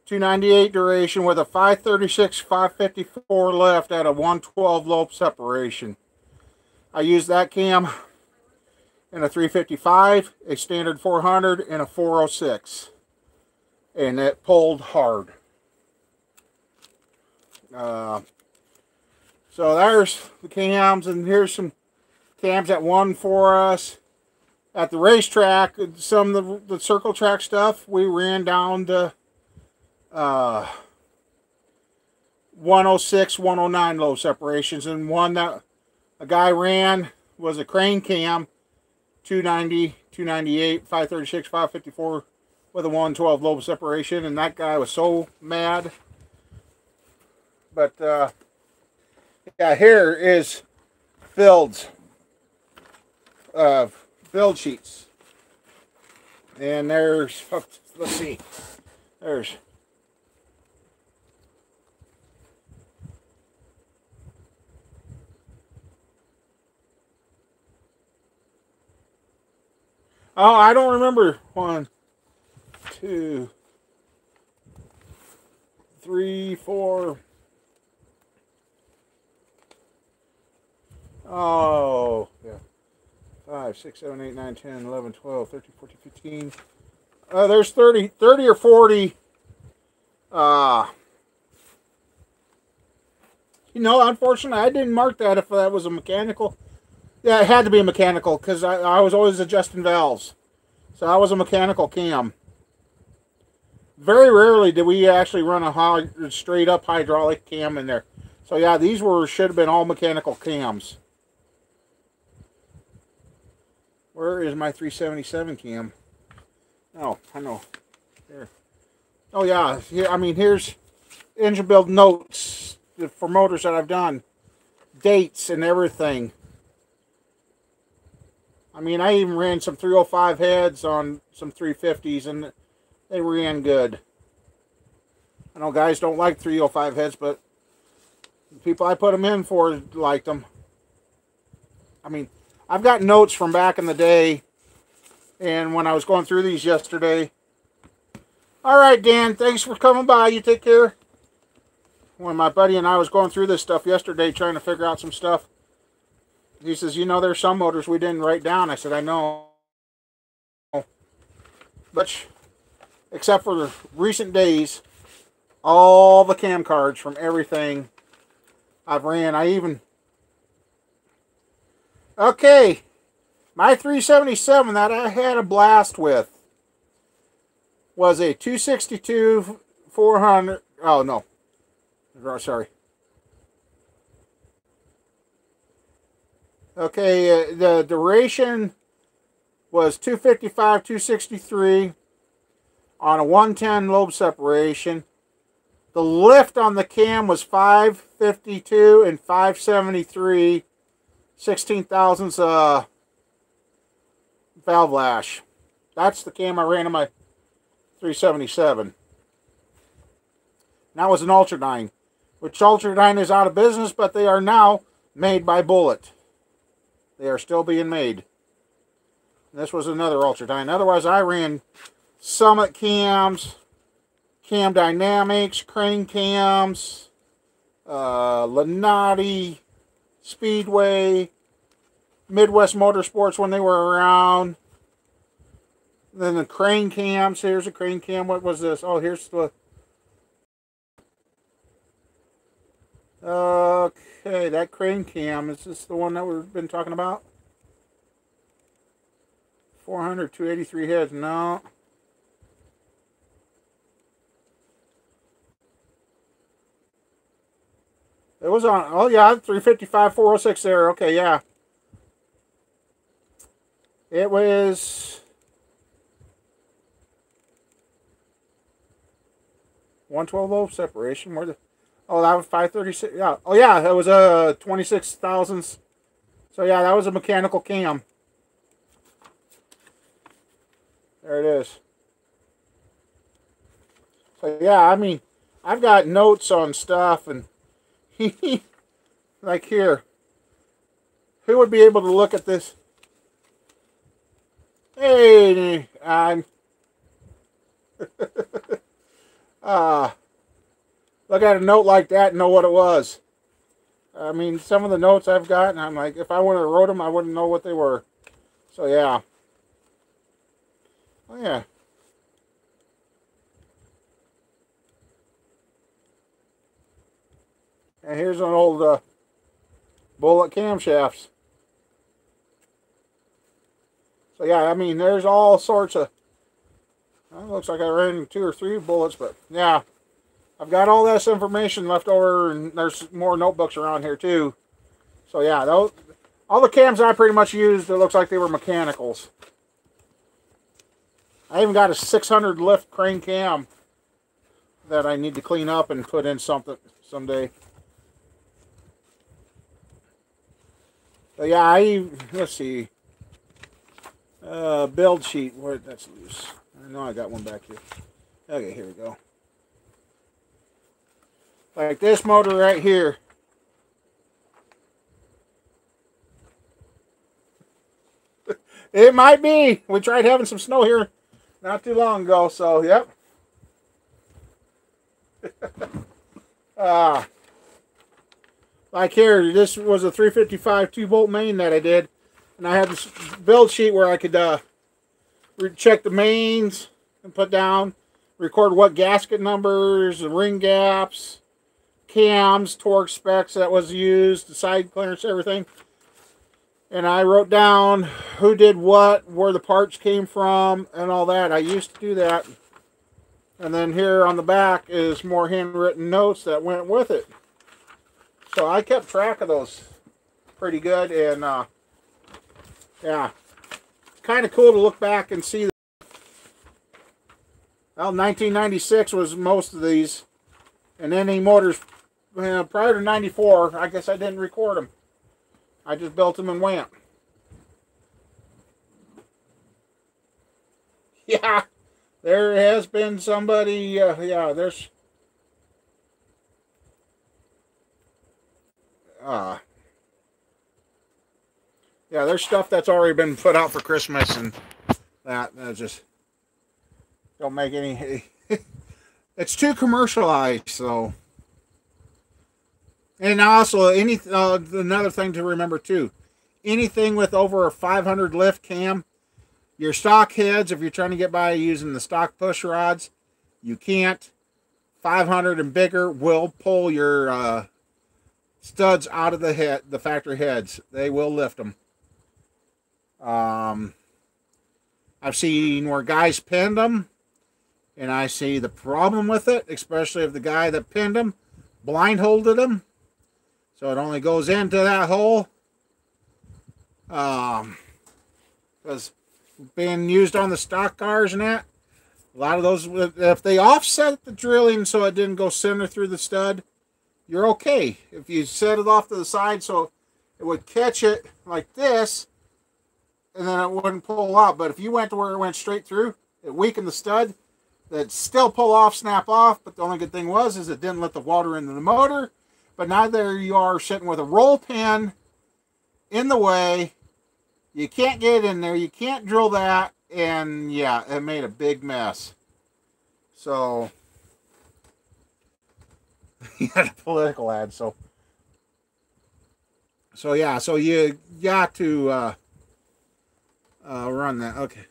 298 duration with a 536, 554 left at a 112 lobe separation. I used that cam in a 355, a standard 400, and a 406. And it pulled hard. So there's the cams, and here's some cams that won for us. At the racetrack, some of the circle track stuff, we ran down to 106, 109 low separations, and one that a guy ran was a crane cam, 290, 298, 536, 554 with a 112 low separation, and that guy was so mad. But yeah, here is build sheets, and there's, let's see, there's oh, I don't remember. 1, 2, 3, 4. Oh, yeah. 5, 6, 7, 8, 9, 10, 11, 12, 13, 14, 15. There's 30 or 40. Unfortunately, I didn't mark that if that was a mechanical. Yeah, it had to be a mechanical because I was always adjusting valves. So that was a mechanical cam. Very rarely did we actually run a straight up hydraulic cam in there. So yeah, these should have been all mechanical cams. Where is my 377 cam? Oh, I know. Here. Oh yeah, here's engine build notes for motors that I've done. Dates and everything. I even ran some 305 heads on some 350s, and they ran good. I know guys don't like 305 heads, but the people I put them in for liked them. I've got notes from back in the day, and when I was going through these yesterday. All right, Dan, thanks for coming by. You take care. When my buddy and I was going through this stuff yesterday, trying to figure out some stuff, he says, there's some motors we didn't write down. I said, I know. But except for the recent days, all the cam cards from everything I've ran. Okay. My 377 that I had a blast with was a 262 400. Oh, no. Sorry. Okay, the duration was 255, 263 on a 110 lobe separation. The lift on the cam was 552 and 573 16 thousandths valve lash. That's the cam I ran on my 377. That was an Ultradyne, which Ultradyne is out of business, but they are now made by Bullet. They are still being made. This was another Ultradyne. Otherwise, I ran Summit cams, Cam Dynamics, Crane cams, Lenati, Speedway, Midwest Motorsports when they were around. Then the Crane cams. Here's a Crane cam. What was this? Oh, here's the... Okay, that Crane cam. Is this the one that we've been talking about? 400, 283 heads. No. It was on... Oh, yeah, 355, 406 there. Okay, yeah. It was... 112 separation. Where the... Oh, that was 536. Yeah. Oh, yeah, that was a 26 thousandths. So, yeah, that was a mechanical cam. There it is. So, yeah, I mean, I've got notes on stuff, and like here. Who would be able to look at this? Hey, I'm... look at a note like that and know what it was. I mean, some of the notes I've gotten, I'm like, if I wouldn't have wrote them, I wouldn't know what they were. So, yeah. Oh, yeah. And here's an old Bullet camshafts. So, yeah, I mean, there's all sorts of... Well, looks like I ran 2 or 3 bullets, but, yeah. I've got all this information left over, and there's more notebooks around here too. So yeah, those, all the cams I pretty much used, it looks like they were mechanicals. I even got a 600 lift Crane cam that I need to clean up and put in something someday. But yeah, let's see. Build sheet, where that's loose. I know I got one back here. Okay, here we go. Like this motor right here. It might be. We tried having some snow here not too long ago, so yep. Like here, this was a 355 2-bolt main that I did. And I had this build sheet where I could check the mains and put down, record what gasket numbers, the ring gaps, cams, torque specs that was used, the side clearance, everything. And I wrote down who did what, where the parts came from, and all that. I used to do that. And then here on the back is more handwritten notes that went with it. So I kept track of those pretty good. And yeah, it's kind of cool to look back and see. Well, 1996 was most of these. And any motors prior to 94, I guess I didn't record them. I just built them and went. Yeah, there has been somebody, yeah, there's... yeah, there's stuff that's already been put out for Christmas, and that just don't make any... It's too commercialized, so... And also, another thing to remember too, anything with over a 500 lift cam, your stock heads, if you're trying to get by using the stock push rods, you can't. 500 and bigger will pull your studs out of the factory heads. They will lift them. I've seen where guys pinned them, and I see the problem with it, especially if the guy that pinned them blindfolded them. So it only goes into that hole. Because being used on the stock cars and that, A lot of those, if they offset the drilling so it didn't go center through the stud, you're okay. If you set it off to the side so it would catch it like this, and then it wouldn't pull out. But if you went to where it went straight through, it weakened the stud. That'd still pull off, snap off, but the only good thing is it didn't let the water into the motor. But now there you are sitting with a roll pin in the way. You can't get in there. You can't drill that. And yeah, it made a big mess. So, he had a political ad. So yeah, so you got to run that. Okay.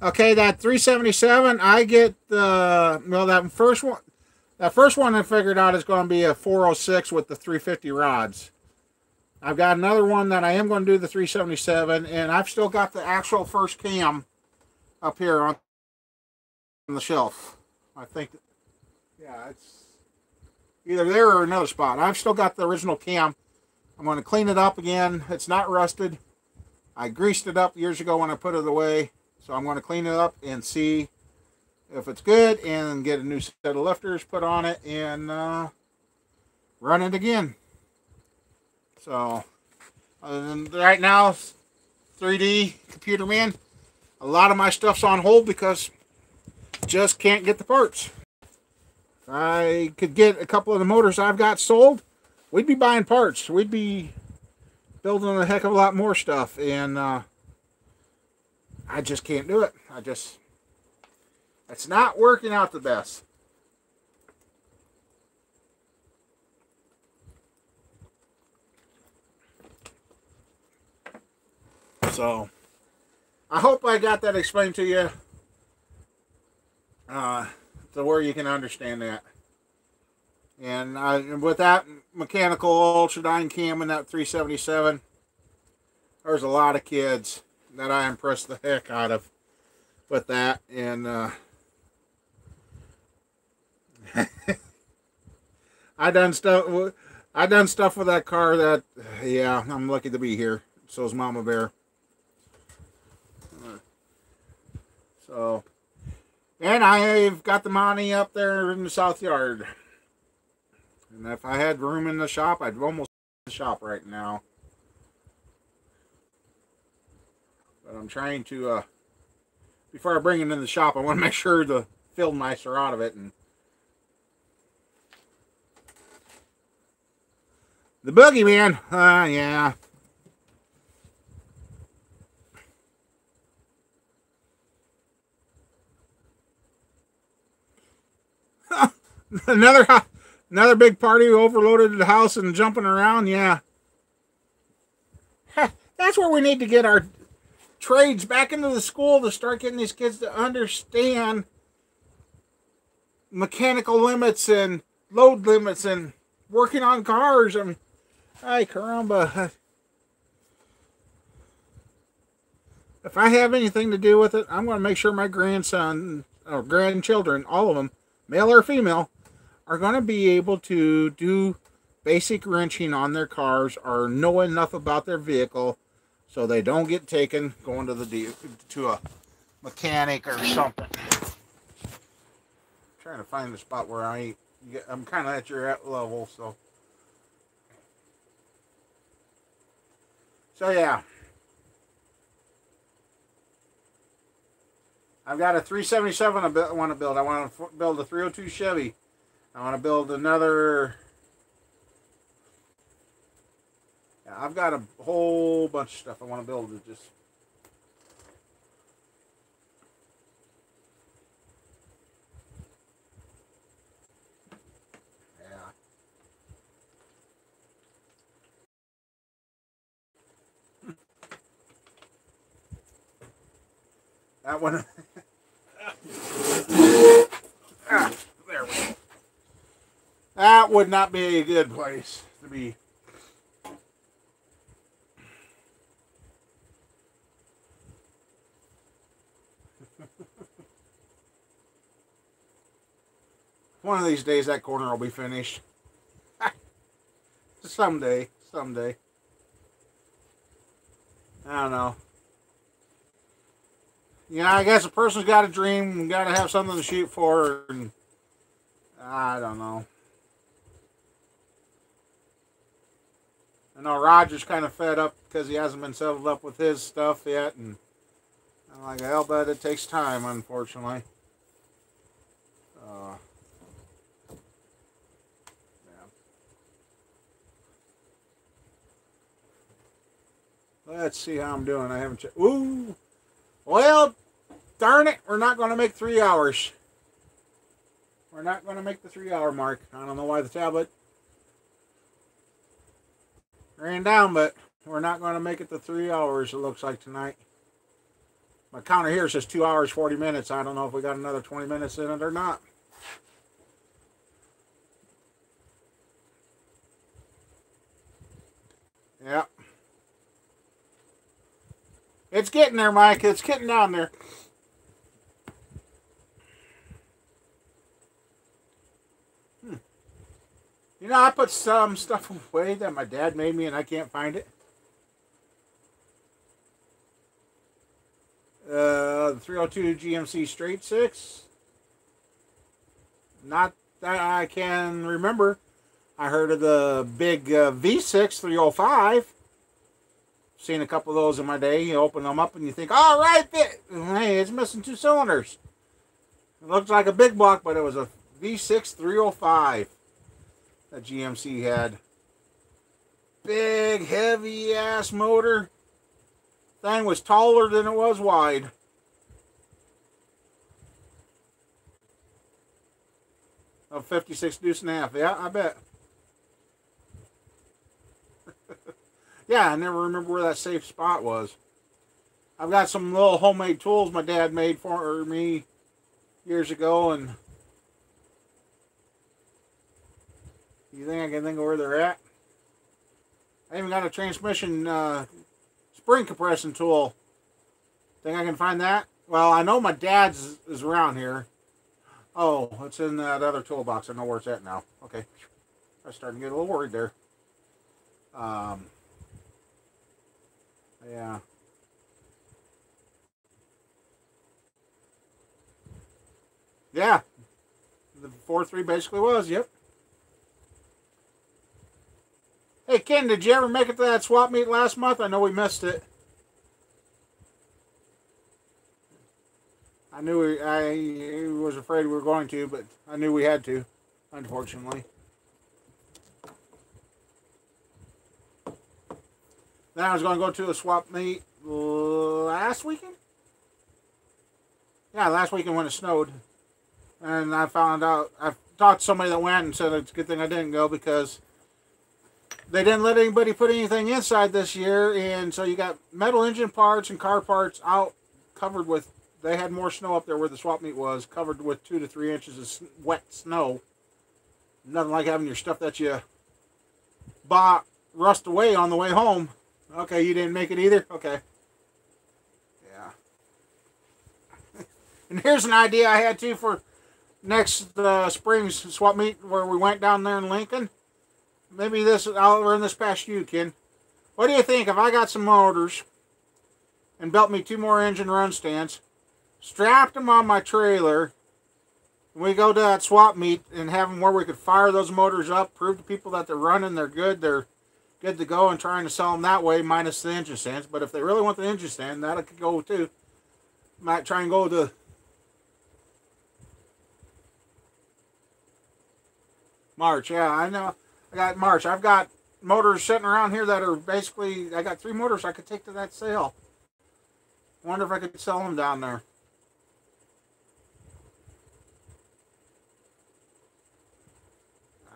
Okay, that 377, I get the, well, that first one I figured out is going to be a 406 with the 350 rods. I've got another one that I am going to do the 377, and I've still got the actual first cam up here on the shelf. I think, yeah, it's either there or another spot. I've still got the original cam. I'm going to clean it up again. It's not rusted. I greased it up years ago when I put it away. So I'm going to clean it up and see if it's good and get a new set of lifters put on it and run it again. So, other than right now, 3D Computer Man, a lot of my stuff's on hold because just can't get the parts. If I could get a couple of the motors I've got sold, we'd be buying parts. We'd be building a heck of a lot more stuff, and I just can't do it. It's not working out the best. So, I hope I got that explained to you to where you can understand that. And with that mechanical Ultradyne cam and that 377, there's a lot of kids that I impressed the heck out of with that. And I done stuff with that car that, yeah, I'm lucky to be here. So's Mama Bear. So, and I've got the money up there in the south yard. And if I had room in the shop, I'd almost in the shop right now. But I'm trying to, before I bring it in the shop, I want to make sure the field mice are out of it. And the boogeyman, yeah. Another big party who overloaded the house and jumping around, yeah. That's where we need to get our trades back into the school to start getting these kids to understand mechanical limits and load limits and working on cars. I mean, ay caramba. If I have anything to do with it, I'm going to make sure my grandson or grandchildren, all of them, male or female, are going to be able to do basic wrenching on their cars or know enough about their vehicle so they don't get taken going to a mechanic or something. I'm trying to find the spot where I'm kind of at your level, so yeah. I've got a 377 I want to build. I want to build a 302 Chevy. I want to build another. Yeah, I've got a whole bunch of stuff I want to build. To just. Yeah. That one. There we go. That would not be a good place to be. One of these days that corner will be finished. Someday. I don't know. Yeah, I guess a person's got a dream, got to have something to shoot for, and I don't know. I know Roger's kind of fed up because he hasn't been settled up with his stuff yet, and I'm like, hell, but it takes time, unfortunately. Uh, yeah. Let's see how I'm doing. I haven't checked. Ooh! Well, darn it, we're not going to make 3 hours. We're not going to make the 3-hour mark. I don't know why the tablet ran down, but we're not going to make it to 3 hours, it looks like, tonight. My counter here says 2 hours, 40 minutes. I don't know if we got another 20 minutes in it or not. Yeah. It's getting there, Mike. It's getting down there. You know, I put some stuff away that my dad made me and I can't find it. The 302 GMC Straight 6. Not that I can remember. I heard of the big V6 305. Seen a couple of those in my day. You open them up and you think, all right, hey, it's missing 2 cylinders. It looks like a big block, but it was a V6 305 that GMC had. Big, heavy ass motor. Thing was taller than it was wide. A 56 deuce and a half. Yeah, I bet. Yeah, I never remember where that safe spot was. I've got some little homemade tools my dad made for me years ago, and you think I can think of where they're at? I even got a transmission spring compression tool. Think I can find that? Well, I know my dad's is around here. Oh, it's in that other toolbox. I know where it's at now. Okay. I was starting to get a little worried there. Yeah. Yeah. The 4.3 basically was, yep. Hey, Ken, did you ever make it to that swap meet last month? I know we missed it. I was afraid we were going to, but I knew we had to, unfortunately. Then I was going to go to a swap meet last weekend? Yeah, last weekend when it snowed. And I found out, I talked to somebody that went and said it's a good thing I didn't go because they didn't let anybody put anything inside this year. And so you got metal engine parts and car parts out covered with, they had more snow up there where the swap meet was, covered with 2 to 3 inches of wet snow. Nothing like having your stuff that you bought rust away on the way home. Okay, you didn't make it either? Okay. Yeah. And here's an idea I had too for next spring's swap meet where we went down there in Lincoln. Maybe I'll run this past you, Ken. What do you think if I got some motors and built me 2 more engine run stands, strapped them on my trailer, and we go to that swap meet and have them where we could fire those motors up, prove to people that they're running, they're good to go, and trying to sell them that way minus the engine stands. But if they really want the engine stand, that could go too. Might try and go to March. Yeah, I know. I got March. I've got motors sitting around here that are basically, I got 3 motors I could take to that sale. Wonder if I could sell them down there.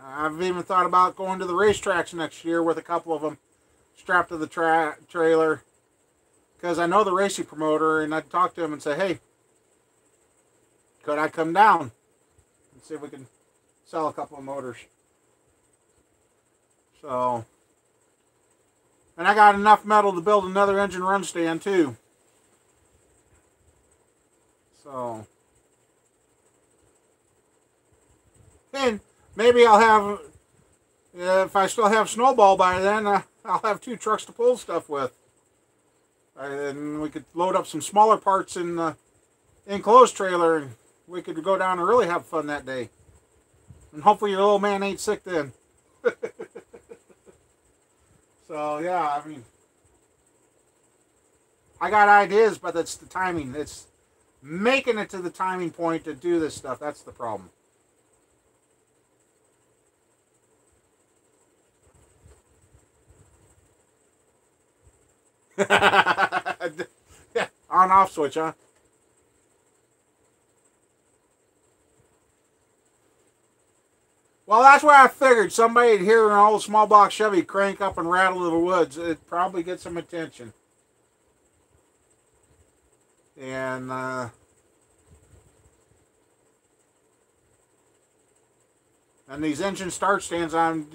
I've even thought about going to the racetracks next year with a couple of them strapped to the trailer. Because I know the racing promoter, and I'd talk to him and say, hey, could I come down and see if we can sell a couple of motors? So, and I got enough metal to build another engine run stand too. So, and maybe I'll have, if I still have Snowball by then, I'll have 2 trucks to pull stuff with. And we could load up some smaller parts in the enclosed trailer, and we could go down and really have fun that day. And hopefully your little man ain't sick then. So yeah, I mean, I got ideas, but it's the timing. It's making it to the timing point to do this stuff. That's the problem. On off switch, huh? Well, that's what I figured. Somebody'd hear an old small block Chevy crank up and rattle to the woods. It'd probably get some attention. And these engine start stands I'm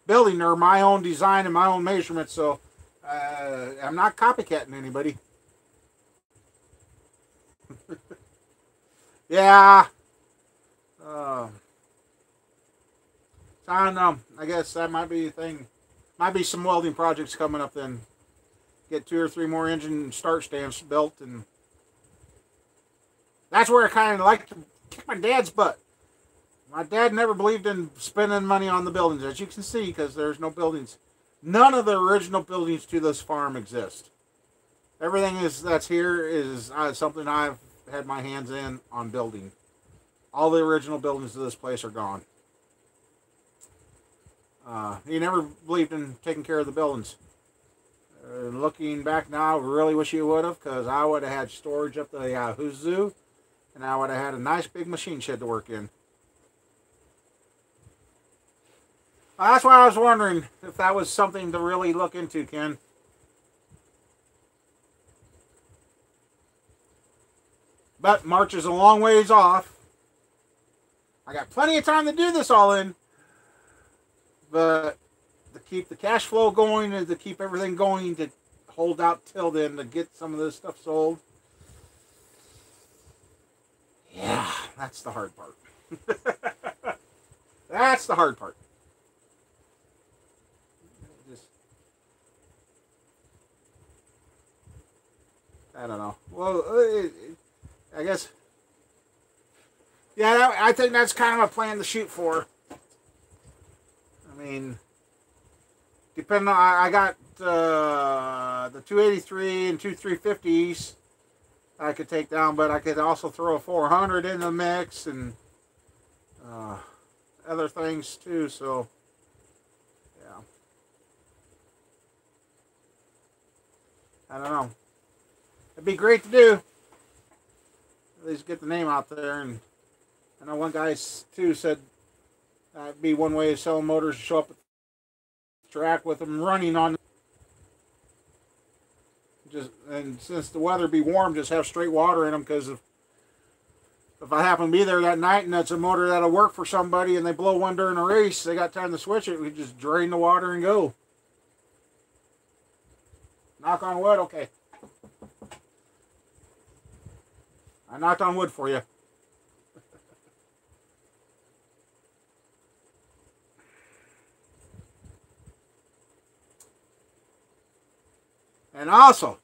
building are my own design and my own measurements, so I'm not copycatting anybody. Yeah. I don't know. I guess that might be a thing. Might be some welding projects coming up then. Get 2 or 3 more engine start stands built, and that's where I kind of like to kick my dad's butt. My dad never believed in spending money on the buildings, as you can see, because there's no buildings. None of the original buildings to this farm exist. Everything that's here is something I've had my hands in on building. All the original buildings of this place are gone. He never believed in taking care of the buildings. Looking back now, I really wish he would have, because I would have had storage up the Whoozu, and I would have had a nice big machine shed to work in. That's why I was wondering if that was something to really look into, Ken. But March is a long ways off. I got plenty of time to do this all in. But to keep the cash flow going and to keep everything going, to hold out till then to get some of this stuff sold. Yeah, that's the hard part. That's the hard part. I don't know. Well, I guess. Yeah, I think that's kind of a plan to shoot for. I mean, depending on, I got the 283 and 2 350s I could take down, but I could also throw a 400 in the mix and other things too. So, yeah, I don't know. It'd be great to do. At least get the name out there. And I know one guy too said that'd be one way to sell motors, to show up at the track with them running on. And since the weather be warm, just have straight water in them, because if I happen to be there that night and that's a motor that'll work for somebody and they blow one during a race, they got time to switch it, we just drain the water and go. Knock on wood, okay. I knocked on wood for you. And also,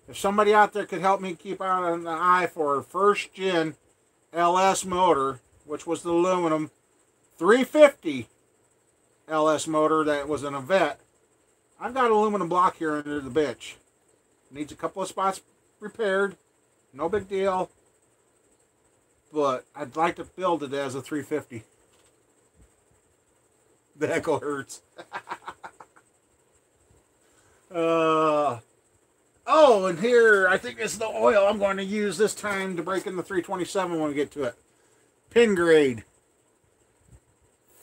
if somebody out there could help me keep out an eye for a first gen LS motor, which was the aluminum 350 LS motor that was an Avette, I've got an aluminum block here under the bench. Needs a couple of spots repaired. No big deal. But I'd like to build it as a 350. The echo hurts. Oh, and here, I think it's the oil I'm going to use this time to break in the 327 when we get to it. Pin grade.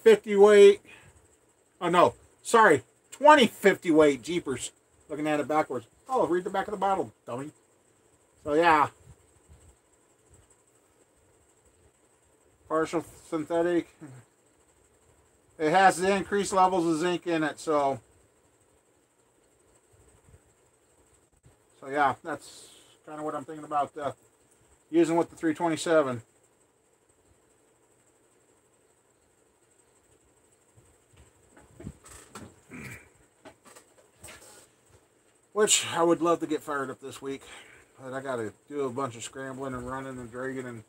50 weight. Oh, no. Sorry. 2050 weight. Jeepers. Looking at it backwards. Oh, read the back of the bottle, dummy. So, yeah. Partial synthetic. It has the increased levels of zinc in it, so yeah, that's kind of what I'm thinking about using with the 327. Which I would love to get fired up this week. and I got to do a bunch of scrambling and running and dragging and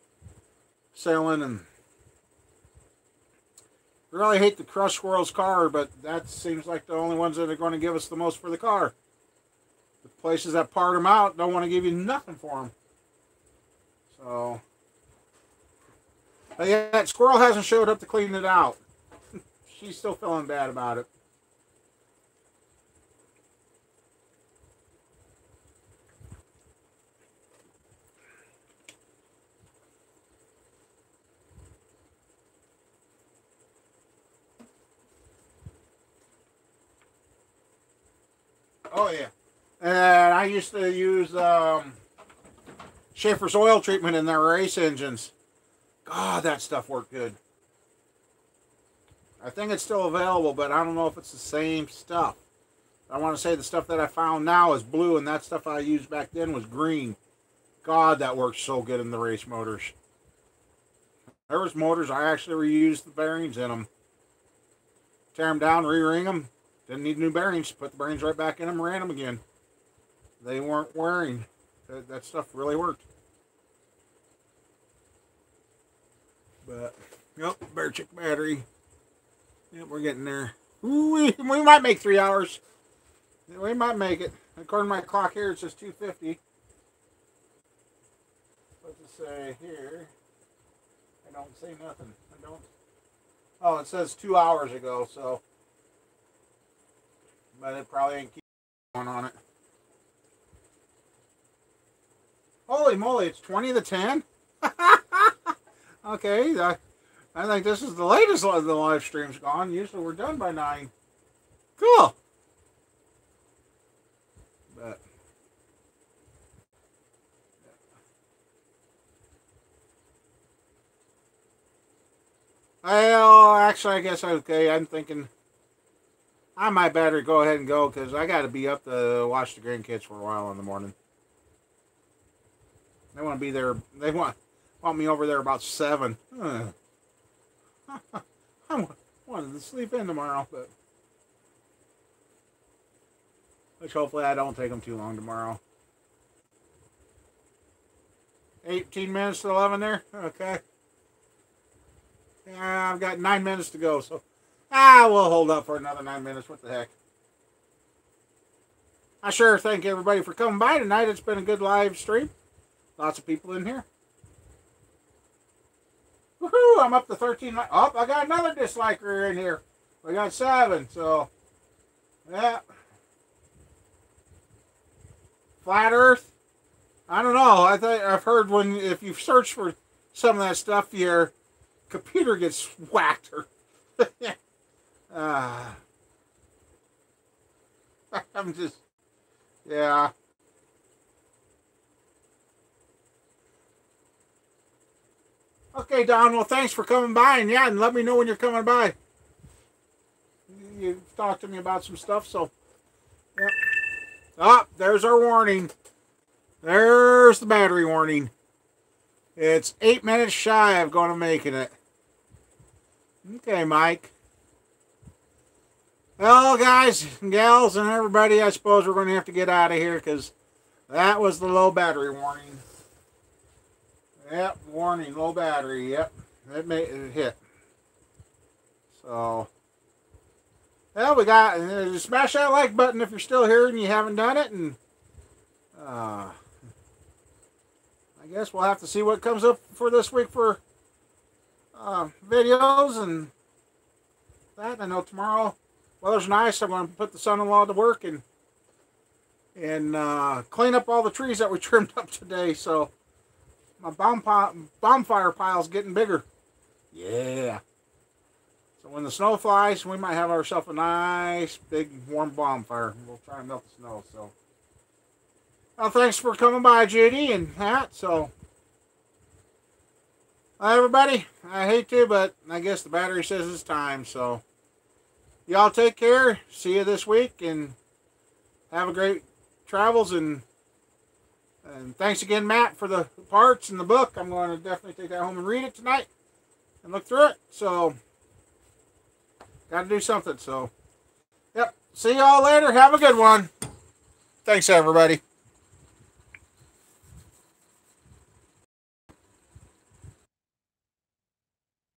sailing, and I really hate the Crush Squirrels car, but that seems like the only ones that are going to give us the most for the car. The places that part them out don't want to give you nothing for them. So, but yeah, that squirrel hasn't showed up to clean it out. She's still feeling bad about it. Oh yeah, and I used to use Schaefer's oil treatment in their race engines. God, that stuff worked good. I think it's still available, but I don't know if it's the same stuff. I want to say the stuff that I found now is blue, and that stuff I used back then was green. God, that works so good in the race motors. There was motors I actually reused the bearings in them. Tear them down, re-ring them. Didn't need new bearings. Put the bearings right back in them, ran them again. They weren't wearing. That stuff really worked. But, yep, Bear Chick battery. Yep, we're getting there. Ooh, we might make 3 hours. We might make it. According to my clock here, it says 2:50. What's it say here? I don't say nothing. I don't. Oh, it says 2 hours ago, so. But it probably ain't keep going on it. Holy moly, it's 20 to 10? Okay, I think this is the latest of the live stream's gone. Usually we're done by 9. Cool. But well, actually, I guess okay. I'm thinking I might better go ahead and go because I got to be up to watch the grandkids for a while in the morning. They want to be there. They want me over there about 7. I wanted to sleep in tomorrow, but which hopefully I don't take them too long tomorrow. 18 minutes to 11 there? Okay. Yeah, I've got 9 minutes to go, so we'll hold up for another 9 minutes. What the heck? I sure thank everybody for coming by tonight. It's been a good live stream. Lots of people in here. Woohoo! I'm up to 13. Oh, I got another disliker in here. We got 7, so yeah. Flat Earth? I don't know. I've heard if you search for some of that stuff, your computer gets whacked. I'm just, yeah. Okay, Don. Well, thanks for coming by, and let me know when you're coming by. You talked to me about some stuff, so yeah. Ah, there's our warning. There's the battery warning. It's 8 minutes shy of going to making it. Okay, Mike. Well, guys and gals and everybody, I suppose we're going to have to get out of here because that was the low battery warning. Yep, warning, low battery. Yep, it hit. So, well, we got smash that like button if you're still here and you haven't done it, and I guess we'll have to see what comes up for this week for videos and that. I know tomorrow weather's nice. I'm going to put the son-in-law to work and clean up all the trees that we trimmed up today. So my bonfire pile's getting bigger. Yeah. So when the snow flies, we might have ourselves a nice big warm bonfire. We'll try and melt the snow. So, well, thanks for coming by, Judy, and that. So, everybody, I hate to, but I guess the battery says it's time. So, y'all take care. See you this week, and have a great travels. And thanks again, Matt, for the parts and the book. I'm going to definitely take that home and read it tonight and look through it. So, got to do something. So, yep. See y'all later. Have a good one. Thanks, everybody.